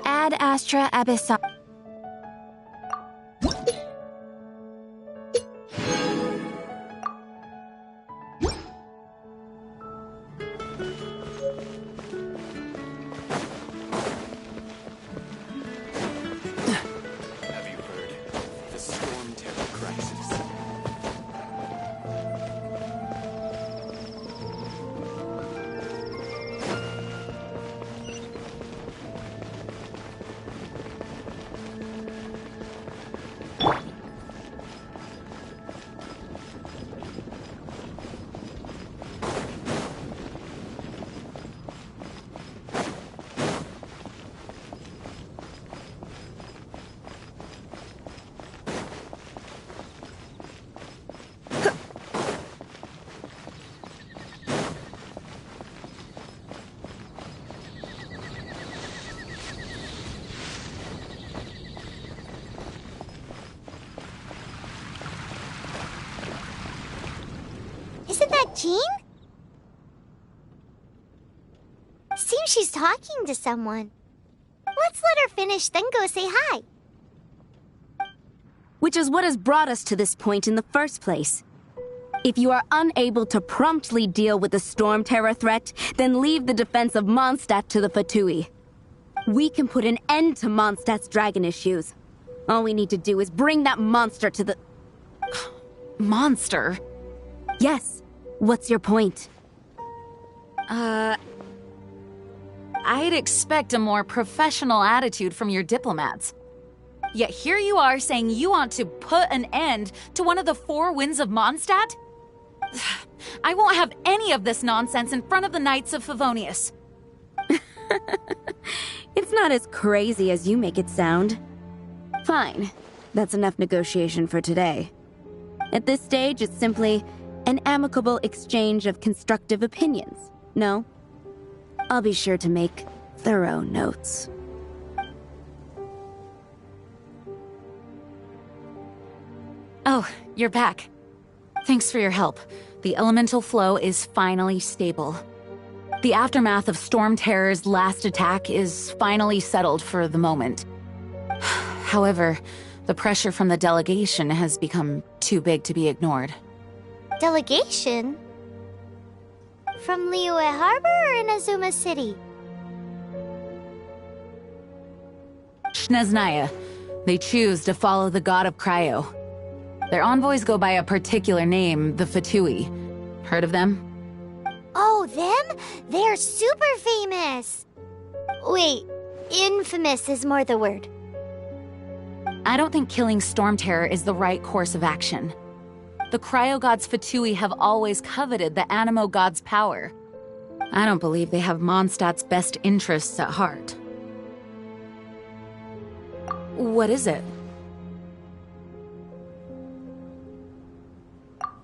Ad Astra Abyssal. Have you heard? The Storm Terror crisis. Isn't that Jean? Seems she's talking to someone. Let's let her finish, then go say hi. Which is what has brought us to this point in the first place. If you are unable to promptly deal with the Storm Terror threat, then leave the defense of Mondstadt to the Fatui. We can put an end to Mondstadt's dragon issues. All we need to do is bring that monster to the... Monster? Yes. What's your point? I'd expect a more professional attitude from your diplomats. Yet here you are saying you want to put an end to one of the four winds of Mondstadt? I won't have any of this nonsense in front of the Knights of Favonius. It's not as crazy as you make it sound. Fine. That's enough negotiation for today. At this stage, it's simply an amicable exchange of constructive opinions. No? I'll be sure to make thorough notes. Oh, you're back. Thanks for your help. The elemental flow is finally stable. The aftermath of Storm Terror's last attack is finally settled for the moment. However, the pressure from the delegation has become too big to be ignored. Delegation? From Liyue Harbor or Inazuma City? Shneznaya. They choose to follow the god of Cryo. Their envoys go by a particular name, the Fatui. Heard of them? Oh, them? They're super famous! Wait, infamous is more the word. I don't think killing Storm Terror is the right course of action. The Cryo God's Fatui have always coveted the Animo God's power. I don't believe they have Mondstadt's best interests at heart. What is it?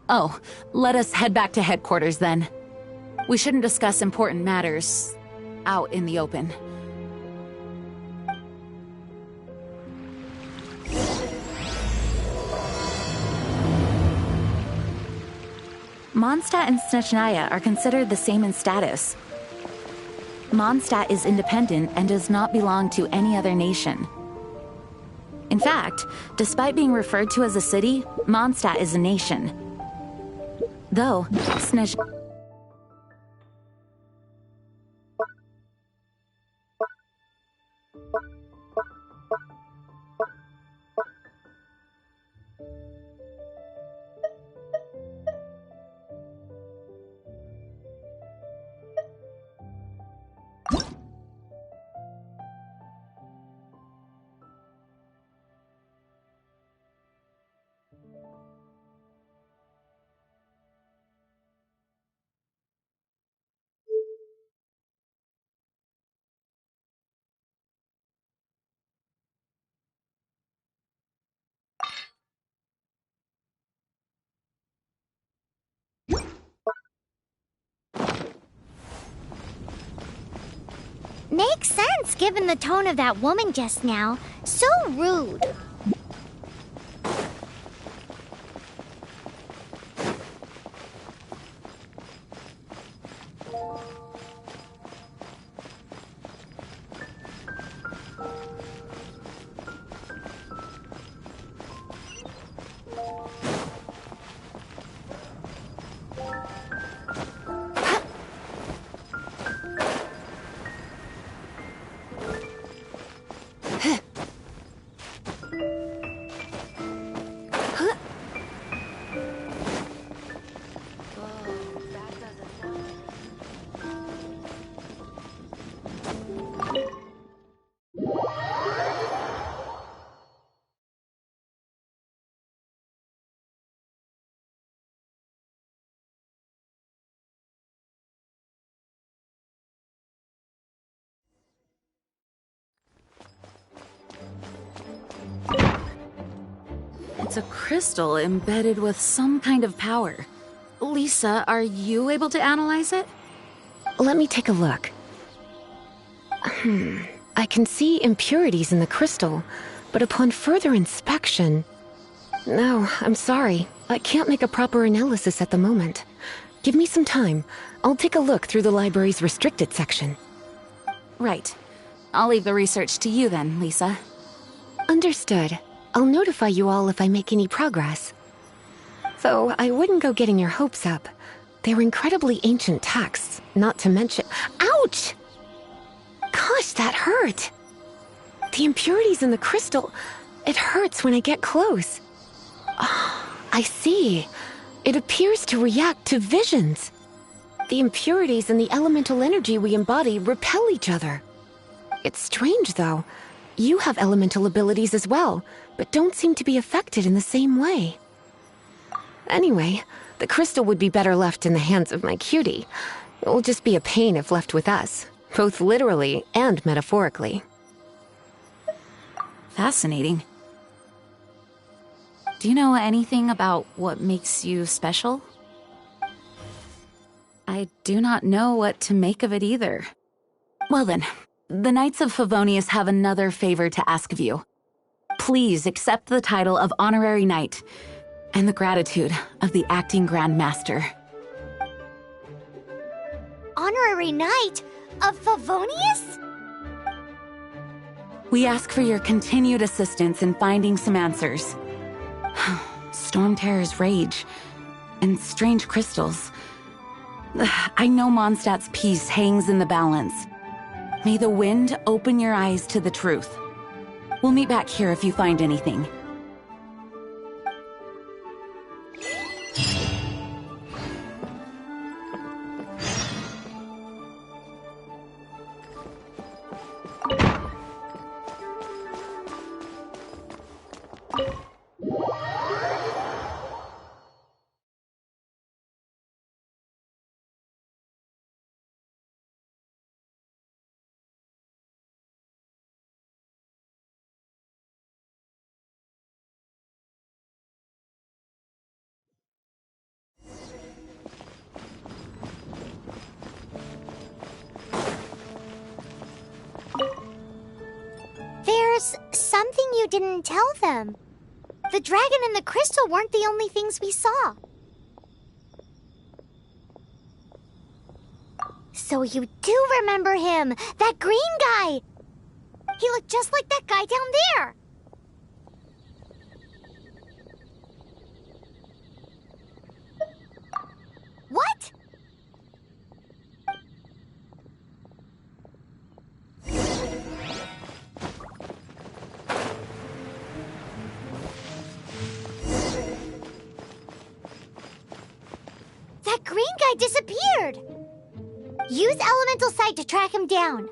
Oh, let us head back to headquarters then. We shouldn't discuss important matters out in the open. Mondstadt and Snechnaya are considered the same in status. Mondstadt is independent and does not belong to any other nation. In fact, despite being referred to as a city, Mondstadt is a nation. Though, Snech... Makes sense given the tone of that woman just now. So rude. It's a crystal embedded with some kind of power. Lisa, are you able to analyze it? Let me take a look. I can see impurities in the crystal, but upon further inspection... No, I'm sorry. I can't make a proper analysis at the moment. Give me some time. I'll take a look through the library's restricted section. Right. I'll leave the research to you then, Lisa. Understood. I'll notify you all if I make any progress. Though I wouldn't go getting your hopes up. They're incredibly ancient texts, not to mention... Ouch! Gosh, that hurt! The impurities in the crystal... It hurts when I get close. Oh, I see. It appears to react to visions. The impurities and the elemental energy we embody repel each other. It's strange, though. You have elemental abilities as well, but don't seem to be affected in the same way. Anyway, the crystal would be better left in the hands of my cutie. It will just be a pain if left with us, both literally and metaphorically. Fascinating. Do you know anything about what makes you special? I do not know what to make of it either. Well then, the Knights of Favonius have another favor to ask of you. Please accept the title of Honorary Knight and the gratitude of the Acting Grand Master. Honorary Knight of Favonius? We ask for your continued assistance in finding some answers. Storm Terror's rage and strange crystals. I know Mondstadt's peace hangs in the balance. May the wind open your eyes to the truth. We'll meet back here if you find anything. There's something you didn't tell them. The dragon and the crystal weren't the only things we saw. So you do remember him, that green guy. He looked just like that guy down there. What? That green guy disappeared! Use Elemental Sight to track him down.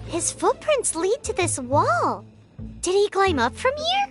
His footprints lead to this wall. Did he climb up from here?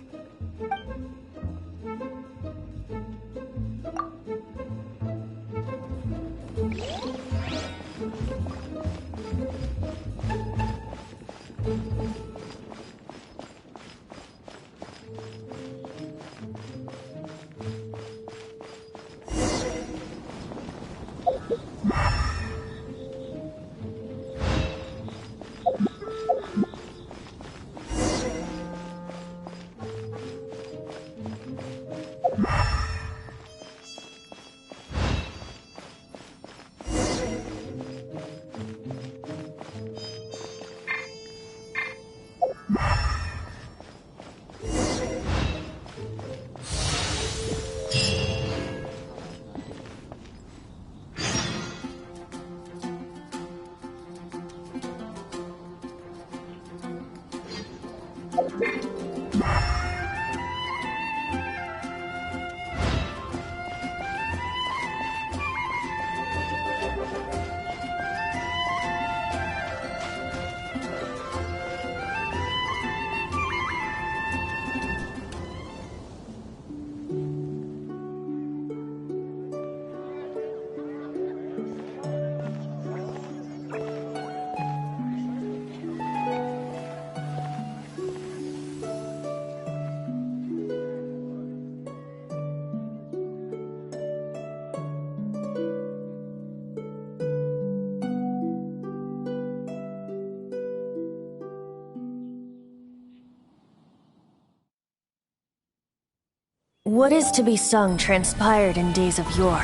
What is to be sung transpired in days of yore,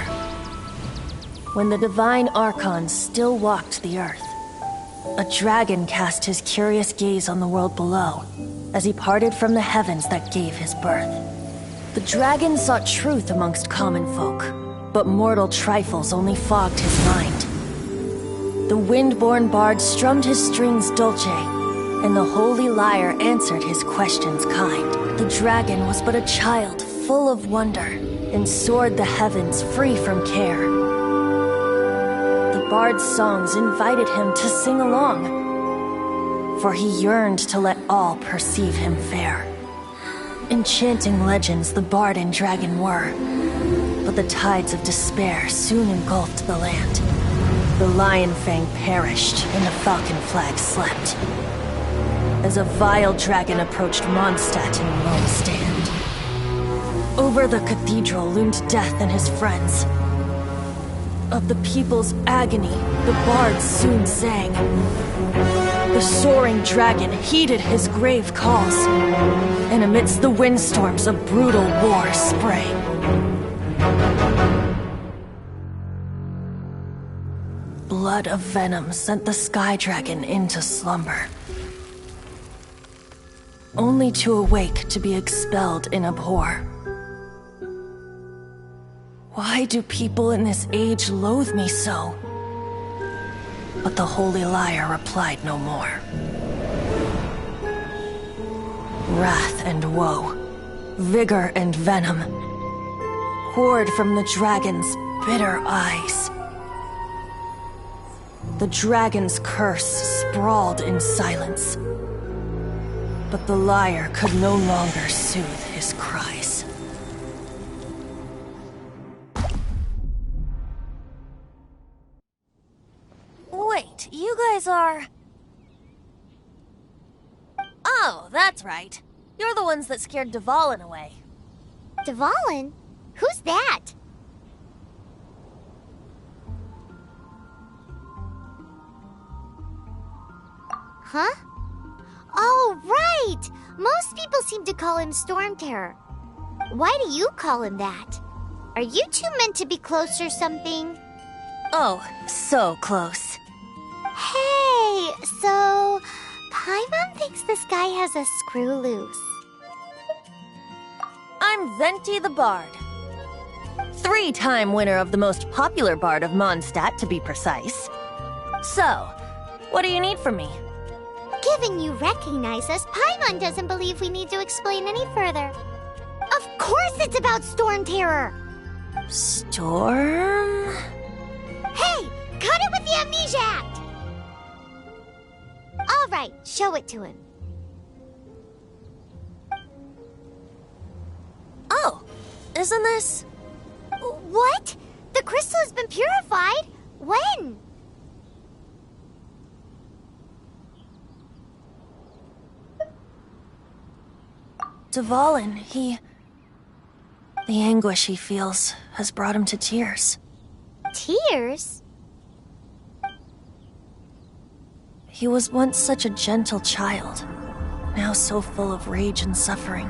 when the divine archons still walked the earth. A dragon cast his curious gaze on the world below, as he parted from the heavens that gave his birth. The dragon sought truth amongst common folk, but mortal trifles only fogged his mind. The wind-born bard strummed his strings dulce, and the holy lyre answered his questions kind. The dragon was but a child, full of wonder, and soared the heavens free from care. The bard's songs invited him to sing along, for he yearned to let all perceive him fair. Enchanting legends the bard and dragon were, but the tides of despair soon engulfed the land. The lion fang perished, and the falcon flag slept, as a vile dragon approached Mondstadt in lone stand. Over the cathedral loomed death and his friends. Of the people's agony, the bards soon sang. The soaring dragon heeded his grave calls, and amidst the windstorms a brutal war sprang. Blood of venom sent the sky dragon into slumber, only to awake to be expelled in abhor. Why do people in this age loathe me so? But the Holy Liar replied no more. Wrath and woe, vigor and venom, poured from the dragon's bitter eyes. The dragon's curse sprawled in silence. But the liar could no longer soothe his cries. Wait, you guys are... Oh, that's right. You're the ones that scared Dvalin away. Dvalin? Who's that? Huh? Oh, right! Most people seem to call him Storm Terror. Why do you call him that? Are you two meant to be close or something? Oh, so close. Hey, so... Paimon thinks this guy has a screw loose. I'm Venti the Bard. 3-time winner of the most popular bard of Mondstadt, to be precise. So, what do you need from me? Given you recognize us, Paimon doesn't believe we need to explain any further. Of course it's about Storm Terror! Storm? Hey! Cut it with the Amnesia Act! Alright, show it to him. Oh, isn't this... What? The crystal has been purified? When? Dvalin, he... The anguish he feels has brought him to tears. Tears? He was once such a gentle child, now so full of rage and suffering.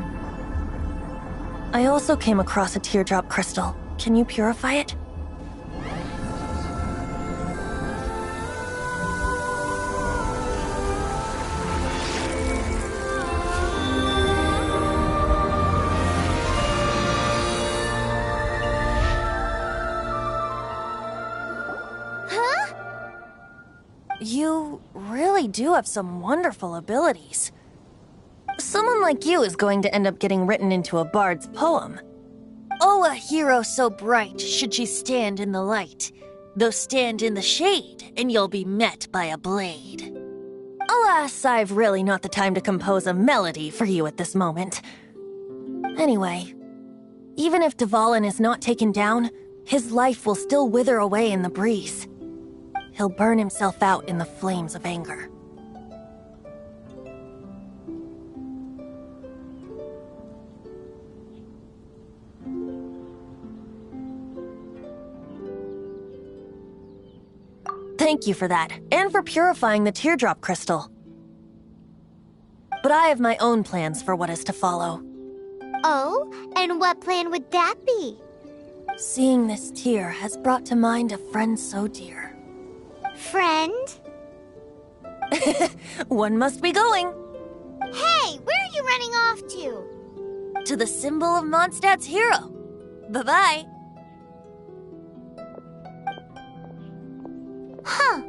I also came across a teardrop crystal. Can you purify it? You really do have some wonderful abilities. Someone like you is going to end up getting written into a bard's poem. Oh, a hero so bright should she stand in the light, though stand in the shade, and you'll be met by a blade. Alas, I've really not the time to compose a melody for you at this moment. Anyway, even if Dvalin is not taken down, his life will still wither away in the breeze. He'll burn himself out in the flames of anger. Thank you for that, and for purifying the teardrop crystal. But I have my own plans for what is to follow. Oh, and what plan would that be? Seeing this tear has brought to mind a friend so dear. Friend? One must be going. Hey, where are you running off to? To the symbol of Mondstadt's hero. Bye-bye. Huh.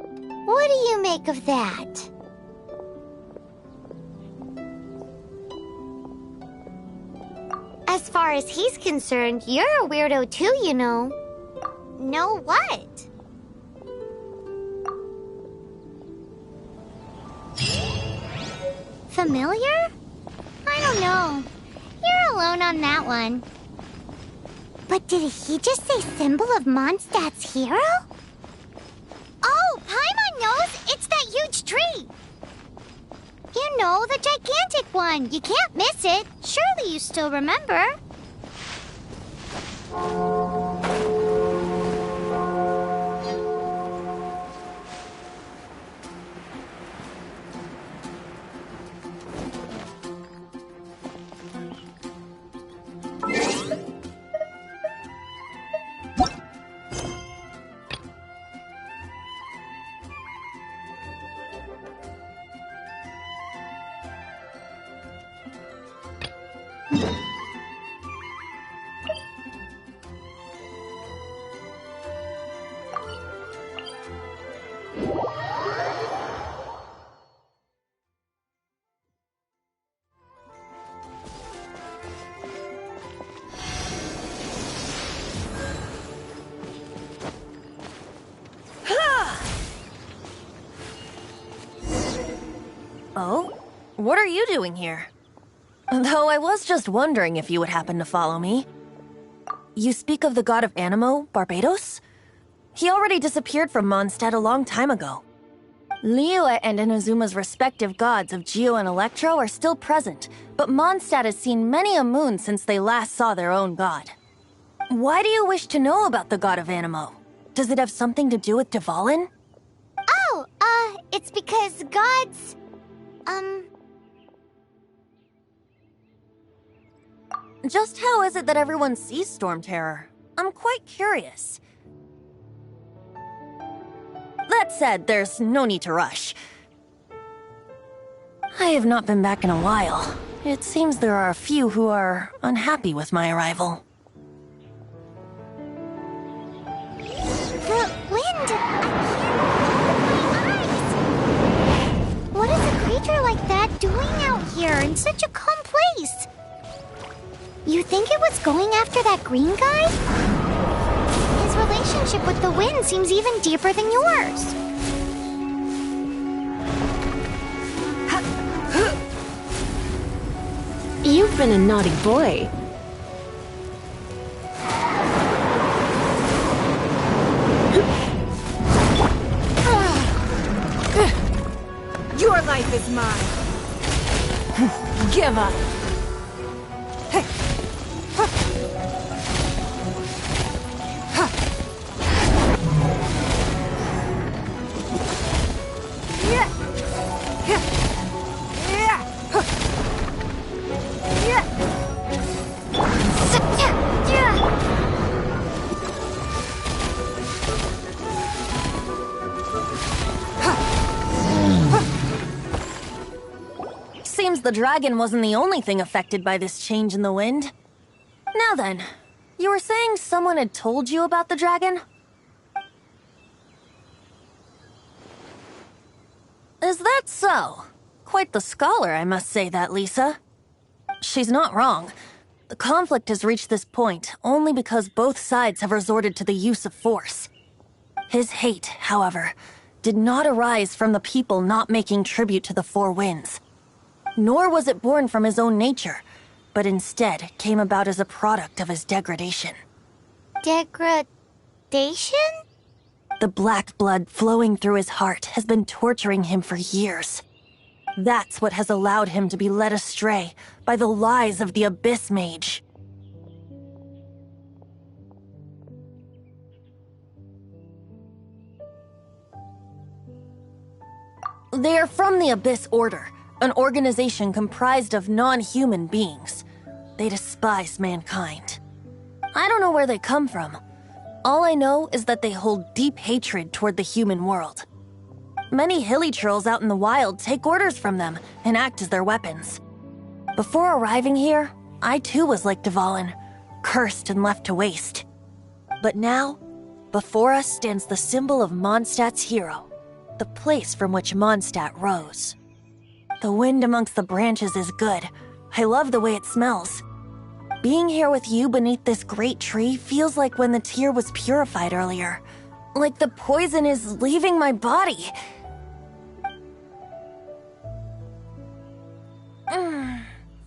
What do you make of that? As far as he's concerned, you're a weirdo too, you know. Know what? Familiar? I don't know. You're alone on that one. But did he just say symbol of Mondstadt's hero? Oh, Paimon knows! It's that huge tree! You know, the gigantic one. You can't miss it. Surely you still remember. Oh? What are you doing here? Though I was just wondering if you would happen to follow me. You speak of the god of Animo, Barbados? He already disappeared from Mondstadt a long time ago. Liyue and Inazuma's respective gods of Geo and Electro are still present, but Mondstadt has seen many a moon since they last saw their own god. Why do you wish to know about the god of Animo? Does it have something to do with Dvalin? Oh, it's because gods... Just how is it that everyone sees Storm Terror? I'm quite curious. That said, there's no need to rush. I have not been back in a while. It seems there are a few who are unhappy with my arrival. The wind! I can't open my eyes! What is a creature like that doing out here in such a calm place? You think it was going after that green guy? His relationship with the wind seems even deeper than yours. You've been a naughty boy. Your life is mine. Give up. Seems the dragon wasn't the only thing affected by this change in the wind. Now then, you were saying someone had told you about the dragon? Is that so? Quite the scholar, I must say that, Lisa. She's not wrong. The conflict has reached this point only because both sides have resorted to the use of force. His hate, however, did not arise from the people not making tribute to the Four Winds. Nor was it born from his own nature, but instead came about as a product of his degradation. Degradation? The black blood flowing through his heart has been torturing him for years. That's what has allowed him to be led astray by the lies of the Abyss Mage. They are from the Abyss Order, an organization comprised of non-human beings. They despise mankind. I don't know where they come from. All I know is that they hold deep hatred toward the human world. Many hilly trolls out in the wild take orders from them and act as their weapons. Before arriving here, I too was like Dvalin, cursed and left to waste. But now, before us stands the symbol of Mondstadt's hero, the place from which Mondstadt rose. The wind amongst the branches is good. I love the way it smells. Being here with you beneath this great tree feels like when the tear was purified earlier. Like the poison is leaving my body.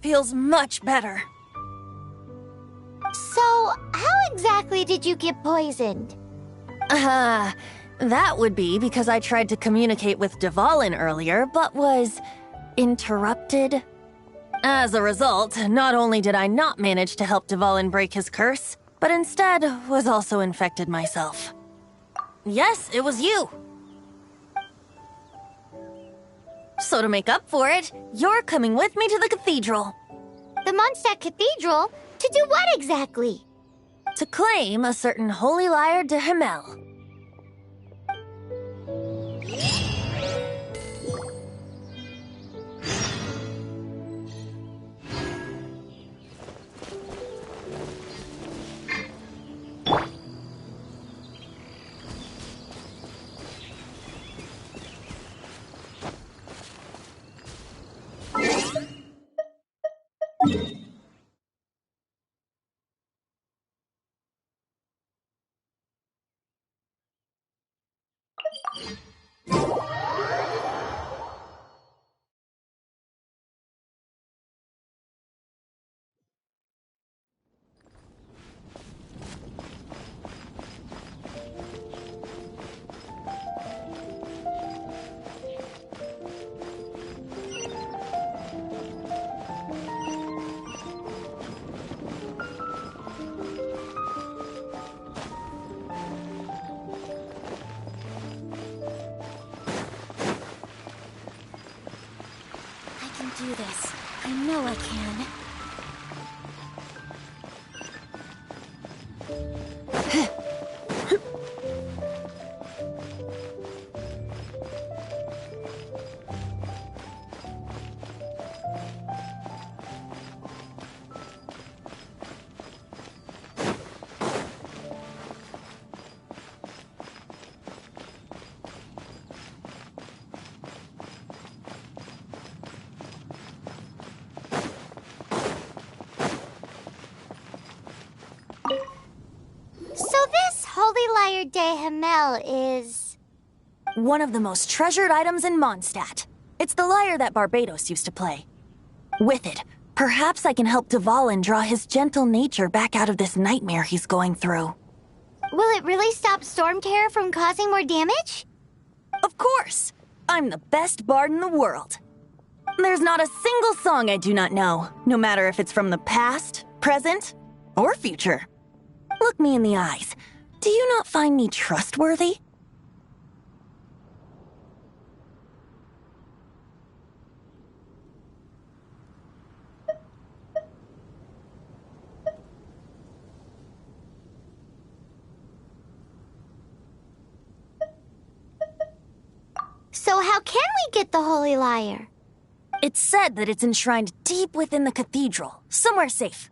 Feels much better. So, how exactly did you get poisoned? That would be because I tried to communicate with Dvalin earlier, but was interrupted. As a result, not only did I not manage to help Dvalin break his curse, but instead was also infected myself. Yes, it was you. So to make up for it, you're coming with me to the cathedral. The Mondstadt Cathedral? To do what exactly? To claim a certain holy lyre de Himmel. Do this. I know I can. De Hamel is... one of the most treasured items in Mondstadt. It's the lyre that Barbados used to play. With it, perhaps I can help Dvalin draw his gentle nature back out of this nightmare he's going through. Will it really stop Storm Terror from causing more damage? Of course! I'm the best bard in the world. There's not a single song I do not know, no matter if it's from the past, present, or future. Look me in the eyes. Do you not find me trustworthy? So how can we get the Holy Lyre? It's said that it's enshrined deep within the cathedral, somewhere safe.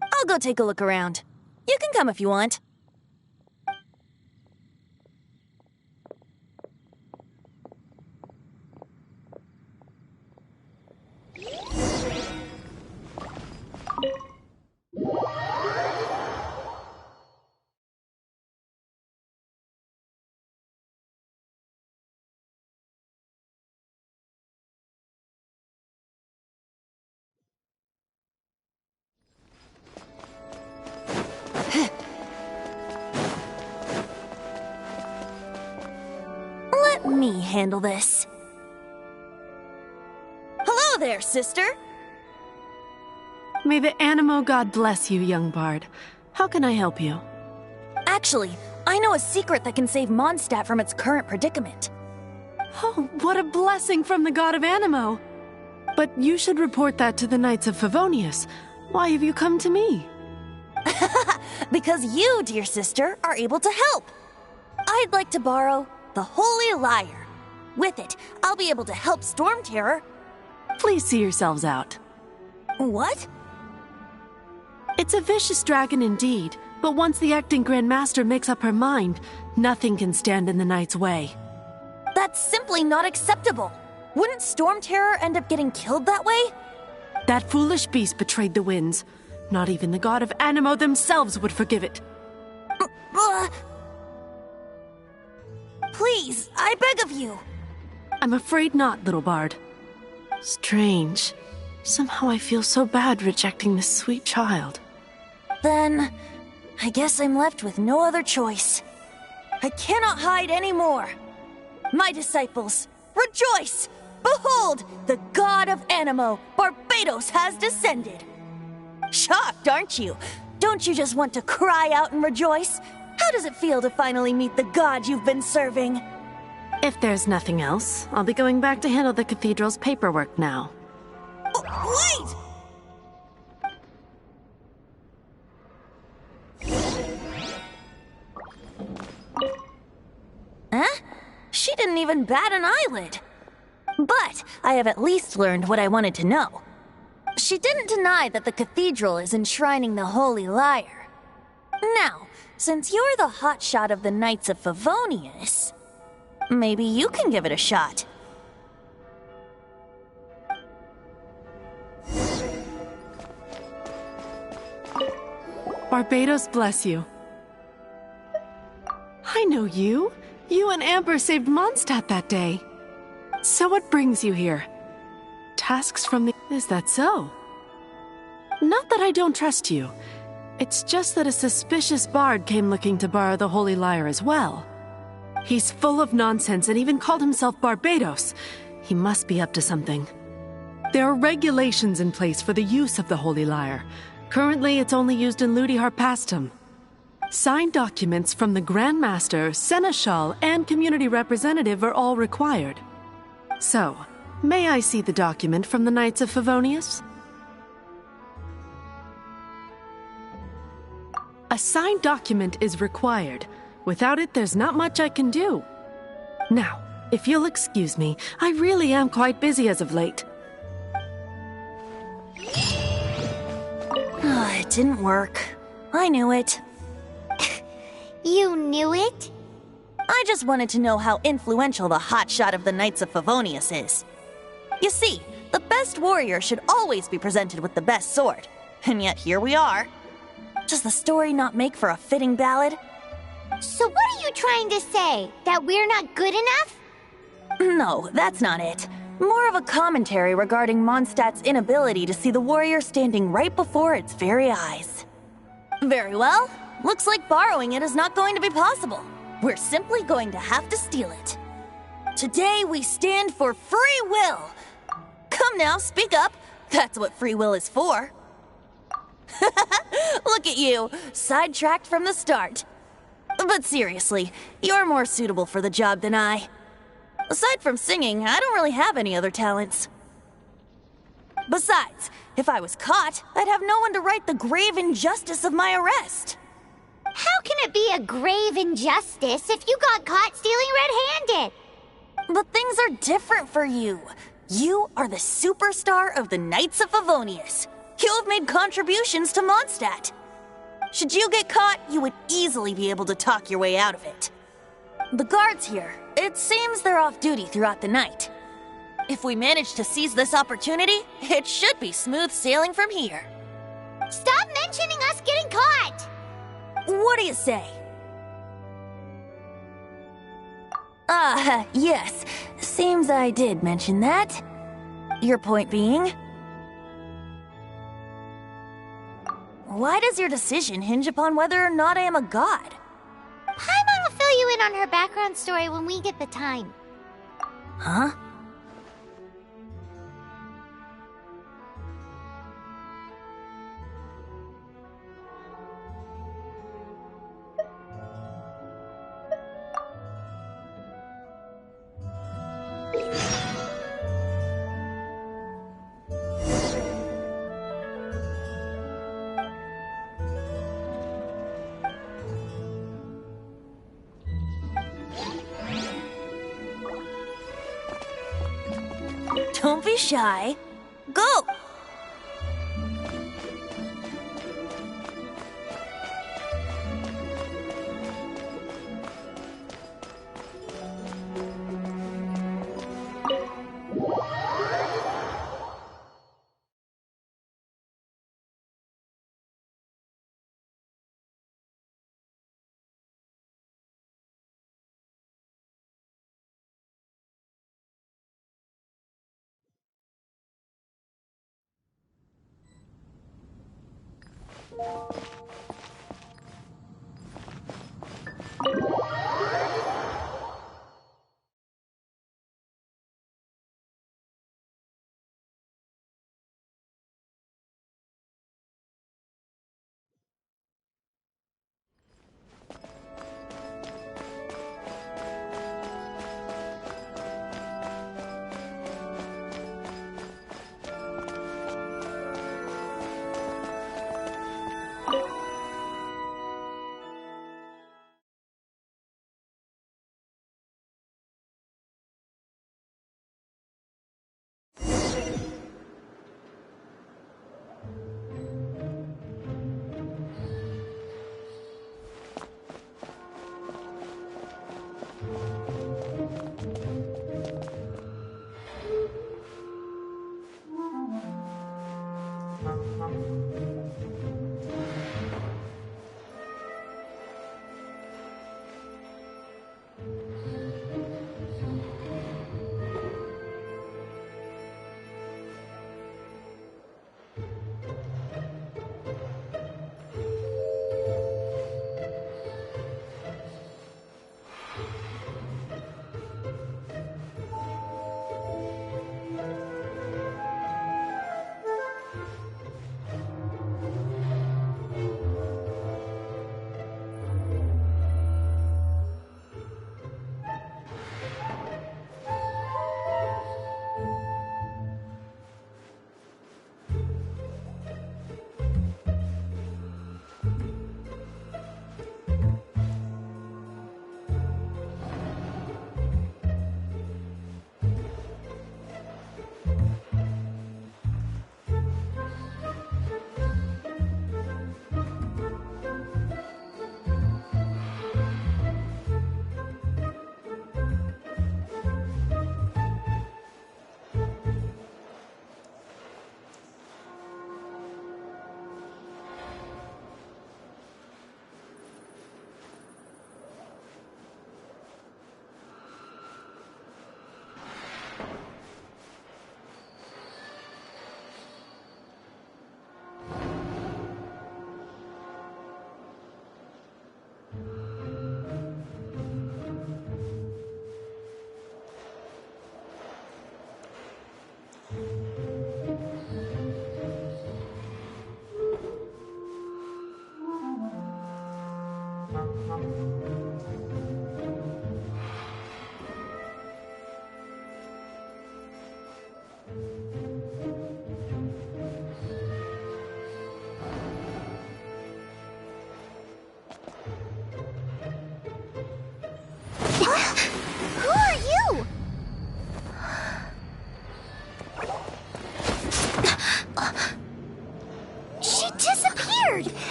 I'll go take a look around. You can come if you want. Let me handle this. Hello there, sister! May the Animo God bless you, young bard. How can I help you? Actually, I know a secret that can save Mondstadt from its current predicament. Oh, what a blessing from the god of Animo! But you should report that to the Knights of Favonius. Why have you come to me? Because you, dear sister, are able to help. I'd like to borrow the Holy Lyre. With it, I'll be able to help Storm Terror. Please see yourselves out. What? It's a vicious dragon indeed, but once the acting Grand Master makes up her mind, nothing can stand in the Knight's way. That's simply not acceptable. Wouldn't Storm Terror end up getting killed that way? That foolish beast betrayed the winds. Not even the god of Animo themselves would forgive it. Please, I beg of you. I'm afraid not, little bard. Strange. Somehow I feel so bad rejecting this sweet child. Then, I guess I'm left with no other choice. I cannot hide anymore. My disciples, rejoice! Behold, the god of Animo, Barbados, has descended. Shocked, aren't you? Don't you just want to cry out and rejoice? How does it feel to finally meet the god you've been serving? If there's nothing else, I'll be going back to handle the cathedral's paperwork now. Oh, wait! Huh? She didn't even bat an eyelid. But I have at least learned what I wanted to know. She didn't deny that the cathedral is enshrining the Holy Lyre. Now, since you're the hotshot of the Knights of Favonius, maybe you can give it a shot. Barbados bless you. I know you. You and Amber saved Mondstadt that day. So what brings you here? Tasks from the... Is that so? Not that I don't trust you. It's just that a suspicious bard came looking to borrow the Holy Lyre as well. He's full of nonsense and even called himself Barbados. He must be up to something. There are regulations in place for the use of the Holy Lyre. Currently, it's only used in Ludi Harpastum. Signed documents from the Grand Master, Seneschal, and Community Representative are all required. So, may I see the document from the Knights of Favonius? A signed document is required. Without it, there's not much I can do. Now, if you'll excuse me, I really am quite busy as of late. It didn't work. I knew it. You knew it? I just wanted to know how influential the hotshot of the Knights of Favonius is. You see, the best warrior should always be presented with the best sword. And yet here we are. Does the story not make for a fitting ballad? So what are you trying to say? That we're not good enough? No, that's not it. More of a commentary regarding Mondstadt's inability to see the warrior standing right before its very eyes. Very well. Looks like borrowing it is not going to be possible. We're simply going to have to steal it. Today we stand for free will. Come now, speak up. That's what free will is for. Look at you, sidetracked from the start. But seriously, you're more suitable for the job than I. Aside from singing, I don't really have any other talents. Besides, if I was caught, I'd have no one to right the grave injustice of my arrest. How can it be a grave injustice if you got caught stealing red-handed? But things are different for you. You are the superstar of the Knights of Favonius. You have made contributions to Mondstadt. Should you get caught, you would easily be able to talk your way out of it. The guards here, it seems they're off duty throughout the night. If we manage to seize this opportunity, it should be smooth sailing from here. Stop mentioning us getting caught! What do you say? Yes. Seems I did mention that. Your point being? Why does your decision hinge upon whether or not I am a god? Paimon will fill you in on her background story when we get the time. Huh? Don't be shy. Go!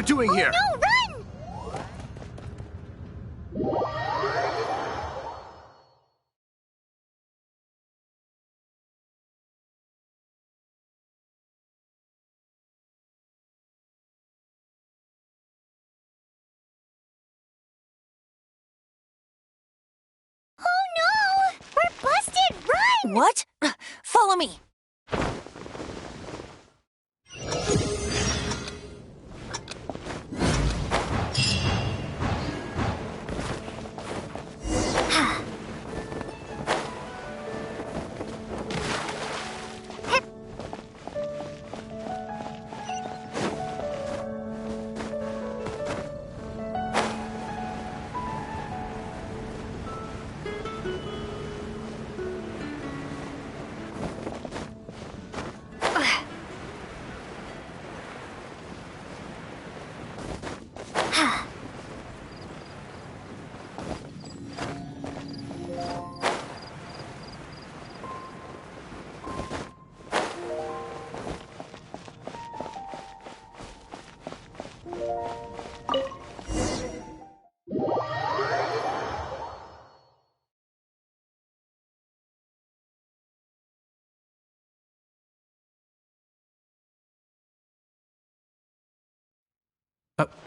doing here? No, run! Oh no! We're busted! Run! What? Follow me.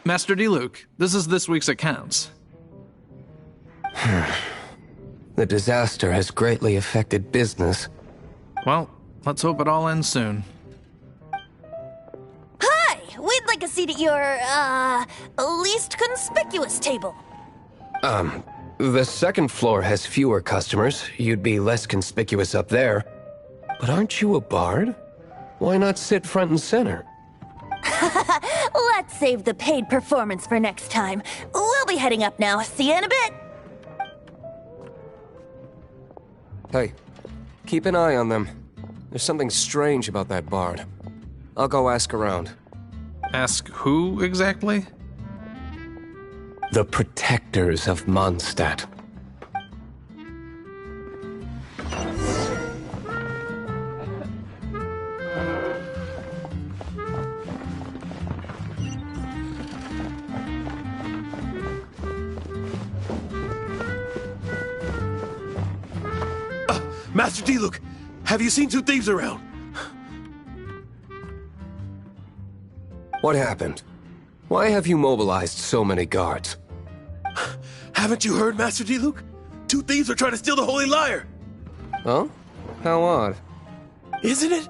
Master Diluc, this is this week's accounts. The disaster has greatly affected business. Well, let's hope it all ends soon. Hi! We'd like a seat at your, least conspicuous table. The second floor has fewer customers. You'd be less conspicuous up there. But aren't you a bard? Why not sit front and center? Let's save the paid performance for next time. We'll be heading up now. See you in a bit. Hey, keep an eye on them. There's something strange about that bard. I'll go ask around. Ask who exactly? The protectors of Mondstadt. Master Diluc, have you seen two thieves around? What happened? Why have you mobilized so many guards? Haven't you heard, Master Diluc? Two thieves are trying to steal the Holy Lyre! Huh? How odd. Isn't it?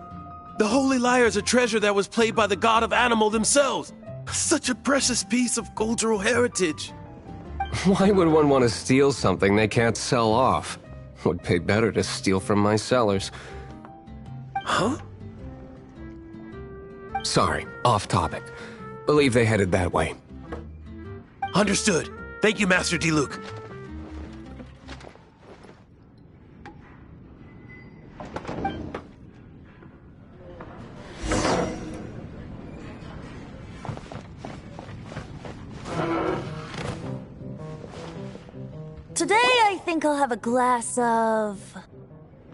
The Holy Lyre is a treasure that was played by the god of animal themselves. Such a precious piece of cultural heritage. Why would one want to steal something they can't sell off? Would pay better to steal from my sellers. Huh? Sorry, off topic. Believe they headed that way. Understood. Thank you, Master Diluc. Today, I think I'll have a glass of...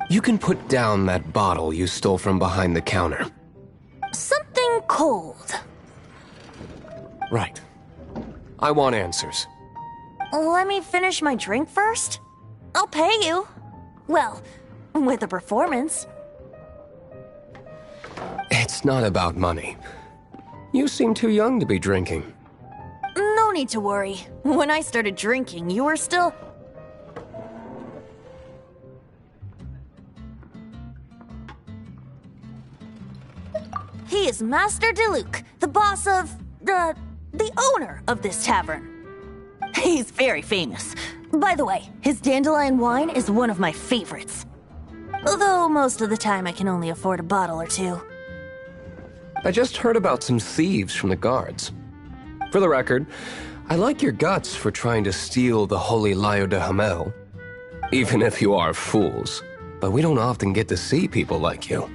You can put down that bottle you stole from behind the counter. something cold. Right. I want answers. Let me finish my drink first. I'll pay you. Well, with a performance. It's not about money. You seem too young to be drinking. No need to worry. When I started drinking, you were still... He is Master Diluc, the boss of... the owner of this tavern. He's very famous. By the way, his dandelion wine is one of my favorites. Although most of the time I can only afford a bottle or two. I just heard about some thieves from the guards. For the record, I like your guts for trying to steal the Holy Lyre de Hamel. Even if you are fools. But we don't often get to see people like you.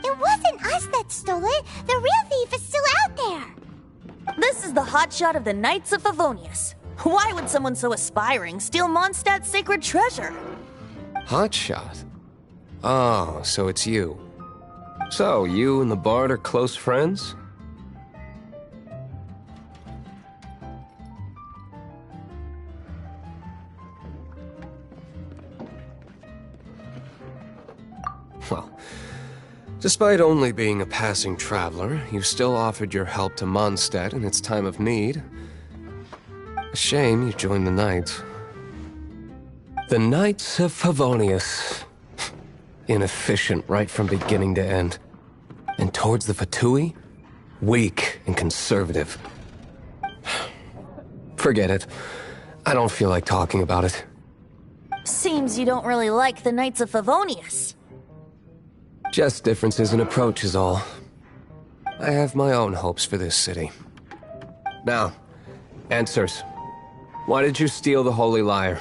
It wasn't us that stole it. The real thief is still out there. This is the hotshot of the Knights of Favonius. Why would someone so aspiring steal Mondstadt's sacred treasure? Hotshot? Oh, so it's you. So, you and the bard are close friends? Well, despite only being a passing traveler, you still offered your help to Mondstadt in its time of need. A shame you joined the Knights. The Knights of Favonius. Inefficient right from beginning to end. And towards the Fatui, weak and conservative. Forget it. I don't feel like talking about it. Seems you don't really like the Knights of Favonius. Just differences in approach is all. I have my own hopes for this city. Now, answers. Why did you steal the Holy Lyre?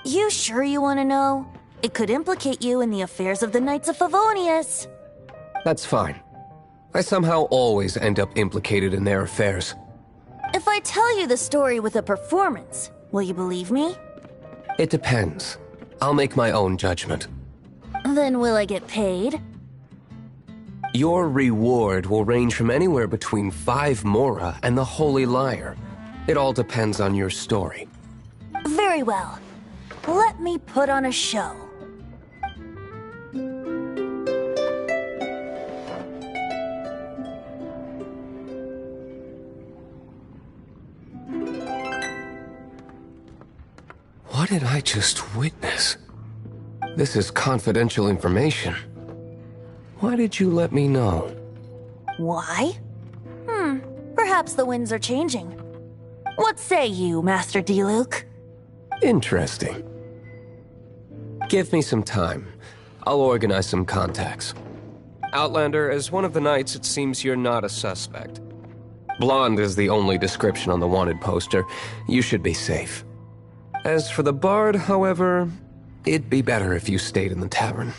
You sure you want to know? It could implicate you in the affairs of the Knights of Favonius. That's fine. I somehow always end up implicated in their affairs. If I tell you the story with a performance, will you believe me? It depends. I'll make my own judgment. Then will I get paid? Your reward will range from anywhere between 5 Mora and the Holy Lyre. It all depends on your story. Very well. Let me put on a show. What did I just witness? This is confidential information. Why did you let me know? Why? Perhaps the winds are changing. What say you, Master Diluc? Interesting. Give me some time. I'll organize some contacts. Outlander, as one of the Knights, it seems you're not a suspect. Blonde is the only description on the wanted poster. You should be safe. As for the Bard, however, it'd be better if you stayed in the tavern.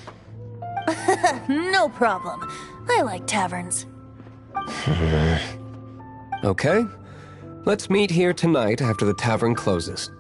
No problem. I like taverns. Okay. Let's meet here tonight after the tavern closes.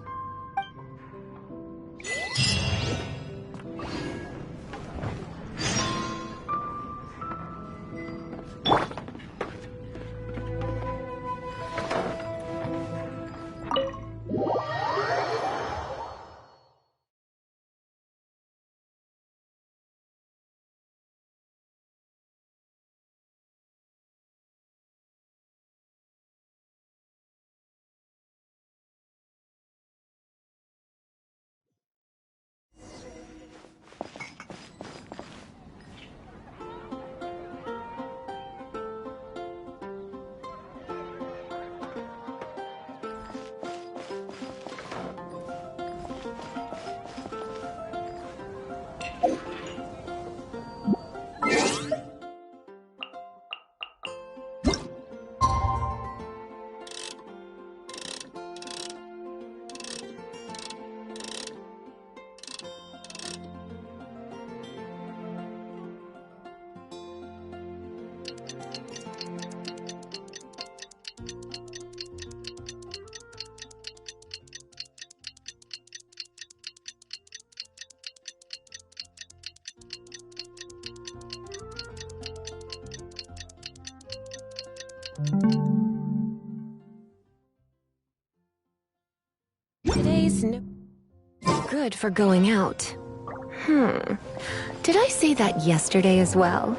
Today's no good for going out. Did I say that yesterday as well?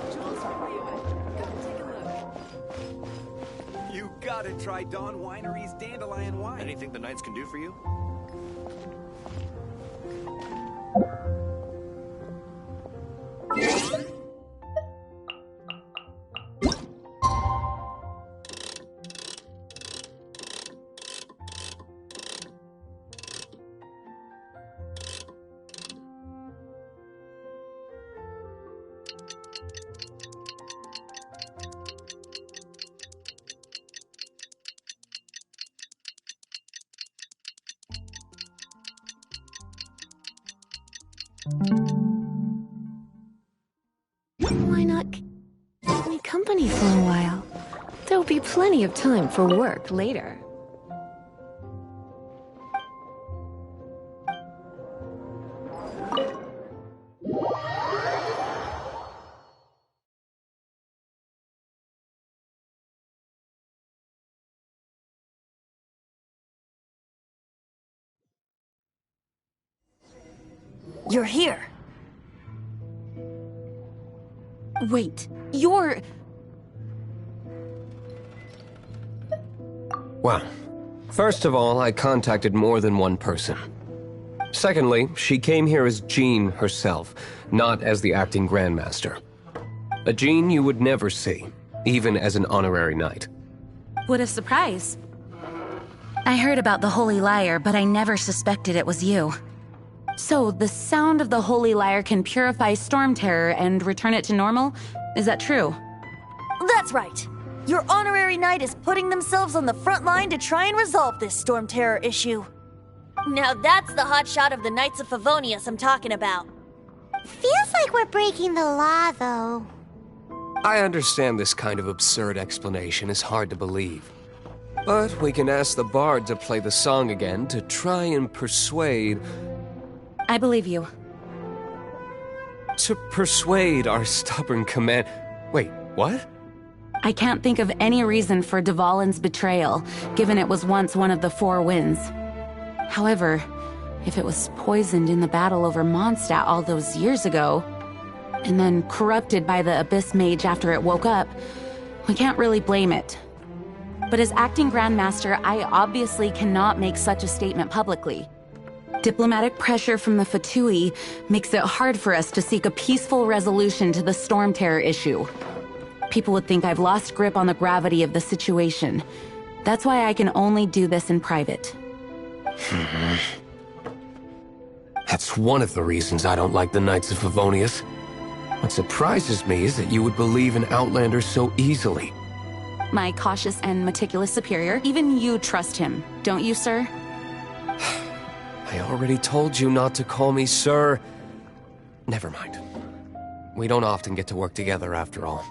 You gotta try Dawn Winery's Dandelion Wine. Anything the Knights can do for you? Why not keep me company for a while? There'll be plenty of time for work later. You're here. Wait, you're... Well, first of all, I contacted more than one person. Secondly, she came here as Jean herself, not as the acting Grandmaster. A Jean you would never see, even as an honorary knight. What a surprise. I heard about the Holy Lyre, but I never suspected it was you. So, the sound of the Holy Lyre can purify Storm Terror and return it to normal? Is that true? That's right. Your honorary knight is putting themselves on the front line to try and resolve this Storm Terror issue. Now that's the hotshot of the Knights of Favonius I'm talking about. Feels like we're breaking the law, though. I understand this kind of absurd explanation is hard to believe. But we can ask the bard to play the song again to try and persuade... I believe you. To persuade our stubborn command... Wait, what? I can't think of any reason for Dvalin's betrayal, given it was once one of the Four Winds. However, if it was poisoned in the battle over Mondstadt all those years ago, and then corrupted by the Abyss Mage after it woke up, we can't really blame it. But as acting Grandmaster, I obviously cannot make such a statement publicly. Diplomatic pressure from the Fatui makes it hard for us to seek a peaceful resolution to the Storm Terror issue. People would think I've lost grip on the gravity of the situation. That's why I can only do this in private. That's one of the reasons I don't like the Knights of Favonius. What surprises me is that you would believe in Outlanders so easily. My cautious and meticulous superior, even you trust him, don't you, sir? I already told you not to call me sir. Never mind. We don't often get to work together after all.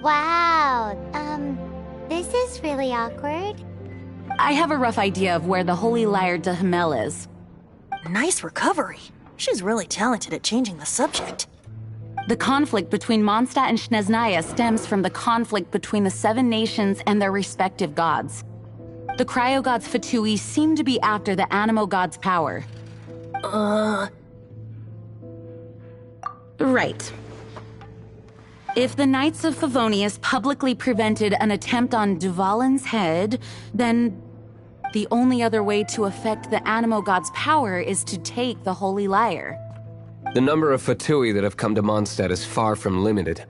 Wow, this is really awkward. I have a rough idea of where the Holy Lyre de Himmel is. Nice recovery. She's really talented at changing the subject. The conflict between Mondstadt and Snezhnaya stems from the conflict between the Seven Nations and their respective gods. The Cryo-Gods Fatui seem to be after the Animo God's power. Right. If the Knights of Favonius publicly prevented an attempt on Dvalin's head, then the only other way to affect the Animo God's power is to take the Holy Lyre. The number of Fatui that have come to Mondstadt is far from limited.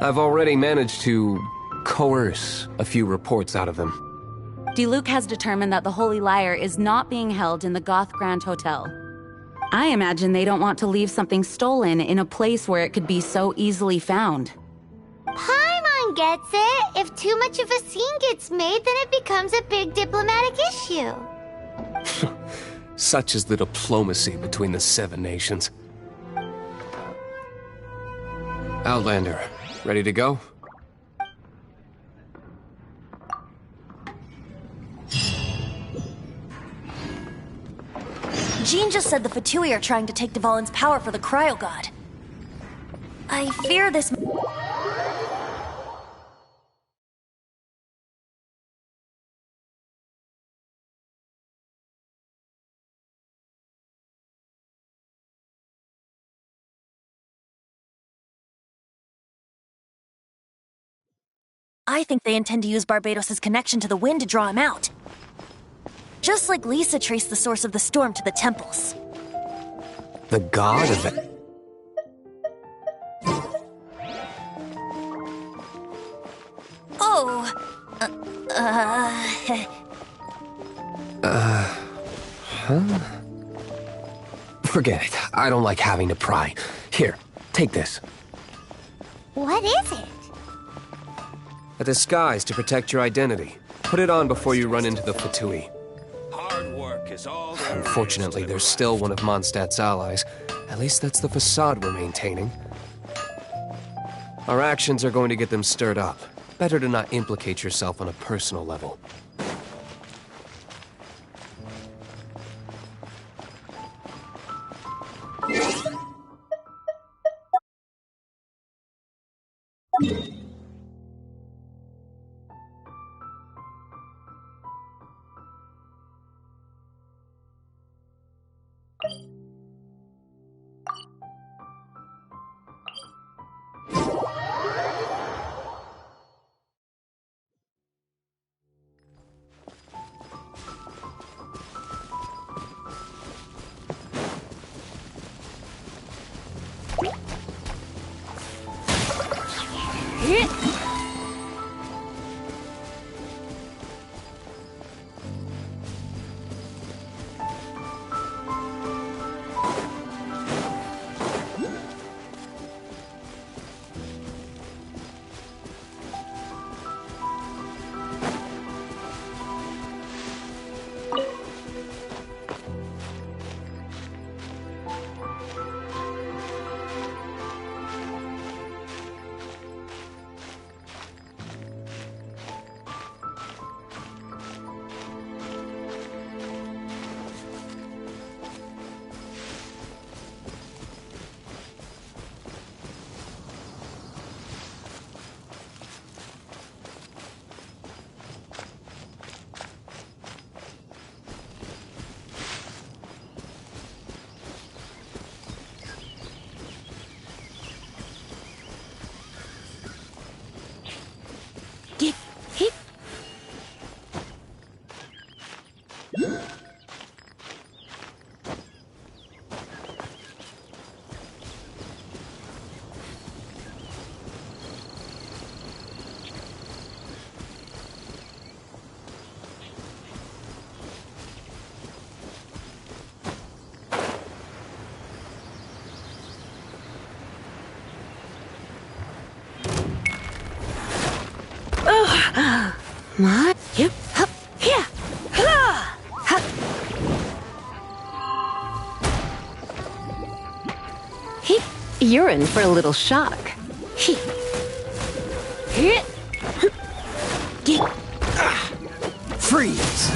I've already managed to coerce a few reports out of them. Diluc has determined that the Holy Lyre is not being held in the Goth Grand Hotel. I imagine they don't want to leave something stolen in a place where it could be so easily found. Paimon gets it. If too much of a scene gets made, then it becomes a big diplomatic issue. Such is the diplomacy between the Seven Nations. Outlander, ready to go? Jean just said the Fatui are trying to take Dvalin's power for the Cryo God. I fear this... I think they intend to use Barbados' connection to the wind to draw him out. Just like Lisa traced the source of the storm to the temples. The god of it. Oh. Huh? Forget it. I don't like having to pry. Here, take this. What is it? A disguise to protect your identity. Put it on before you run into the Fatui. Hard work is all there Unfortunately, there's still one of Mondstadt's allies. At least that's the facade we're maintaining. Our actions are going to get them stirred up. Better to not implicate yourself on a personal level. My, yep, hup, yeah, ha, hup. You're in for a little shock. Freeze!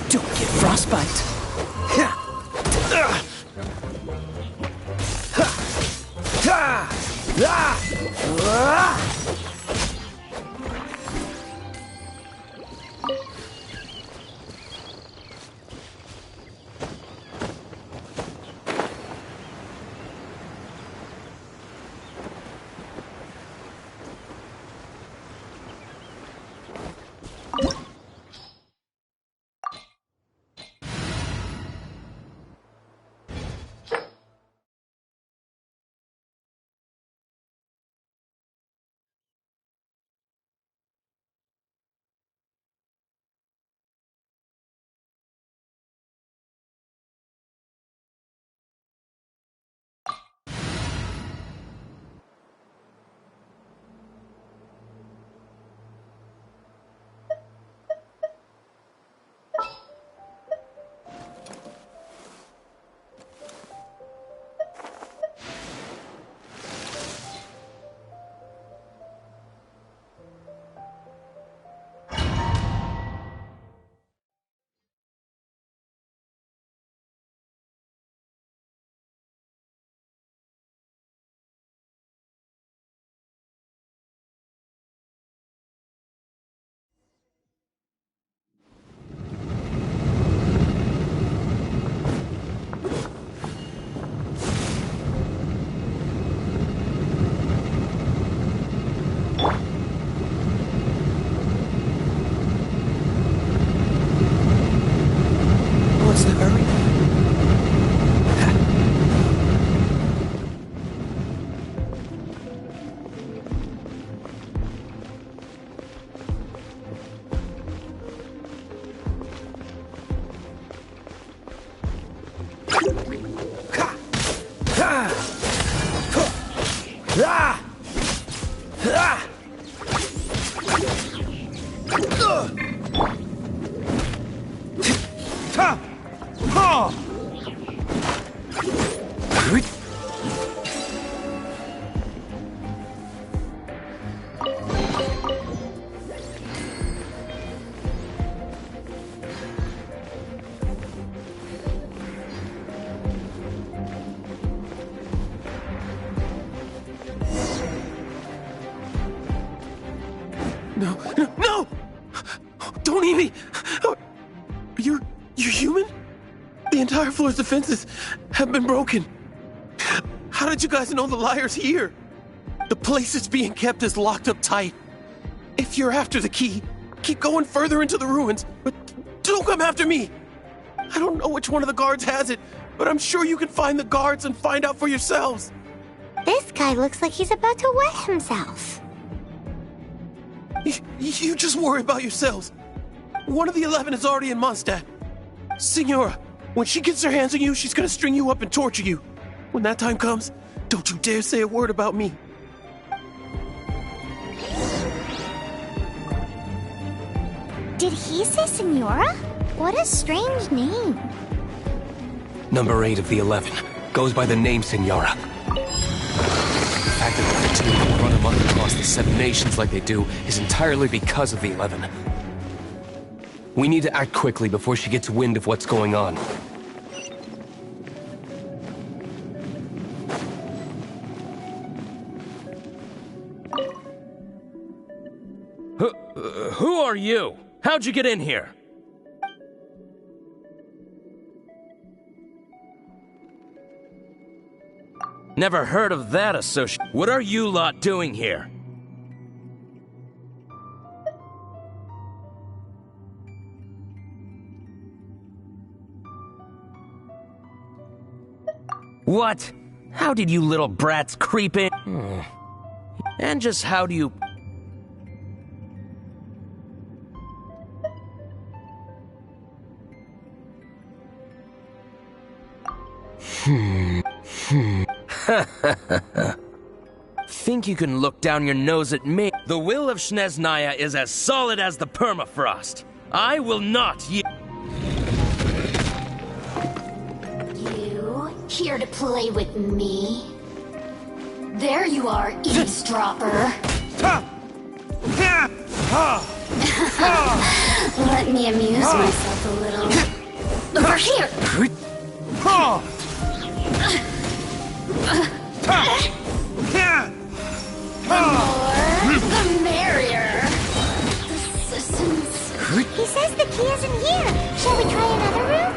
Don't get frostbite. What's the hurry? No! Don't eat me! You're human? The entire floor's defenses have been broken. How did you guys know the liar's here? The place it's being kept is locked up tight. If you're after the key, keep going further into the ruins, but don't come after me! I don't know which one of the guards has it, but I'm sure you can find the guards and find out for yourselves. This guy looks like he's about to wet himself. You just worry about yourselves. One of the 11 is already in Mondstadt. Signora, when she gets her hands on you, she's gonna string you up and torture you. When that time comes, don't you dare say a word about me. Did he say Senora? What a strange name. Number 8 of the 11 goes by the name Senora. The fact that the two can run amok across the 7 nations like they do is entirely because of the 11. We need to act quickly before she gets wind of what's going on. Who are you? How'd you get in here? Never heard of that associate. What are you lot doing here? What? How did you little brats creep in? And just how do you... Think you can look down your nose at me? The will of Snezhnaya is as solid as the permafrost. I will not yield. You here to play with me? There you are, eavesdropper. Let me amuse myself a little. Over here! The more, the merrier. Assistance. He says the key isn't here. Shall we try another room?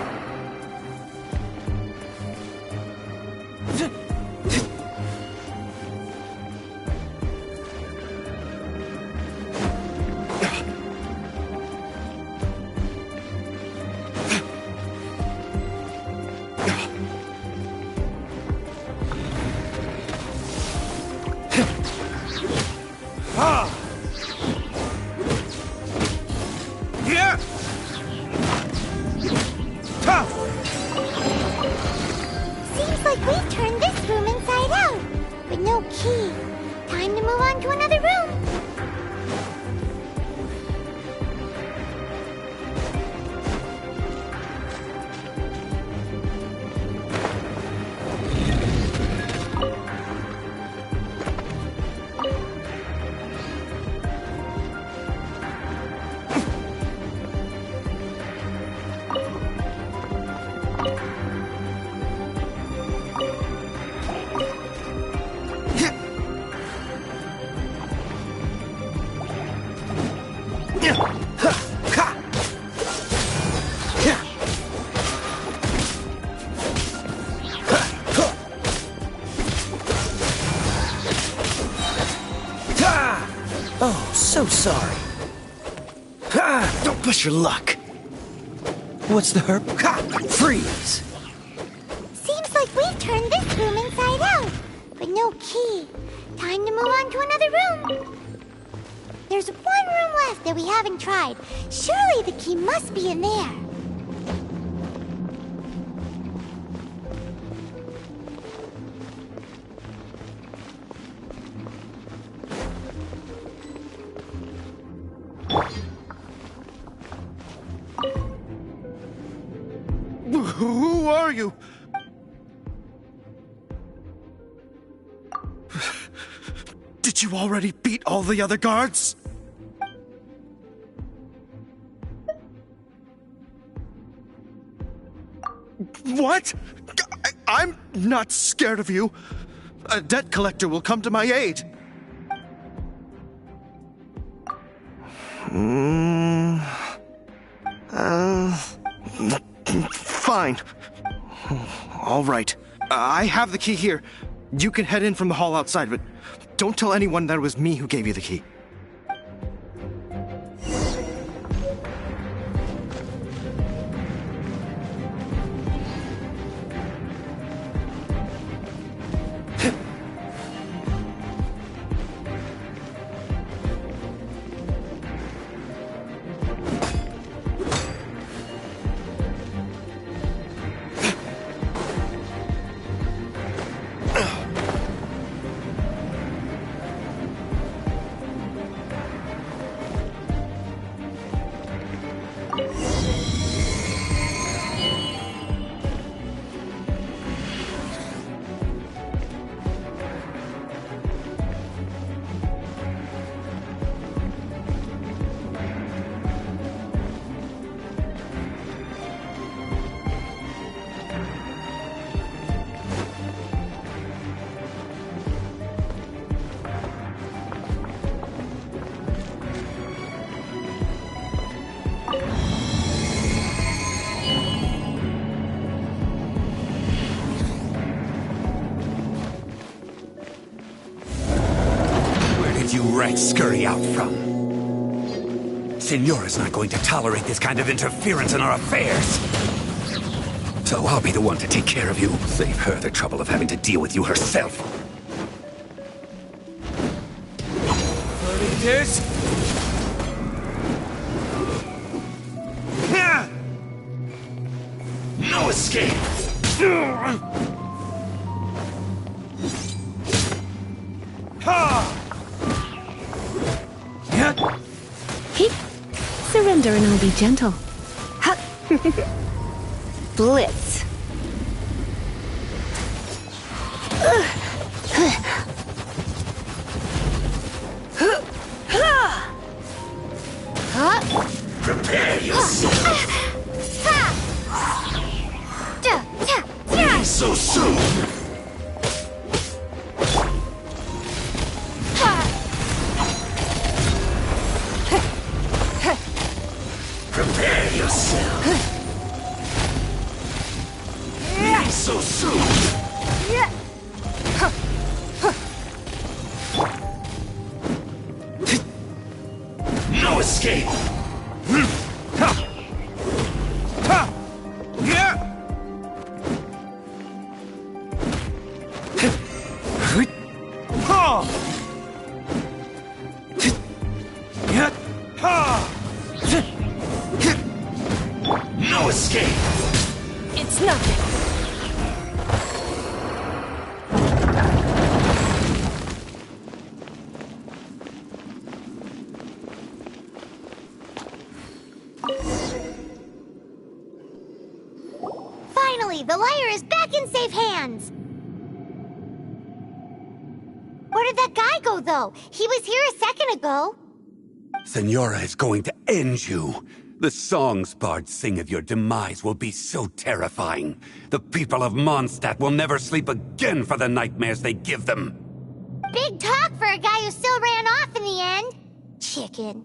Seems like we've turned this room inside out, but no key. Time to move on to another room. Oh, so sorry. Don't push your luck. What's the herb? Freeze! Seems like we've turned this room inside out, but no key. Time to move on to another room. There's one room left that we haven't tried. Surely the key must be in there. Who are you? Did you already beat all the other guards? What? I'm not scared of you. A debt collector will come to my aid. Fine. All right. I have the key here. You can head in from the hall outside, but don't tell anyone that it was me who gave you the key. You rats scurry out from? Signora's not going to tolerate this kind of interference in our affairs. So I'll be the one to take care of you. Save her the trouble of having to deal with you herself. This? No escape! surrender and I'll be gentle. Blitz. Prepare yourself. Not so soon. Prepare yourself. Not so soon. No escape. No escape. It's nothing. Finally, the liar is back in safe hands. Where did that guy go, though? He was here a second ago. Senora is going to end you. The songs bards sing of your demise will be so terrifying. The people of Mondstadt will never sleep again for the nightmares they give them. Big talk for a guy who still ran off in the end. Chicken.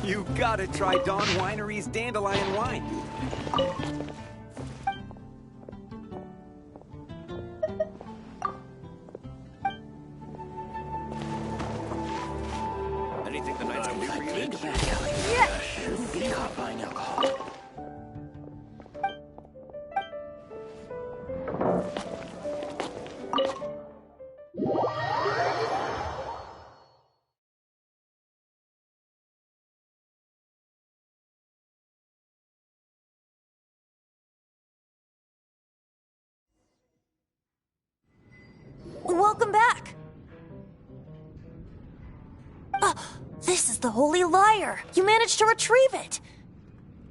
You gotta try Dawn Winery's Dandelion Wine. Anything the night's gonna be for you? Shouldn't be caught buying alcohol. Welcome back. This is the Holy Lyre. You managed to retrieve it.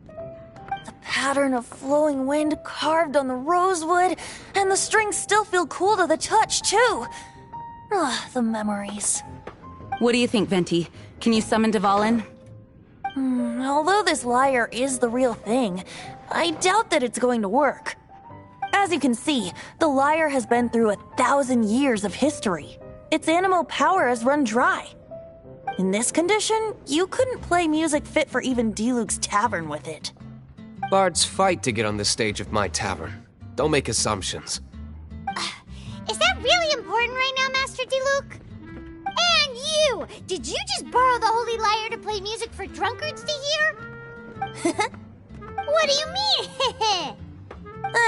The pattern of flowing wind carved on the rosewood, and the strings still feel cool to the touch, too. The memories. What do you think, Venti? Can you summon Dvalin? Although this lyre is the real thing, I doubt that it's going to work. As you can see, the lyre has been through 1,000 years of history. Its animal power has run dry. In this condition, you couldn't play music fit for even D-Luke's tavern with it. Bards fight to get on the stage of my tavern. Don't make assumptions. Is that really important right now, Master D-Luke? And you! Did you just borrow the Holy Lyre to play music for drunkards to hear? What do you mean?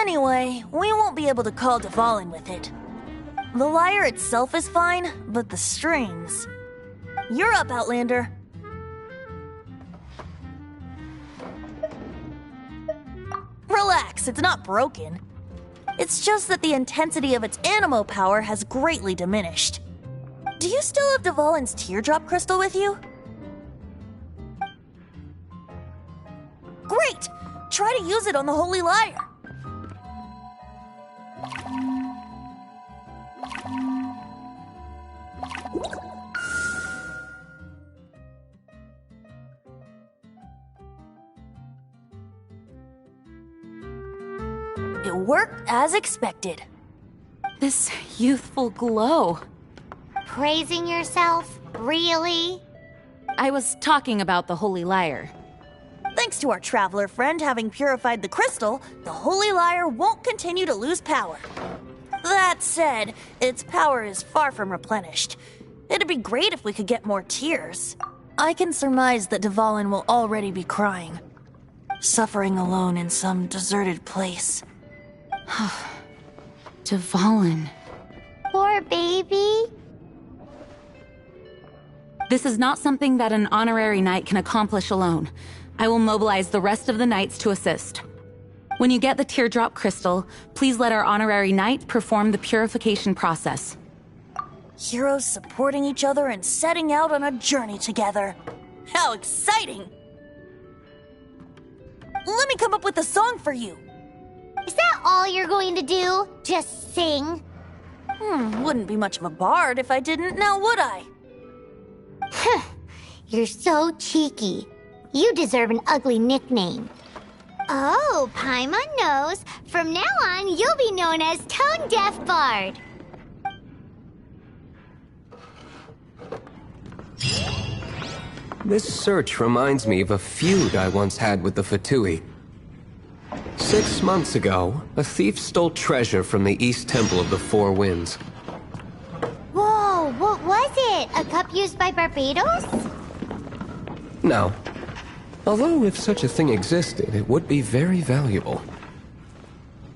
Anyway, we won't be able to call Dvalin with it. The lyre itself is fine, but the strings... You're up, Outlander. Relax, it's not broken. It's just that the intensity of its animo power has greatly diminished. Do you still have Dvalin's teardrop crystal with you? Great! Try to use it on the Holy Lyre. It worked as expected. This youthful glow. Praising yourself? Really? I was talking about the Holy Lyre. Thanks to our traveler friend having purified the crystal, the Holy Lyre won't continue to lose power. That said, its power is far from replenished. It'd be great if we could get more tears. I can surmise that Dvalin will already be crying, suffering alone in some deserted place. Dvalin. Poor baby. This is not something that an honorary knight can accomplish alone. I will mobilize the rest of the knights to assist. When you get the teardrop crystal, please let our honorary knight perform the purification process. Heroes supporting each other and setting out on a journey together. How exciting! Let me come up with a song for you. Is that all you're going to do? Just sing? Wouldn't be much of a bard if I didn't, now would I? You're so cheeky. You deserve an ugly nickname. Oh, Paimon knows. From now on, you'll be known as Tone Deaf Bard. This search reminds me of a feud I once had with the Fatui. 6 months ago, a thief stole treasure from the East Temple of the Four Winds. Whoa, what was it? A cup used by Barbados? No. Although if such a thing existed, it would be very valuable.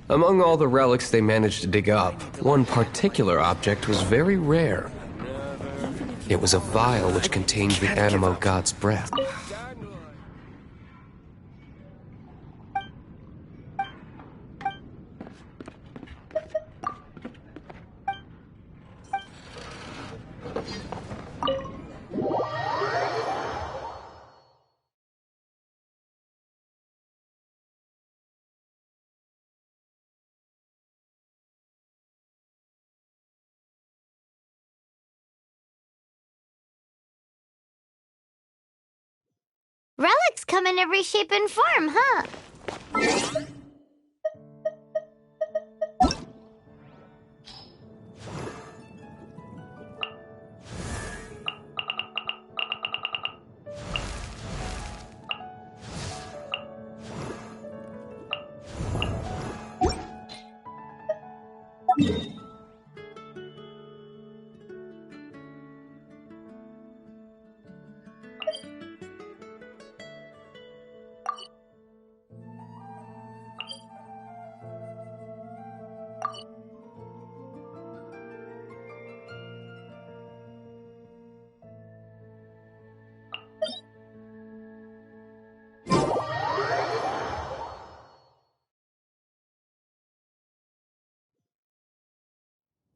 Among all the relics they managed to dig up, one particular object was very rare. It was a vial which contained the Animo god's breath. Relics come in every shape and form, huh?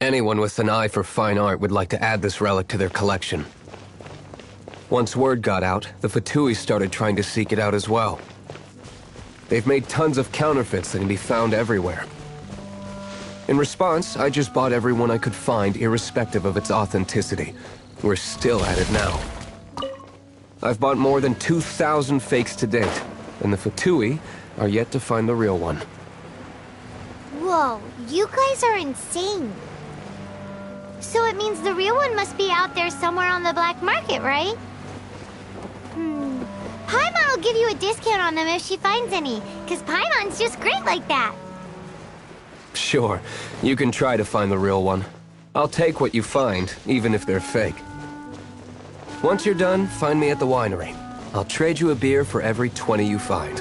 Anyone with an eye for fine art would like to add this relic to their collection. Once word got out, the Fatui started trying to seek it out as well. They've made tons of counterfeits that can be found everywhere. In response, I just bought everyone I could find, irrespective of its authenticity. We're still at it now. I've bought more than 2,000 fakes to date, and the Fatui are yet to find the real one. Whoa, you guys are insane. So it means the real one must be out there somewhere on the black market, right? Paimon will give you a discount on them if she finds any, because Paimon's just great like that. Sure, you can try to find the real one. I'll take what you find, even if they're fake. Once you're done, find me at the winery. I'll trade you a beer for every 20 you find.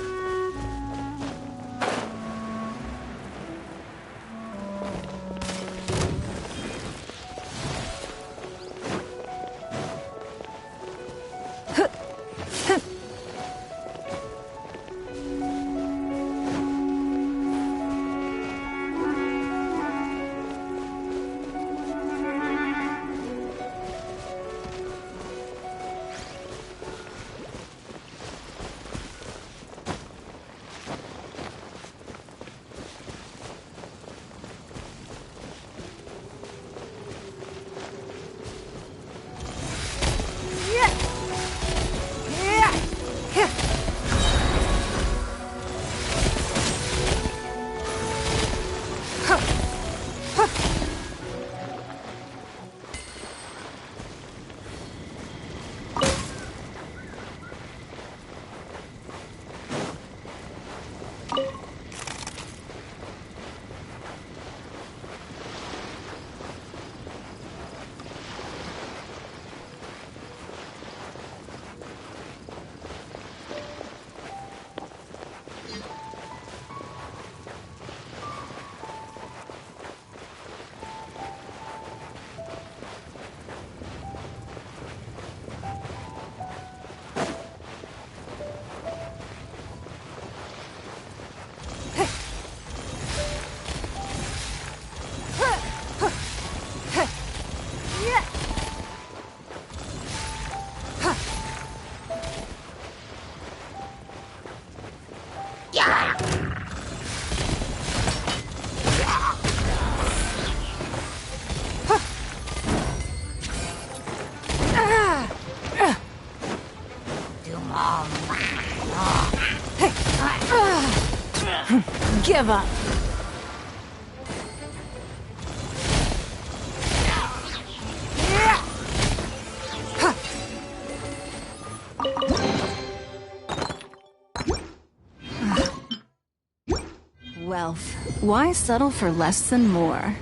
give up. Well, why settle for less than more?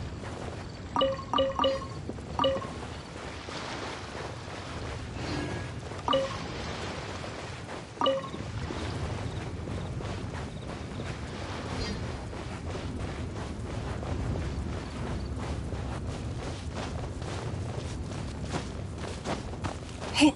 Hey.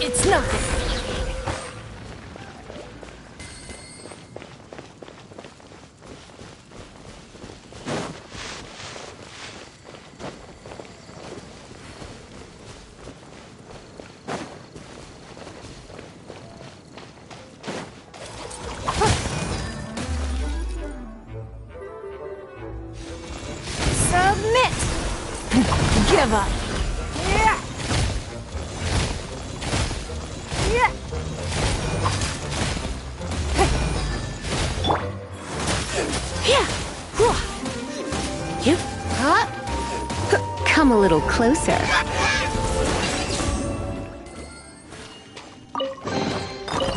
It's nothing. Submit! Give up. Yeah. Yeah. You? Come a little closer.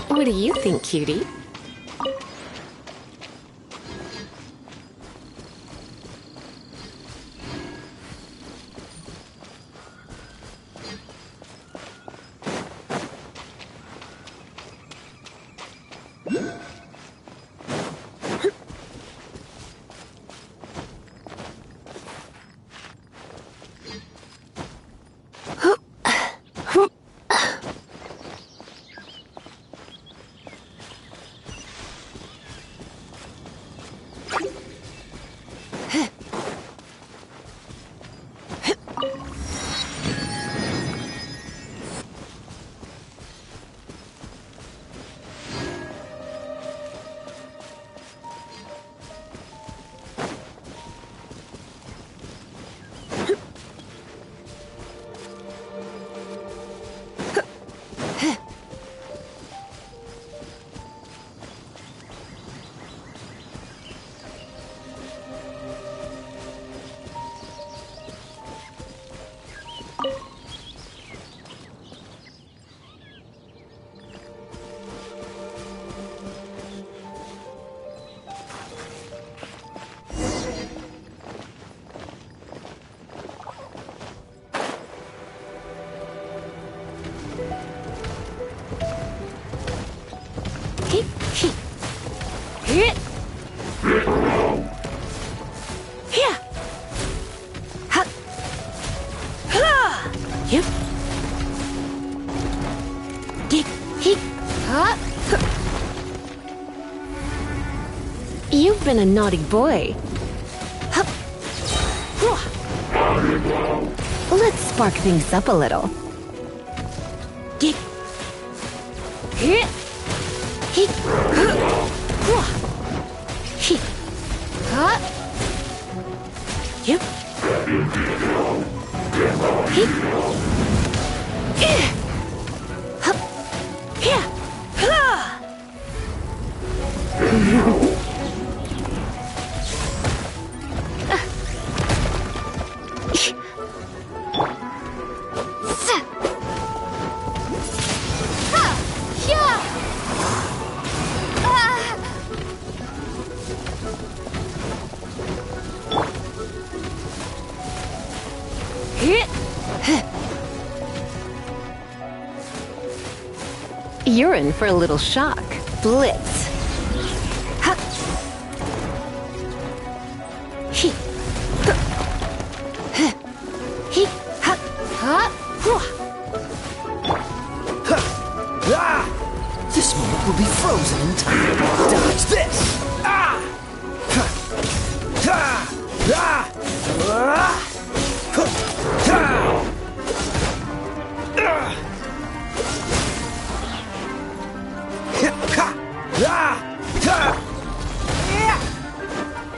What do you think, cutie? You've been a naughty boy. Let's spark things up a little. You're in for a little shock. Blitz. This moment will be frozen in time. Dodge this!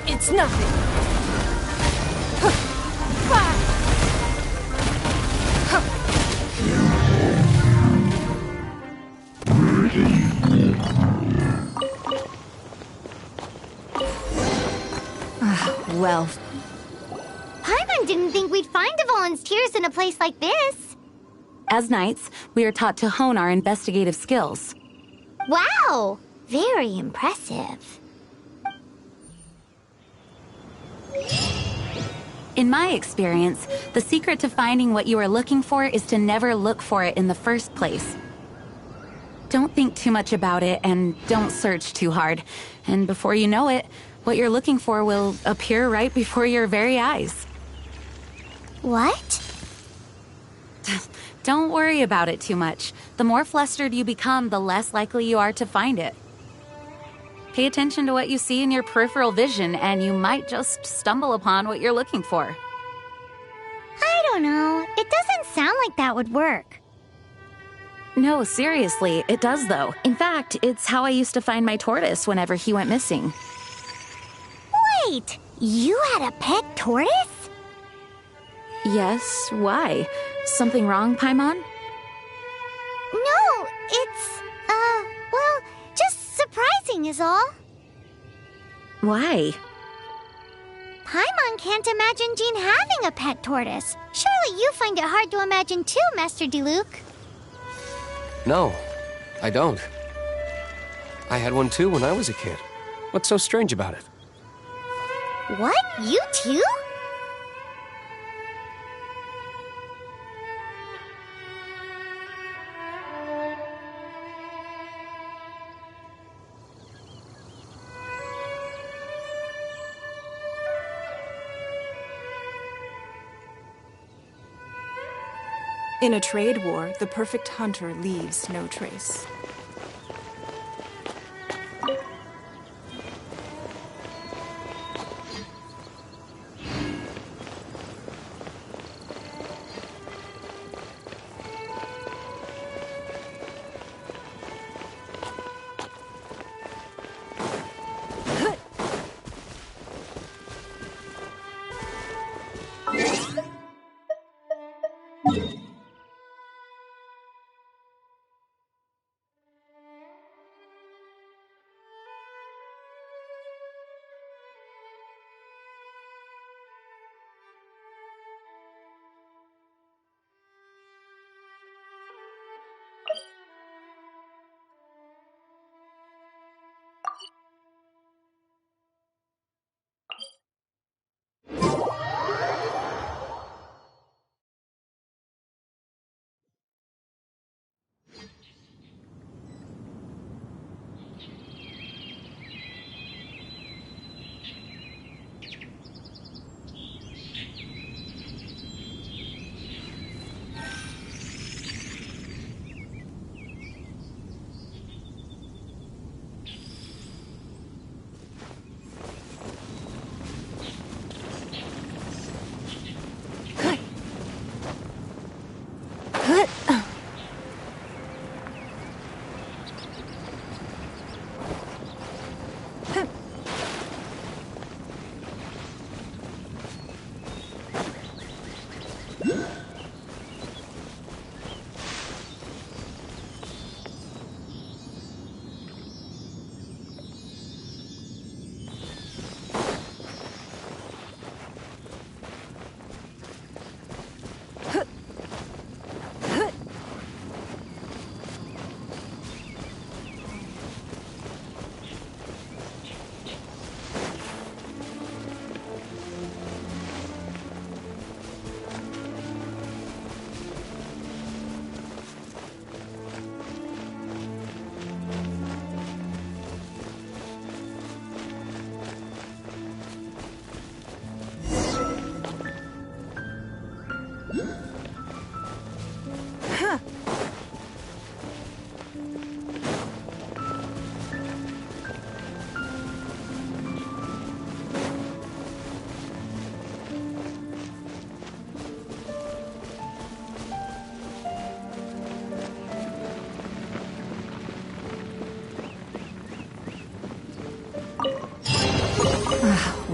It's nothing. Well, Paimon didn't think we'd find the volunteers in a place like this. as knights, we are taught to hone our investigative skills. Wow! Very impressive. In my experience, the secret to finding what you are looking for is to never look for it in the first place. Don't think too much about it and don't search too hard. And before you know it, what you're looking for will appear right before your very eyes. What? Don't worry about it too much. The more flustered you become, the less likely you are to find it. Pay attention to what you see in your peripheral vision, and you might just stumble upon what you're looking for. I don't know. It doesn't sound like that would work. No, seriously, it does though. In fact, it's how I used to find my tortoise whenever he went missing. Wait! You had a pet tortoise? Yes, why? Something wrong, Paimon? No, it's, well, just surprising is all. Why? Paimon can't imagine Jean having a pet tortoise. Surely you find it hard to imagine too, Master Diluc. No, I don't. I had one too when I was a kid. What's so strange about it? What? You too? In a trade war, the perfect hunter leaves no trace.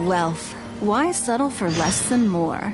wealth, why settle for less than more?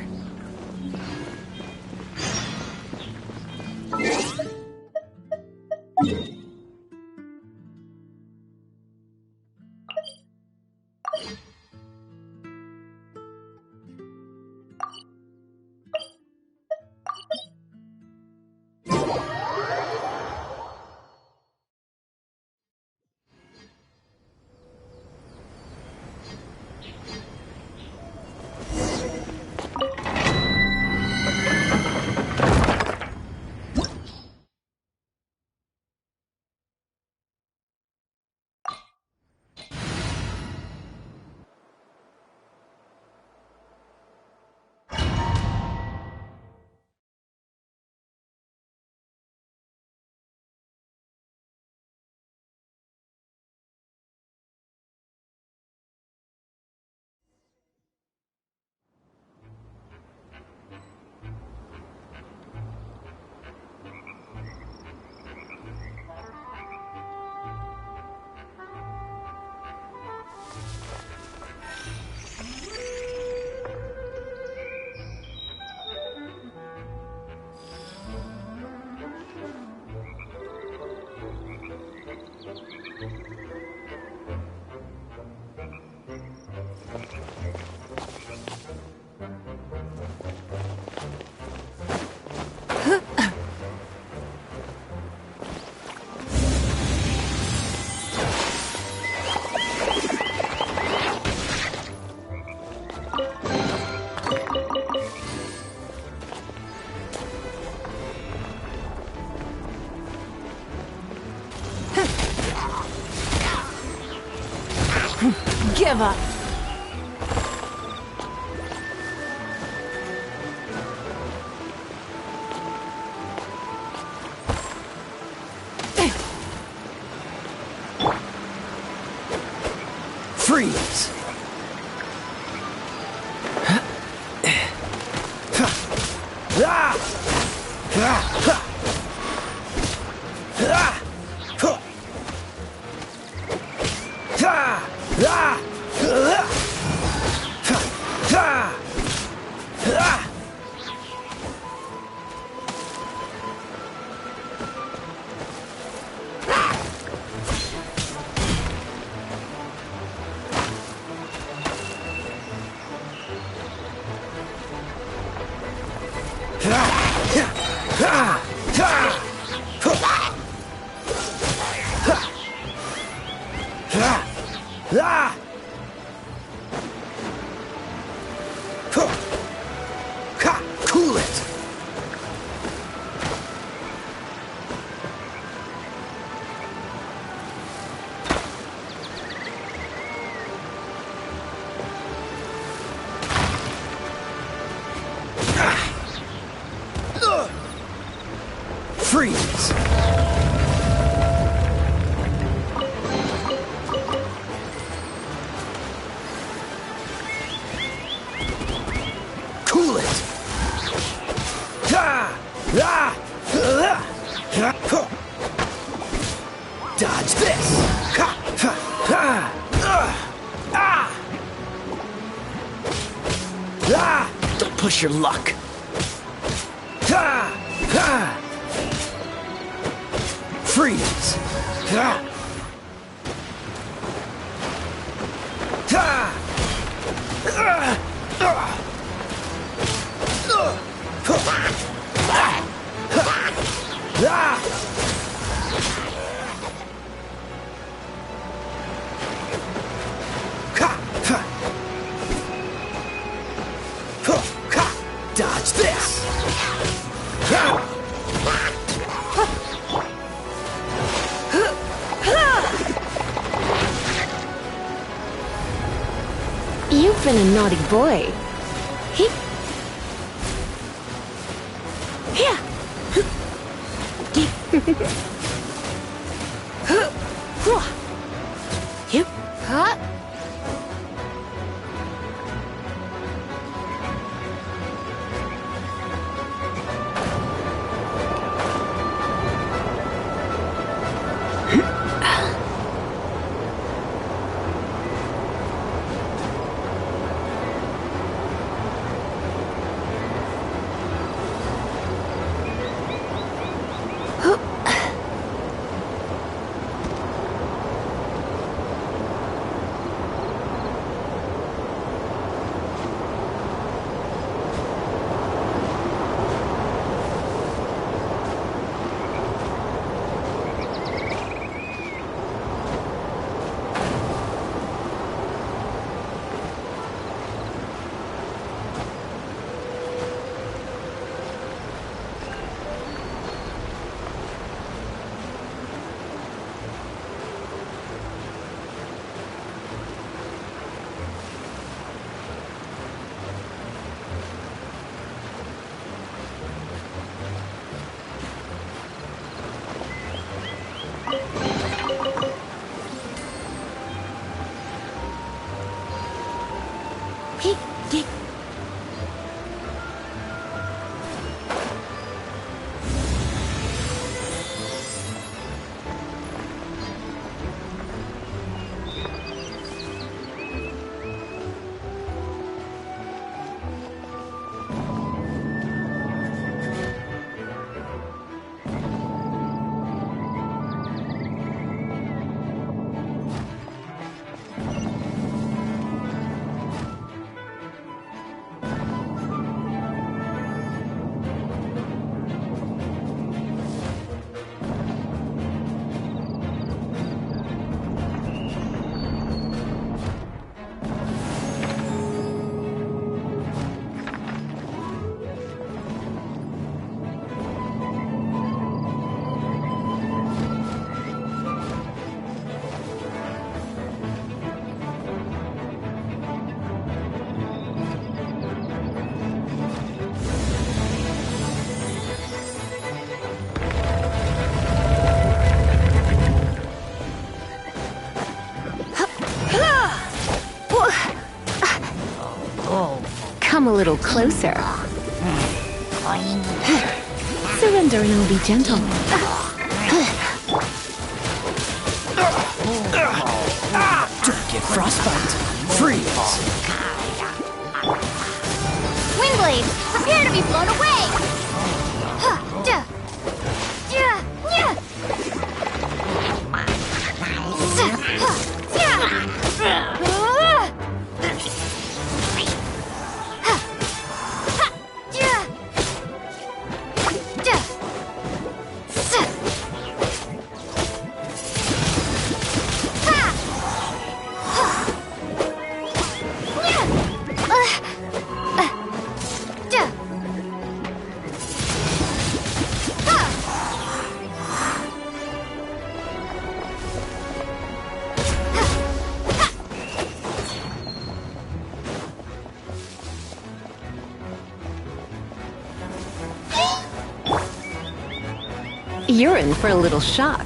Give up. Freeze! Cool it! Freeze! Cool it! Dodge this! Don't push your luck! Freeze! Dodge this! You've been a naughty boy. come a little closer. Surrender and I'll be gentle. Don't get frostbite. Freeze. Windblade, prepare to be blown away! You're in for a little shock.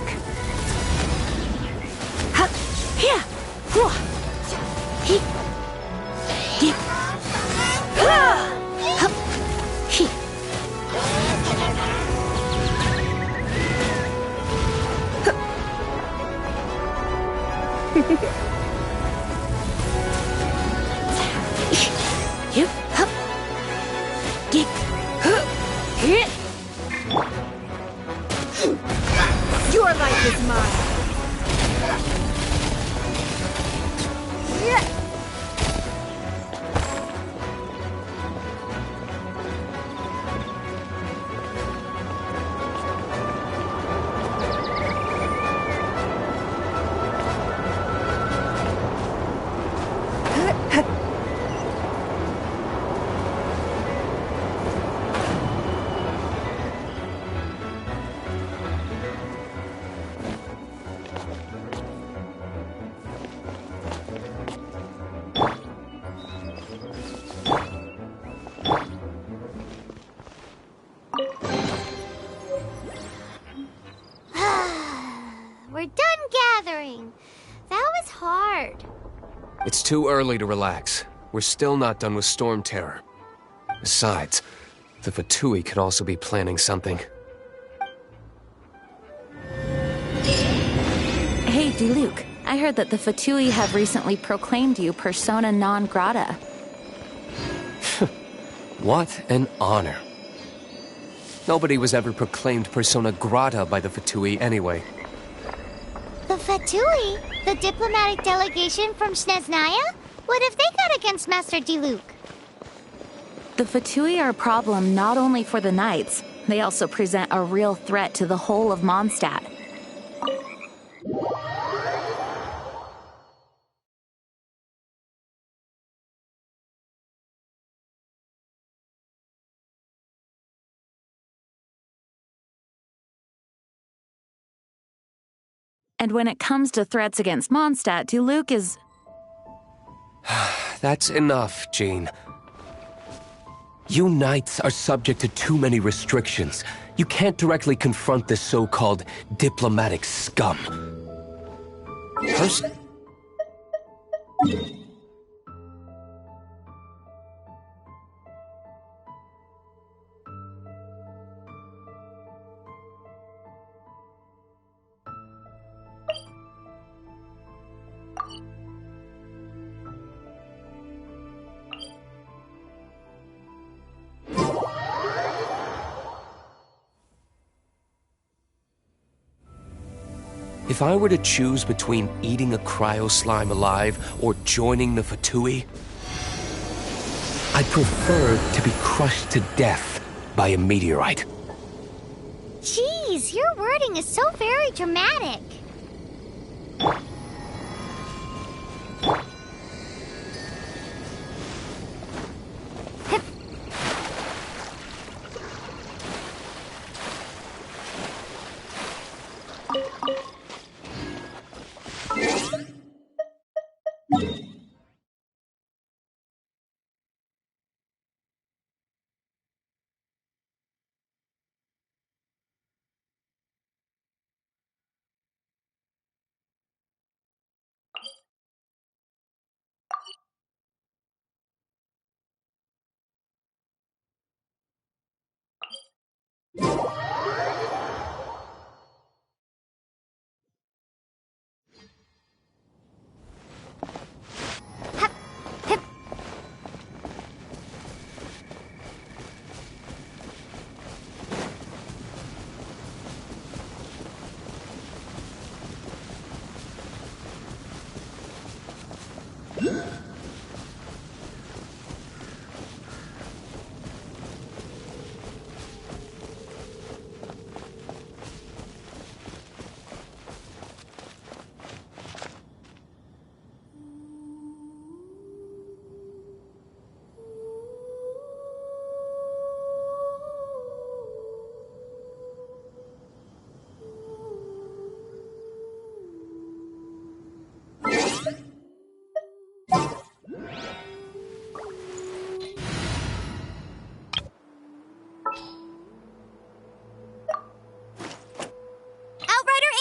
Your life is mine. We're done gathering. That was hard. It's too early to relax. We're still not done with Storm Terror. Besides, the Fatui could also be planning something. Hey, Diluc. I heard that the Fatui have recently proclaimed you persona non grata. What an honor. Nobody was ever proclaimed persona grata by the Fatui anyway. The Fatui? The diplomatic delegation from Snezhnaya? What have they got against Master Diluc? The Fatui are a problem not only for the Knights, they also present a real threat to the whole of Mondstadt. And when it comes to threats against Mondstadt, Diluc is... That's enough, Jean. You Knights are subject to too many restrictions. You can't directly confront this so-called diplomatic scum. First... If I were to choose between eating a cryo slime alive or joining the Fatui, I'd prefer to be crushed to death by a meteorite. Jeez, your wording is so very dramatic.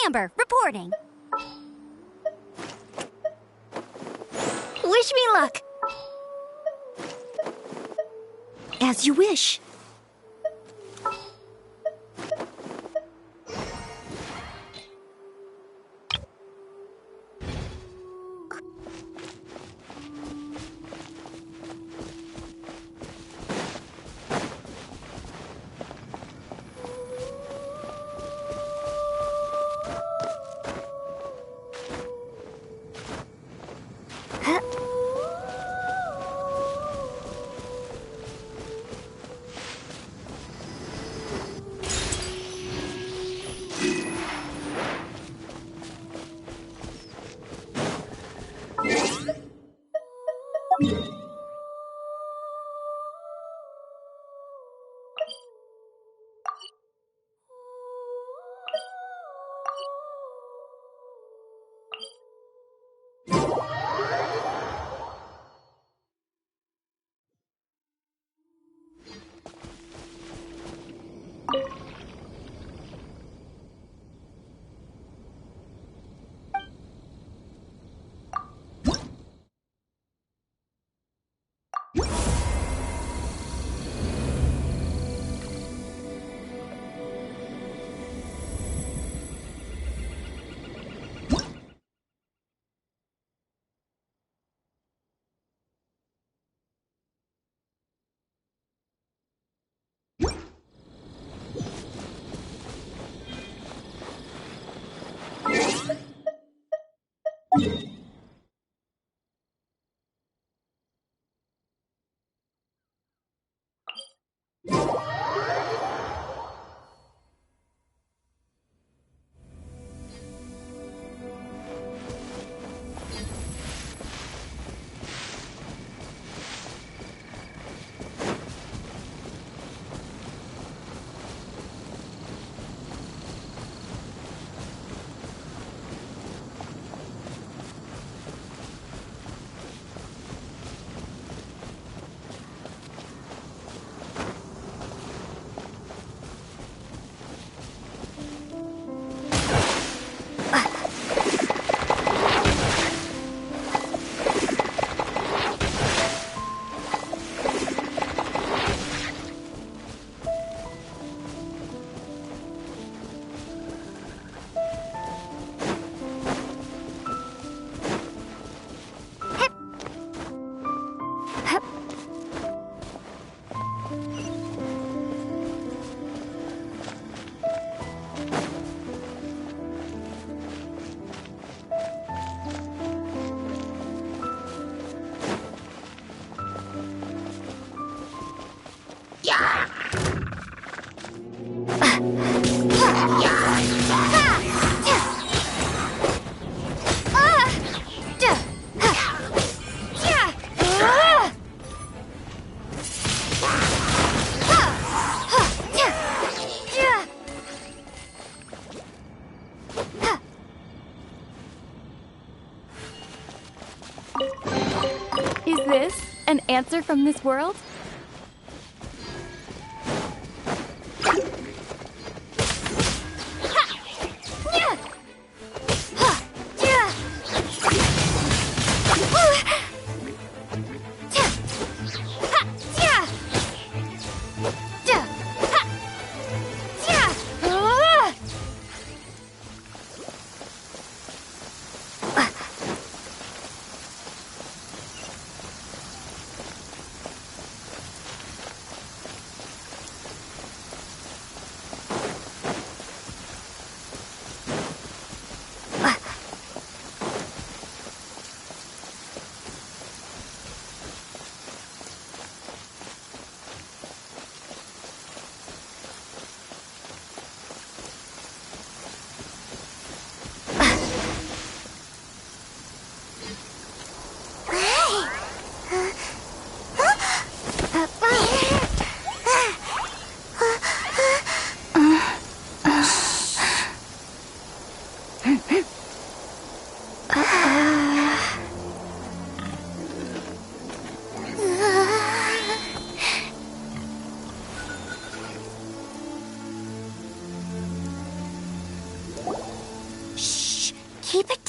Amber, reporting. Wish me luck. As you wish. Is this an answer from this world?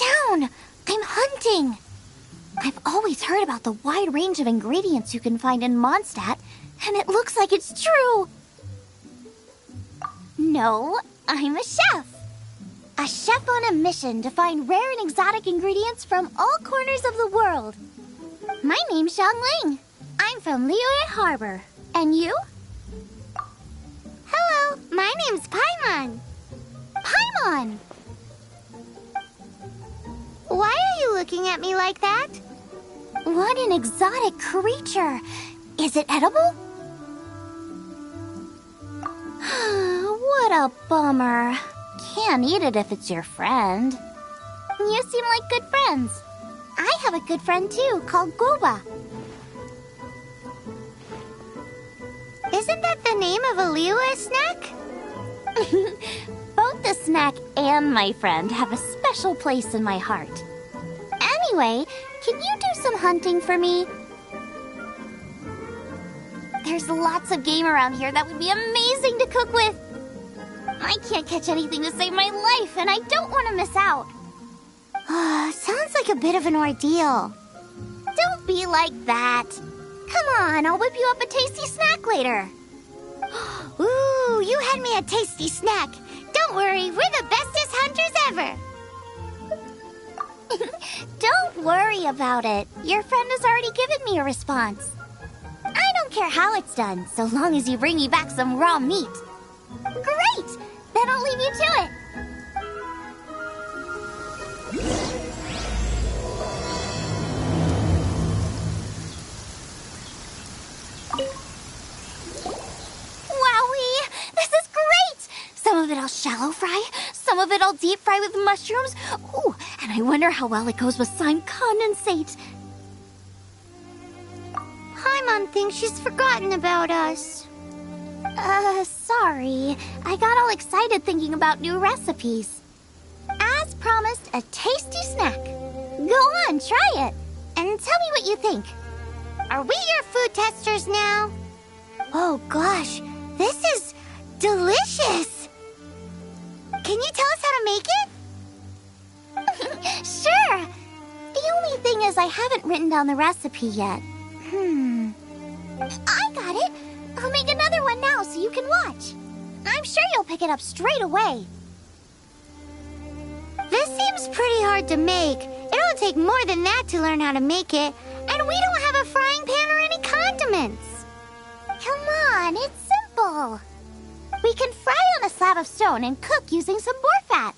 down! I'm hunting! I've always heard about the wide range of ingredients you can find in Mondstadt, and it looks like it's true! No, I'm a chef! A chef on a mission to find rare and exotic ingredients from all corners of the world. My name's Xiangling. I'm from Liyue Harbor. And you? Hello, my name's Paimon. Paimon! Why are you looking at me like that? What an exotic creature! Is it edible? What a bummer. Can't eat it if it's your friend. You seem like good friends. I have a good friend too, called Goba. Isn't that the name of a Liyue snack? Both the snack and my friend have a special place in my heart. Anyway, can you do some hunting for me? There's lots of game around here that would be amazing to cook with. I can't catch anything to save my life, and I don't want to miss out. Sounds like a bit of an ordeal. Don't be like that. Come on, I'll whip you up a tasty snack later. Ooh, you had me a tasty snack. Don't worry, we're the bestest hunters ever. Don't worry about it. Your friend has already given me a response. I don't care how it's done, so long as you bring me back some raw meat. Great! Then I'll leave you to it. Wowee! This is great! Some of it I'll shallow fry, some of it I'll deep fry with mushrooms. Ooh, and I wonder how well it goes with slime condensate. Paimon thinks she's forgotten about us. Sorry. I got all excited thinking about new recipes. As promised, a tasty snack. Go on, try it. And tell me what you think. Are we your food testers now? Oh gosh, this is delicious. Can you tell us how to make it? Sure. The only thing is I haven't written down the recipe yet. I got it. I'll make another one now so you can watch. I'm sure you'll pick it up straight away. This seems pretty hard to make. It'll take more than that to learn how to make it. And we don't have a frying pan or any condiments. Come on, it's simple. We can fry on a slab of stone and cook using some boar fat.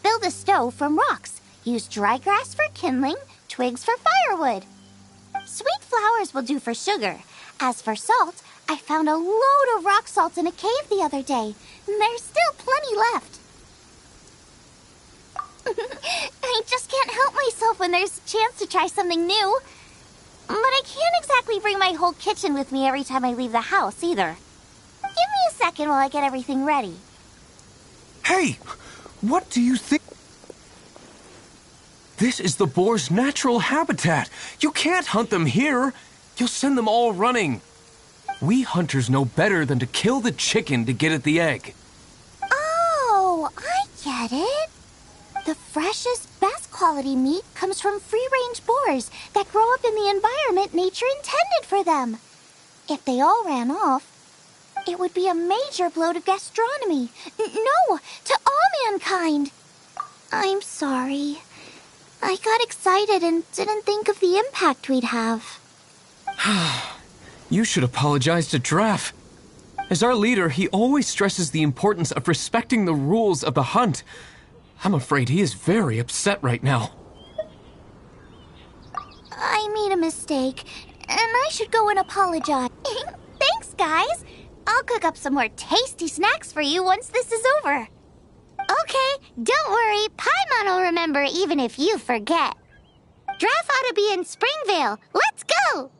Build a stove from rocks. Use dry grass for kindling, twigs for firewood. Sweet flowers will do for sugar. As for salt, I found a load of rock salt in a cave the other day. There's still plenty left. I just can't help myself when there's a chance to try something new. But I can't exactly bring my whole kitchen with me every time I leave the house, either. Give me a second while I get everything ready. Hey! What do you think? This is the boar's natural habitat. You can't hunt them here. You'll send them all running. We hunters know better than to kill the chicken to get at the egg. Oh, I get it. The freshest, best quality meat comes from free-range boars that grow up in the environment nature intended for them. If they all ran off, it would be a major blow to gastronomy. No, to all mankind. I'm sorry. I got excited and didn't think of the impact we'd have. You should apologize to Draff. As our leader, he always stresses the importance of respecting the rules of the hunt. I'm afraid he is very upset right now. I made a mistake, and I should go and apologize. Thanks, guys. I'll cook up some more tasty snacks for you once this is over. Okay, don't worry. Paimon will remember even if you forget. Draff ought to be in Springvale. Let's go!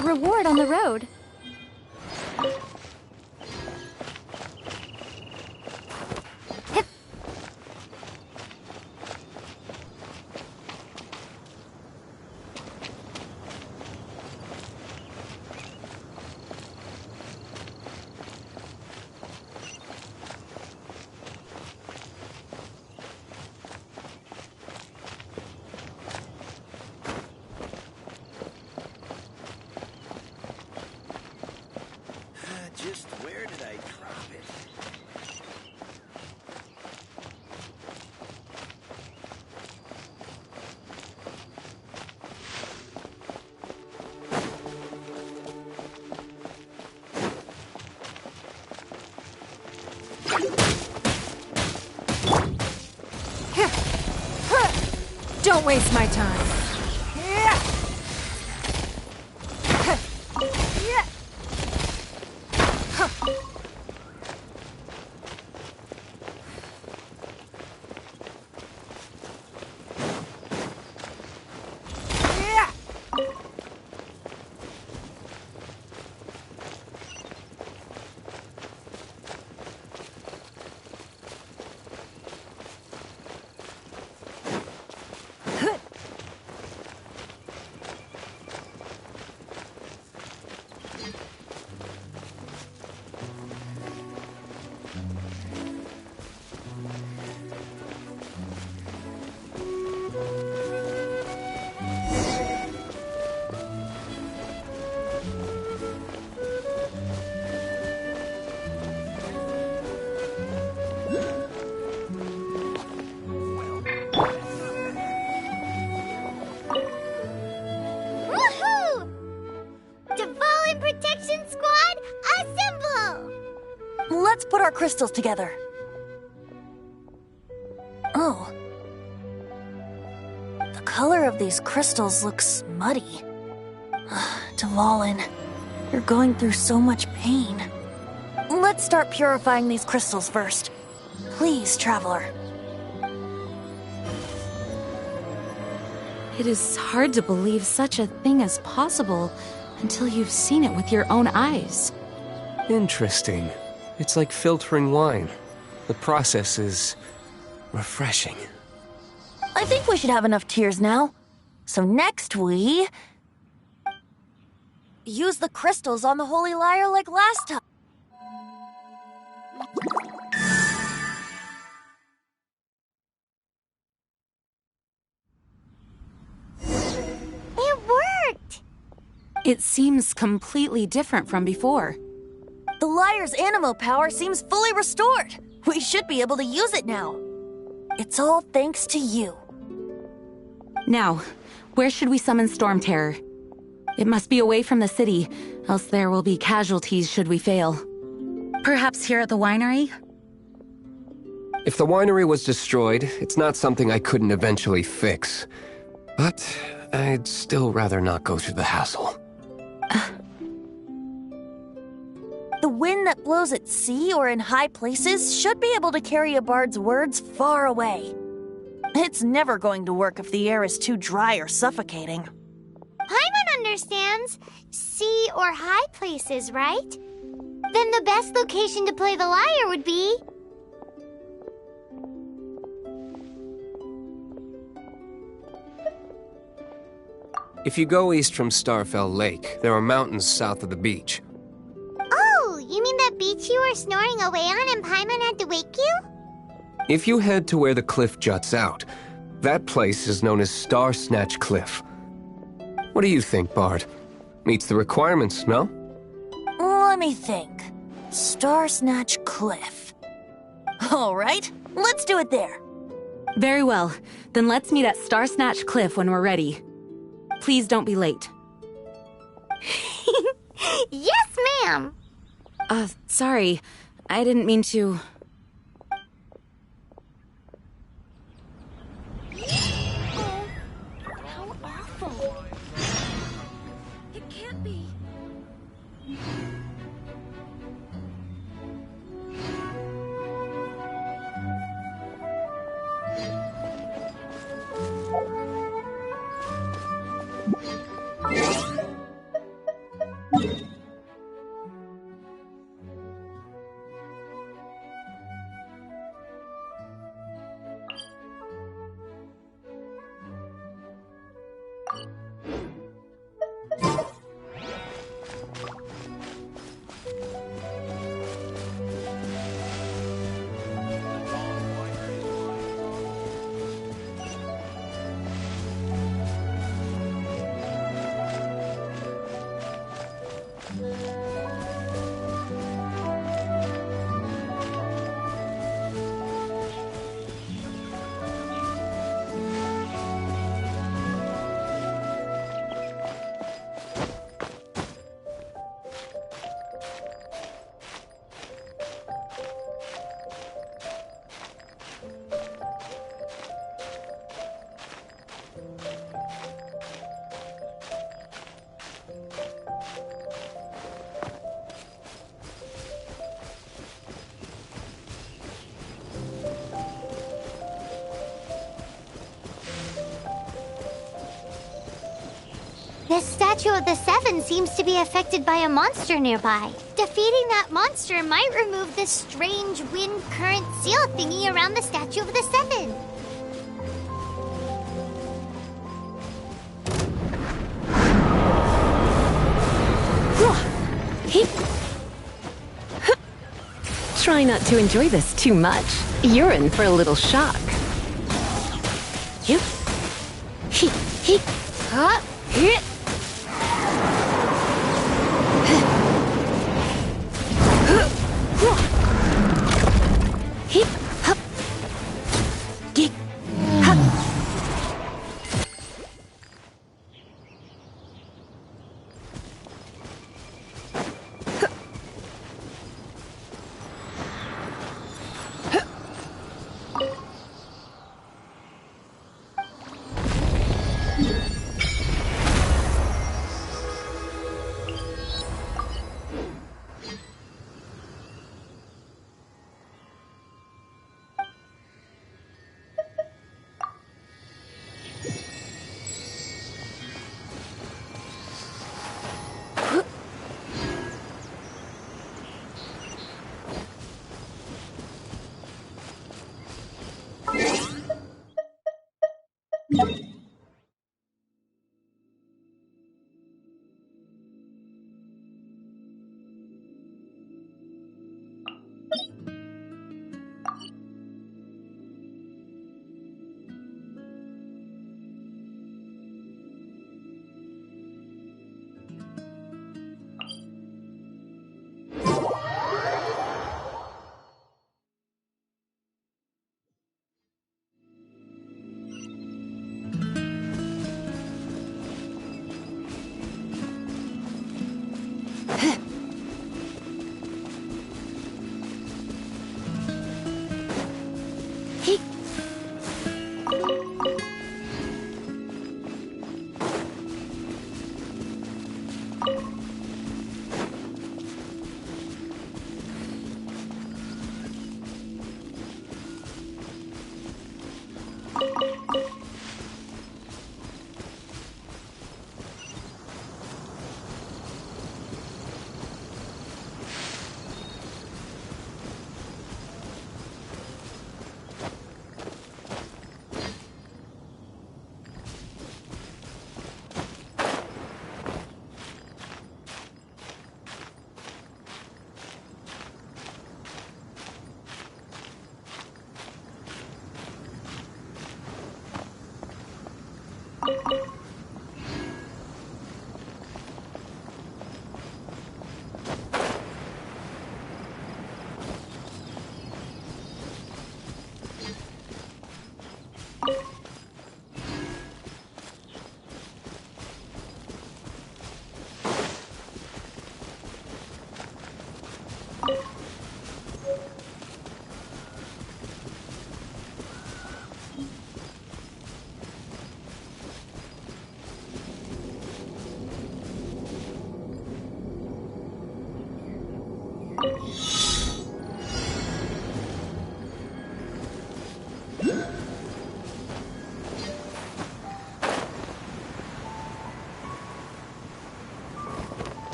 a reward on the road. Just where did I drop it? Don't waste my time. Let's put our crystals together. Oh. The color of these crystals looks muddy. Dvalin, you're going through so much pain. Let's start purifying these crystals first. Please, Traveler. It is hard to believe such a thing is possible until you've seen it with your own eyes. Interesting. It's like filtering wine. The process is refreshing. I think we should have enough tears now. So next we... use the crystals on the Holy Lyre like last time. It worked! It seems completely different from before. The Lyre's animo power seems fully restored. We should be able to use it now. It's all thanks to you. Now, where should we summon Storm Terror? It must be away from the city, else there will be casualties should we fail. Perhaps here at the winery? If the winery was destroyed, it's not something I couldn't eventually fix. But I'd still rather not go through the hassle. The wind that blows at sea or in high places should be able to carry a bard's words far away. It's never going to work if the air is too dry or suffocating. Paimon understands sea or high places, right? Then the best location to play the lyre would be... If you go east from Starfell Lake, there are mountains south of the beach. Oh, you mean that beach you were snoring away on and Paimon had to wake you? If you head to where the cliff juts out, that place is known as Star Snatch Cliff. What do you think, Bard? Meets the requirements, no? Let me think. Star Snatch Cliff. All right, let's do it there. Very well. Then let's meet at Star Snatch Cliff when we're ready. Please don't be late. Yes, ma'am! Sorry. I didn't mean to... How awful. It can't be. This statue of the Seven seems to be affected by a monster nearby. Defeating that monster might remove this strange wind current seal thingy around the statue of the Seven. Try not to enjoy this too much. You're in for a little shock. Yep.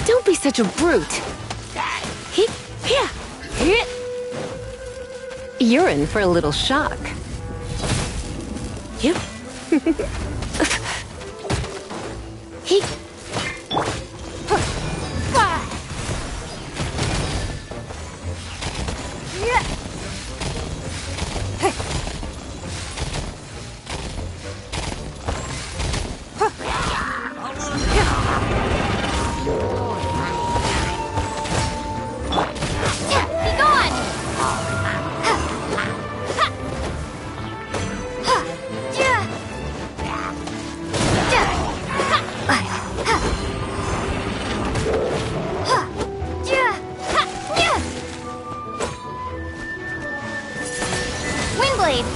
Don't be such a brute. You're in for a little shock. Windblade!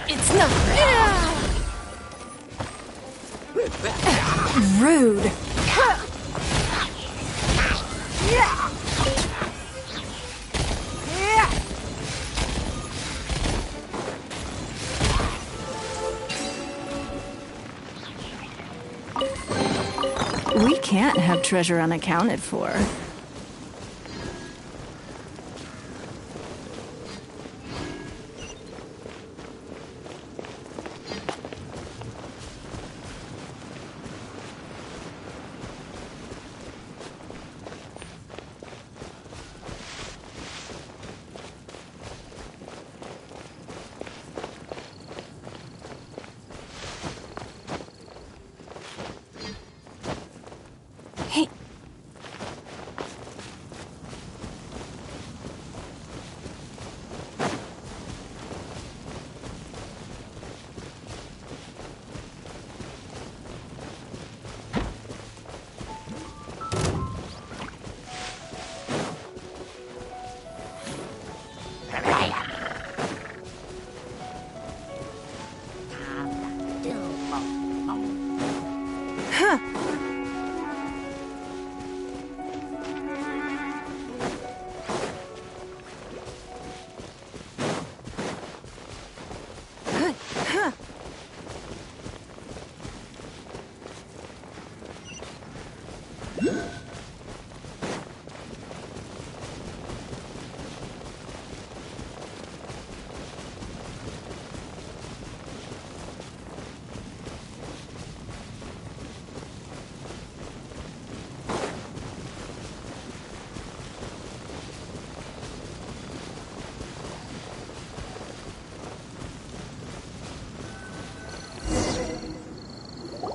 It's not rude. We can't have treasure unaccounted for.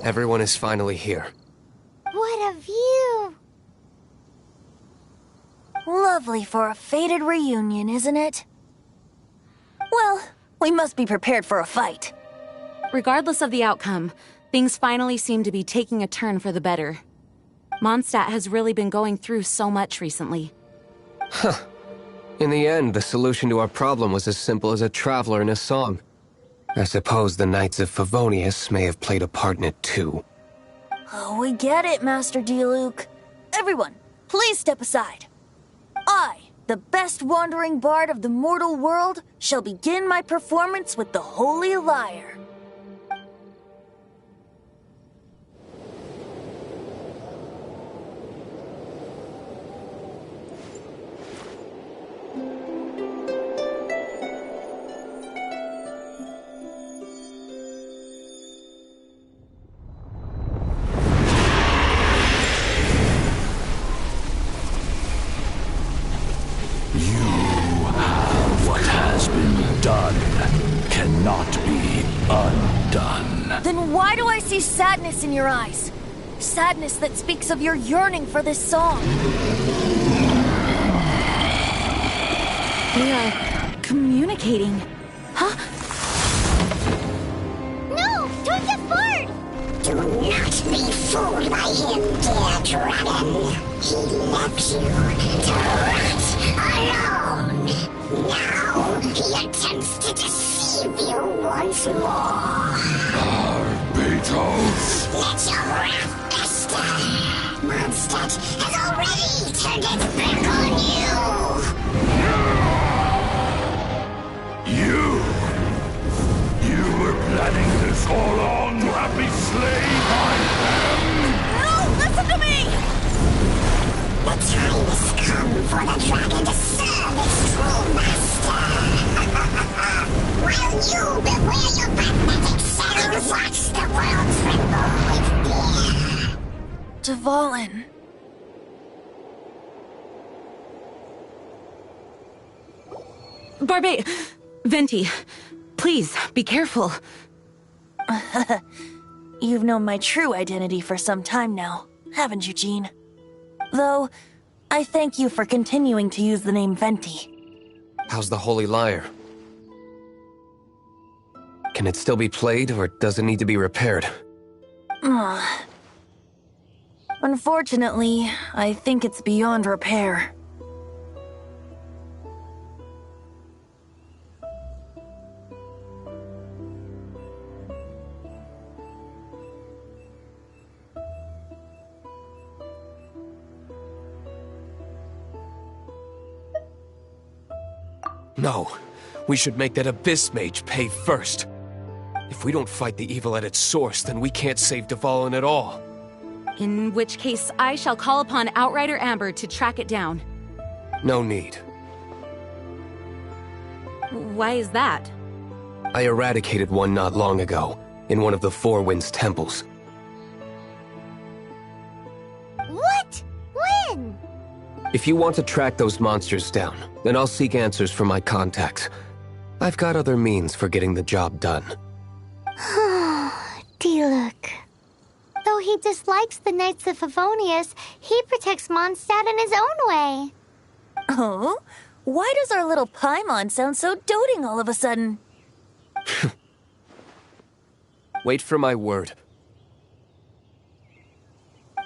Everyone is finally here. What a view! Lovely for a fated reunion, isn't it? Well, we must be prepared for a fight. Regardless of the outcome, things finally seem to be taking a turn for the better. Mondstadt has really been going through so much recently. Huh. In the end, the solution to our problem was as simple as a traveler in a song. I suppose the Knights of Favonius may have played a part in it too. Oh, we get it, Master Diluc. Everyone, please step aside. I, the best wandering bard of the mortal world, shall begin my performance with the Holy Lyre. What has been done cannot be undone. Then why do I see sadness in your eyes? Sadness that speaks of your yearning for this song. We are communicating. Huh? No! Don't get bored! Do not be fooled by him, dear dragon. He left you to rot alone. Now he attempts to deceive you once more. Barbatos! Let your wrath fester. Mondstadt has already turned its back on you. You were planning this all along to have me slain by them! No, listen to me! The time has come for the dragon to serve its true master. While you beware your pathetic settings, watch the world tremble with fear. Dvalin. Venti, please, be careful. You've known my true identity for some time now, haven't you, Jean? Though, I thank you for continuing to use the name Venti. How's the Holy Lyre? Can it still be played, or does it need to be repaired? Unfortunately, I think it's beyond repair. No, we should make that Abyss Mage pay first. If we don't fight the evil at its source, then we can't save Dvalin at all. In which case, I shall call upon Outrider Amber to track it down. No need. Why is that? I eradicated one not long ago, in one of the Four Winds temples. What? When? If you want to track those monsters down, then I'll seek answers from my contacts. I've got other means for getting the job done. Diluc. Though he dislikes the Knights of Favonius, he protects Mondstadt in his own way. Oh? Why does our little Paimon sound so doting all of a sudden? Wait for my word.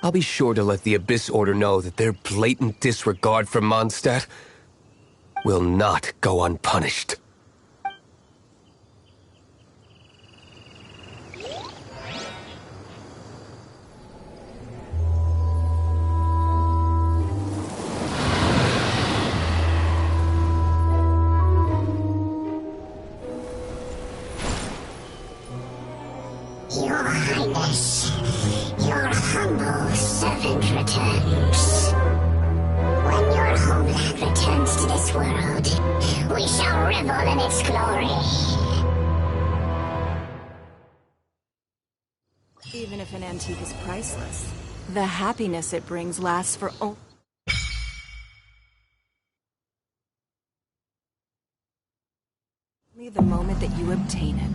I'll be sure to let the Abyss Order know that their blatant disregard for Mondstadt will not go unpunished. Your Highness, your humble servant returns. When your homeland returns to this world, we shall revel in its glory. Even if an antique is priceless, the happiness it brings lasts for only the moment that you obtain it.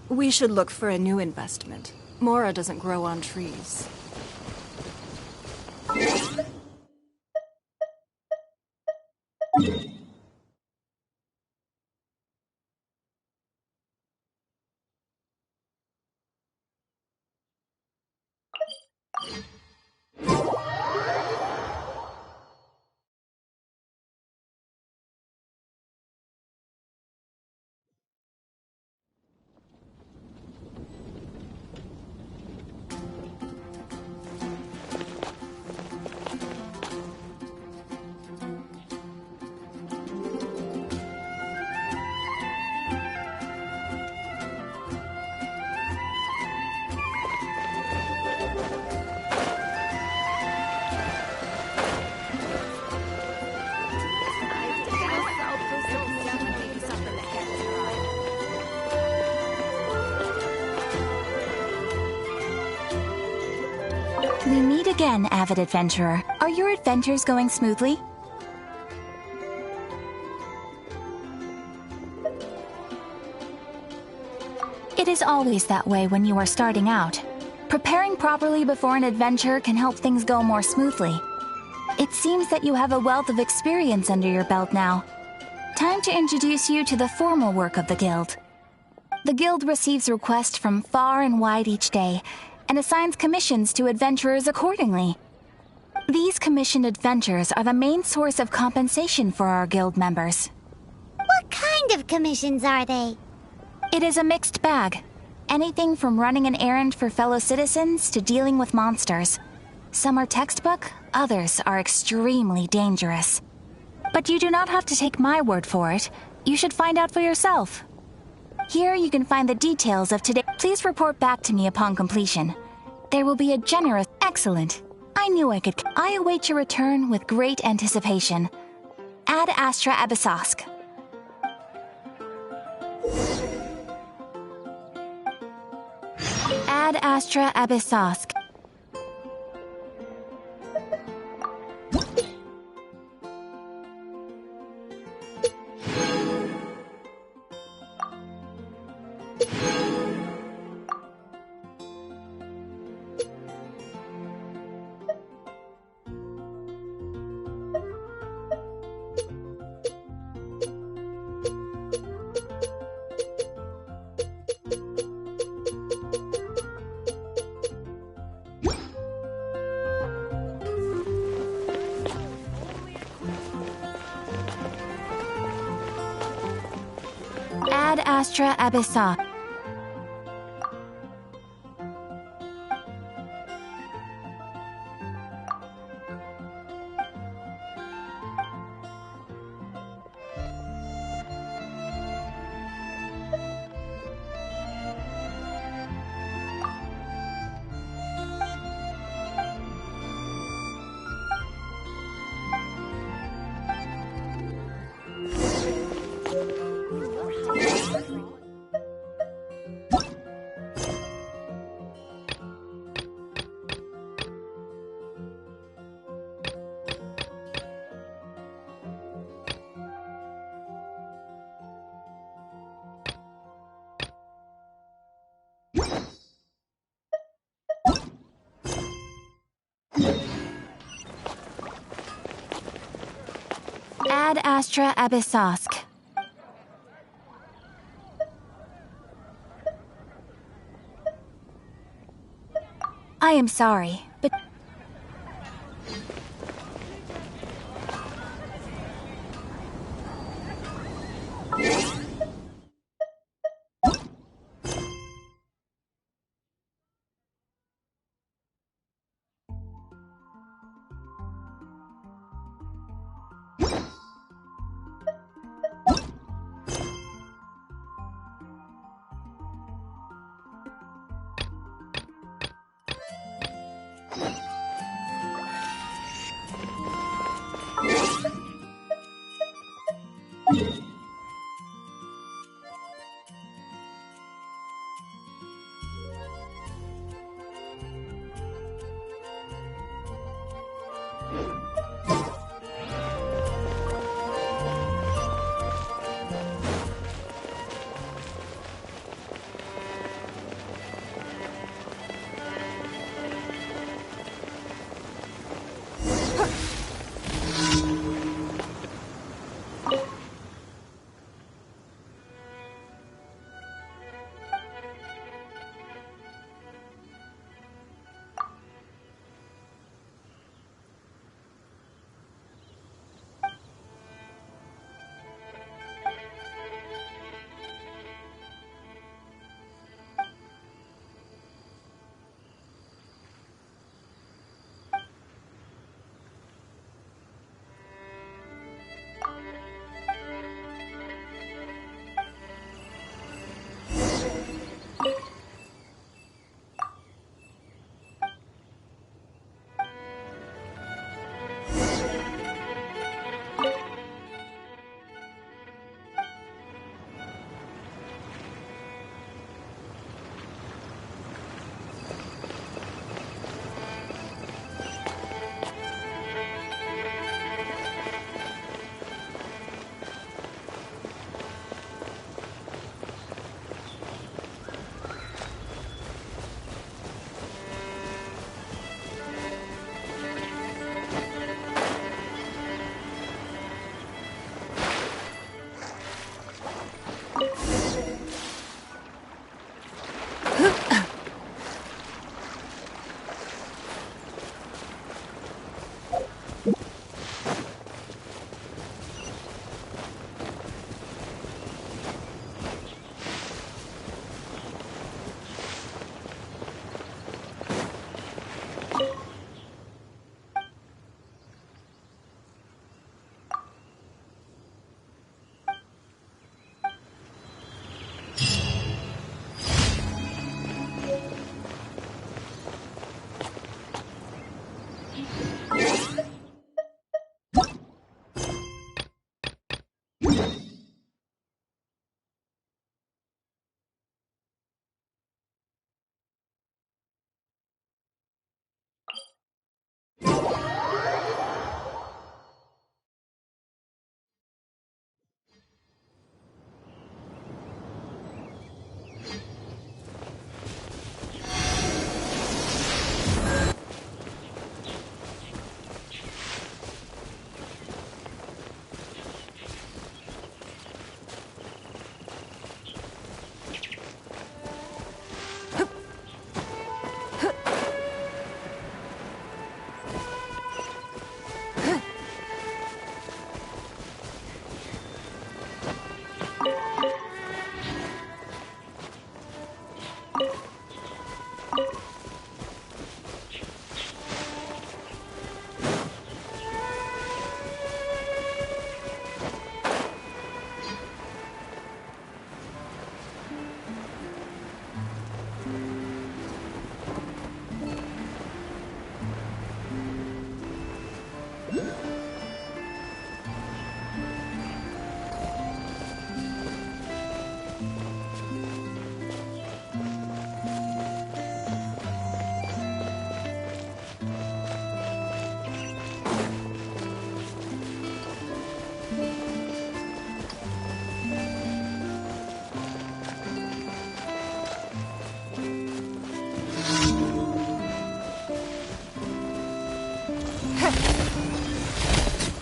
We should look for a new investment. Mora doesn't grow on trees. We meet again, avid adventurer. Are your adventures going smoothly? It is always that way when you are starting out. Preparing properly before an adventure can help things go more smoothly. It seems that you have a wealth of experience under your belt now. Time to introduce you to the formal work of the Guild. The Guild receives requests from far and wide each day, and assigns commissions to adventurers accordingly. These commissioned adventures are the main source of compensation for our Guild members. What kind of commissions are they? It is a mixed bag. Anything from running an errand for fellow citizens to dealing with monsters. Some are textbook, others are extremely dangerous. But you do not have to take my word for it. You should find out for yourself. Here you can find the details of today. Please report back to me upon completion. There will be a generous... Excellent. I knew I could... I await your return with great anticipation. Ad Astra Abyssosk. Ad Astra Abyssosk. Ad Astra Abyssosk. Ad Astra Abyssosk. I am sorry, but...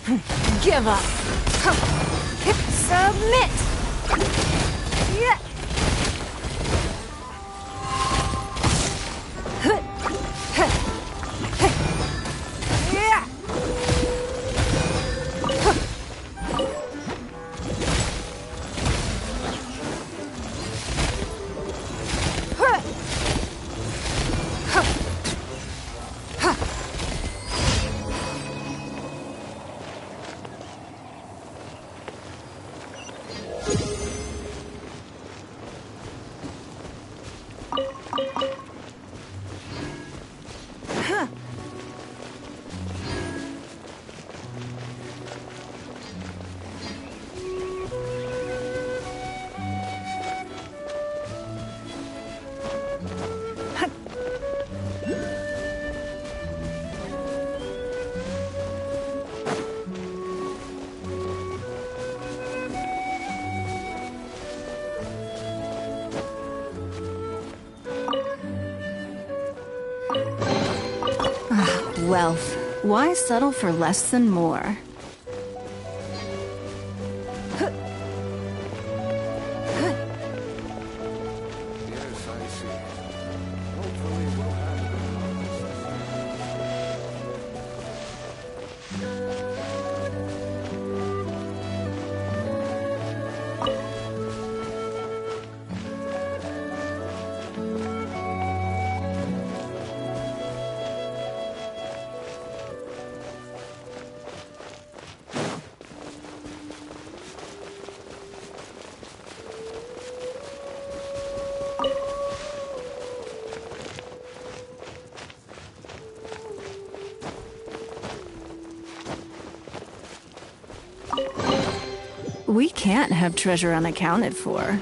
Give up. Submit. Yeah. Wealth. Why settle for less than more? Yes, I see. Hopefully we'll have We can't have treasure unaccounted for.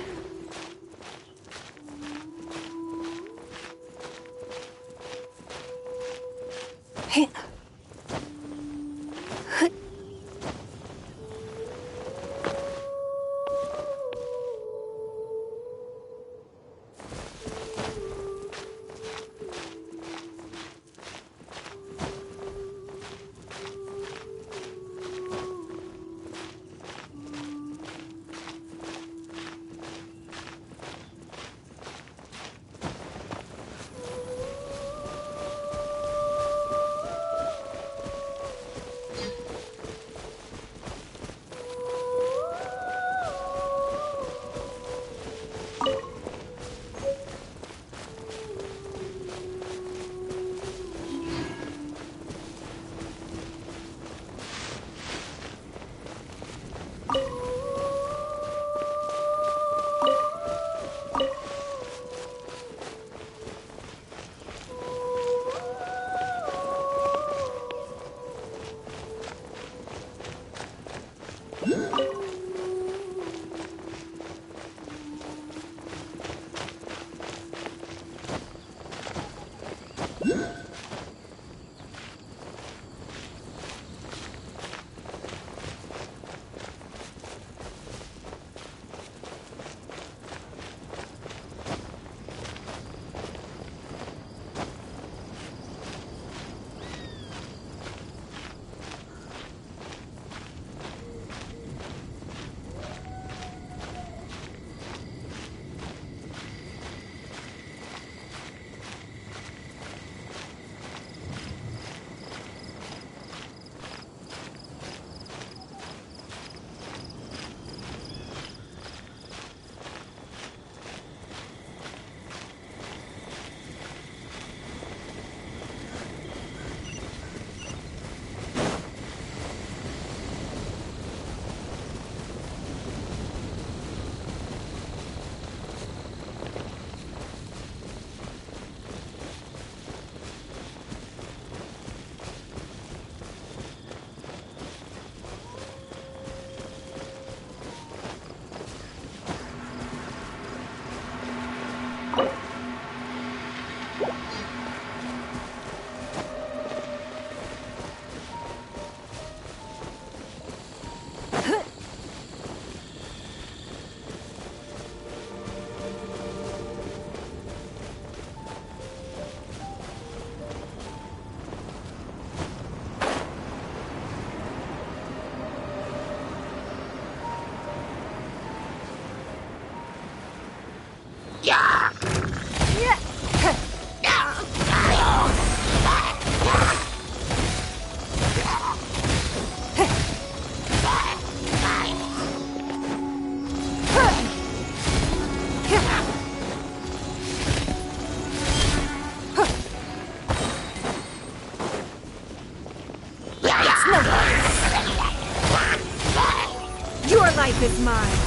life is mine.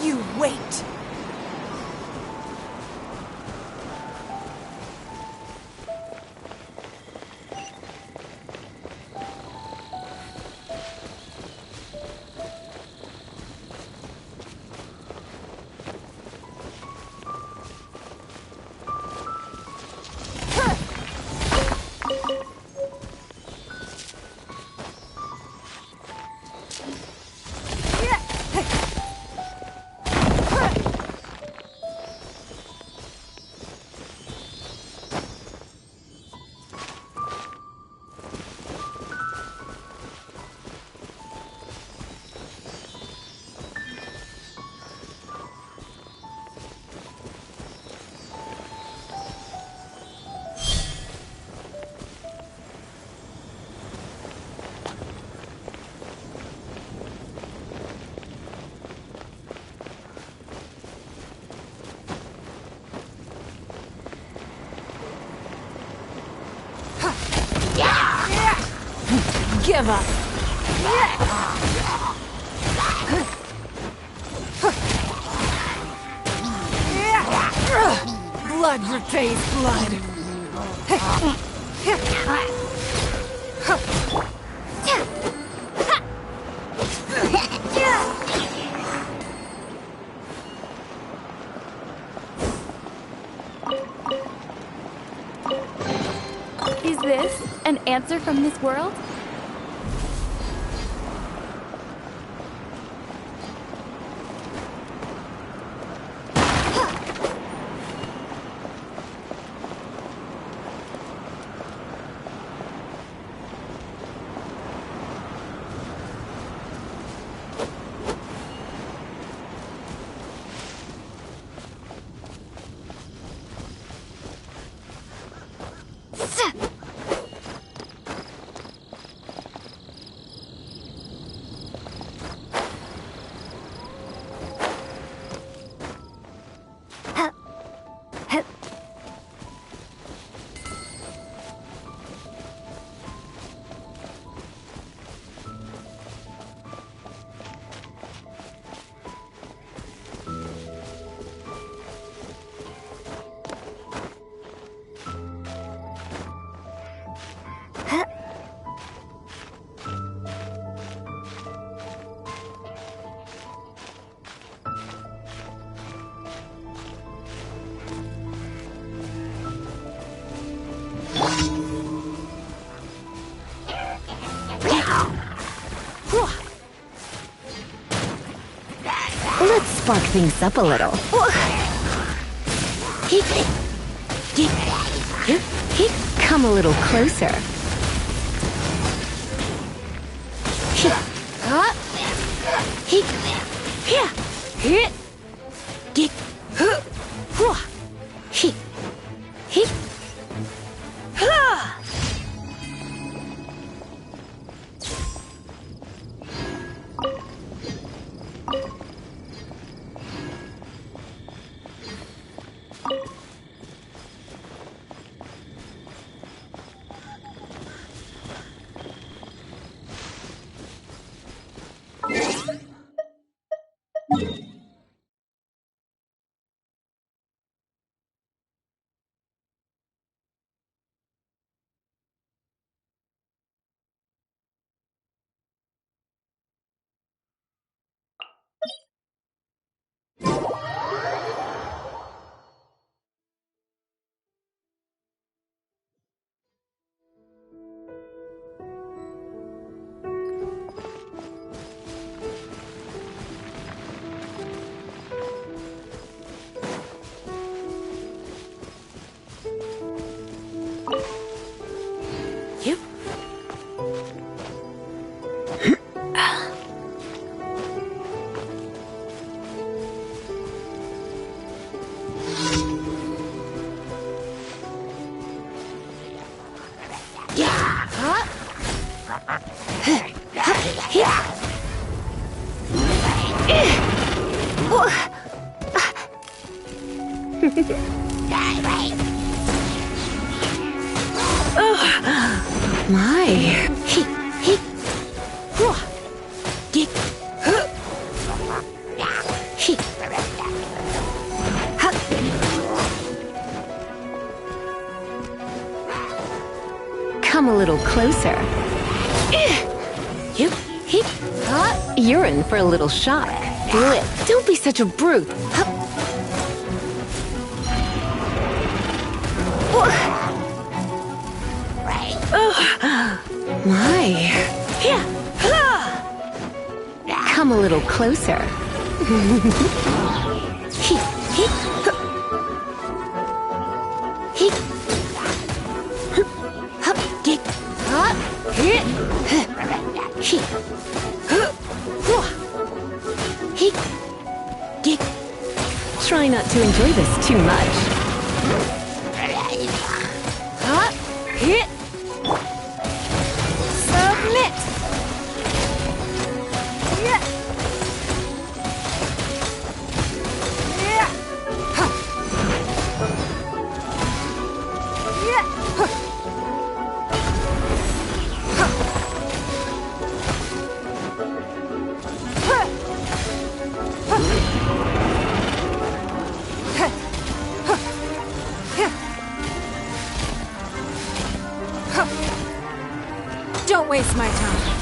You wait. Give up. Blood repays blood. Is this an answer from this world? Let's spark things up a little. Come a little closer. My. Come a little closer. You're in for a little shock. Don't be such a brute. My. Come a little closer. Try not to enjoy this too much. Submit! Don't waste my time.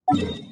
Goodbye.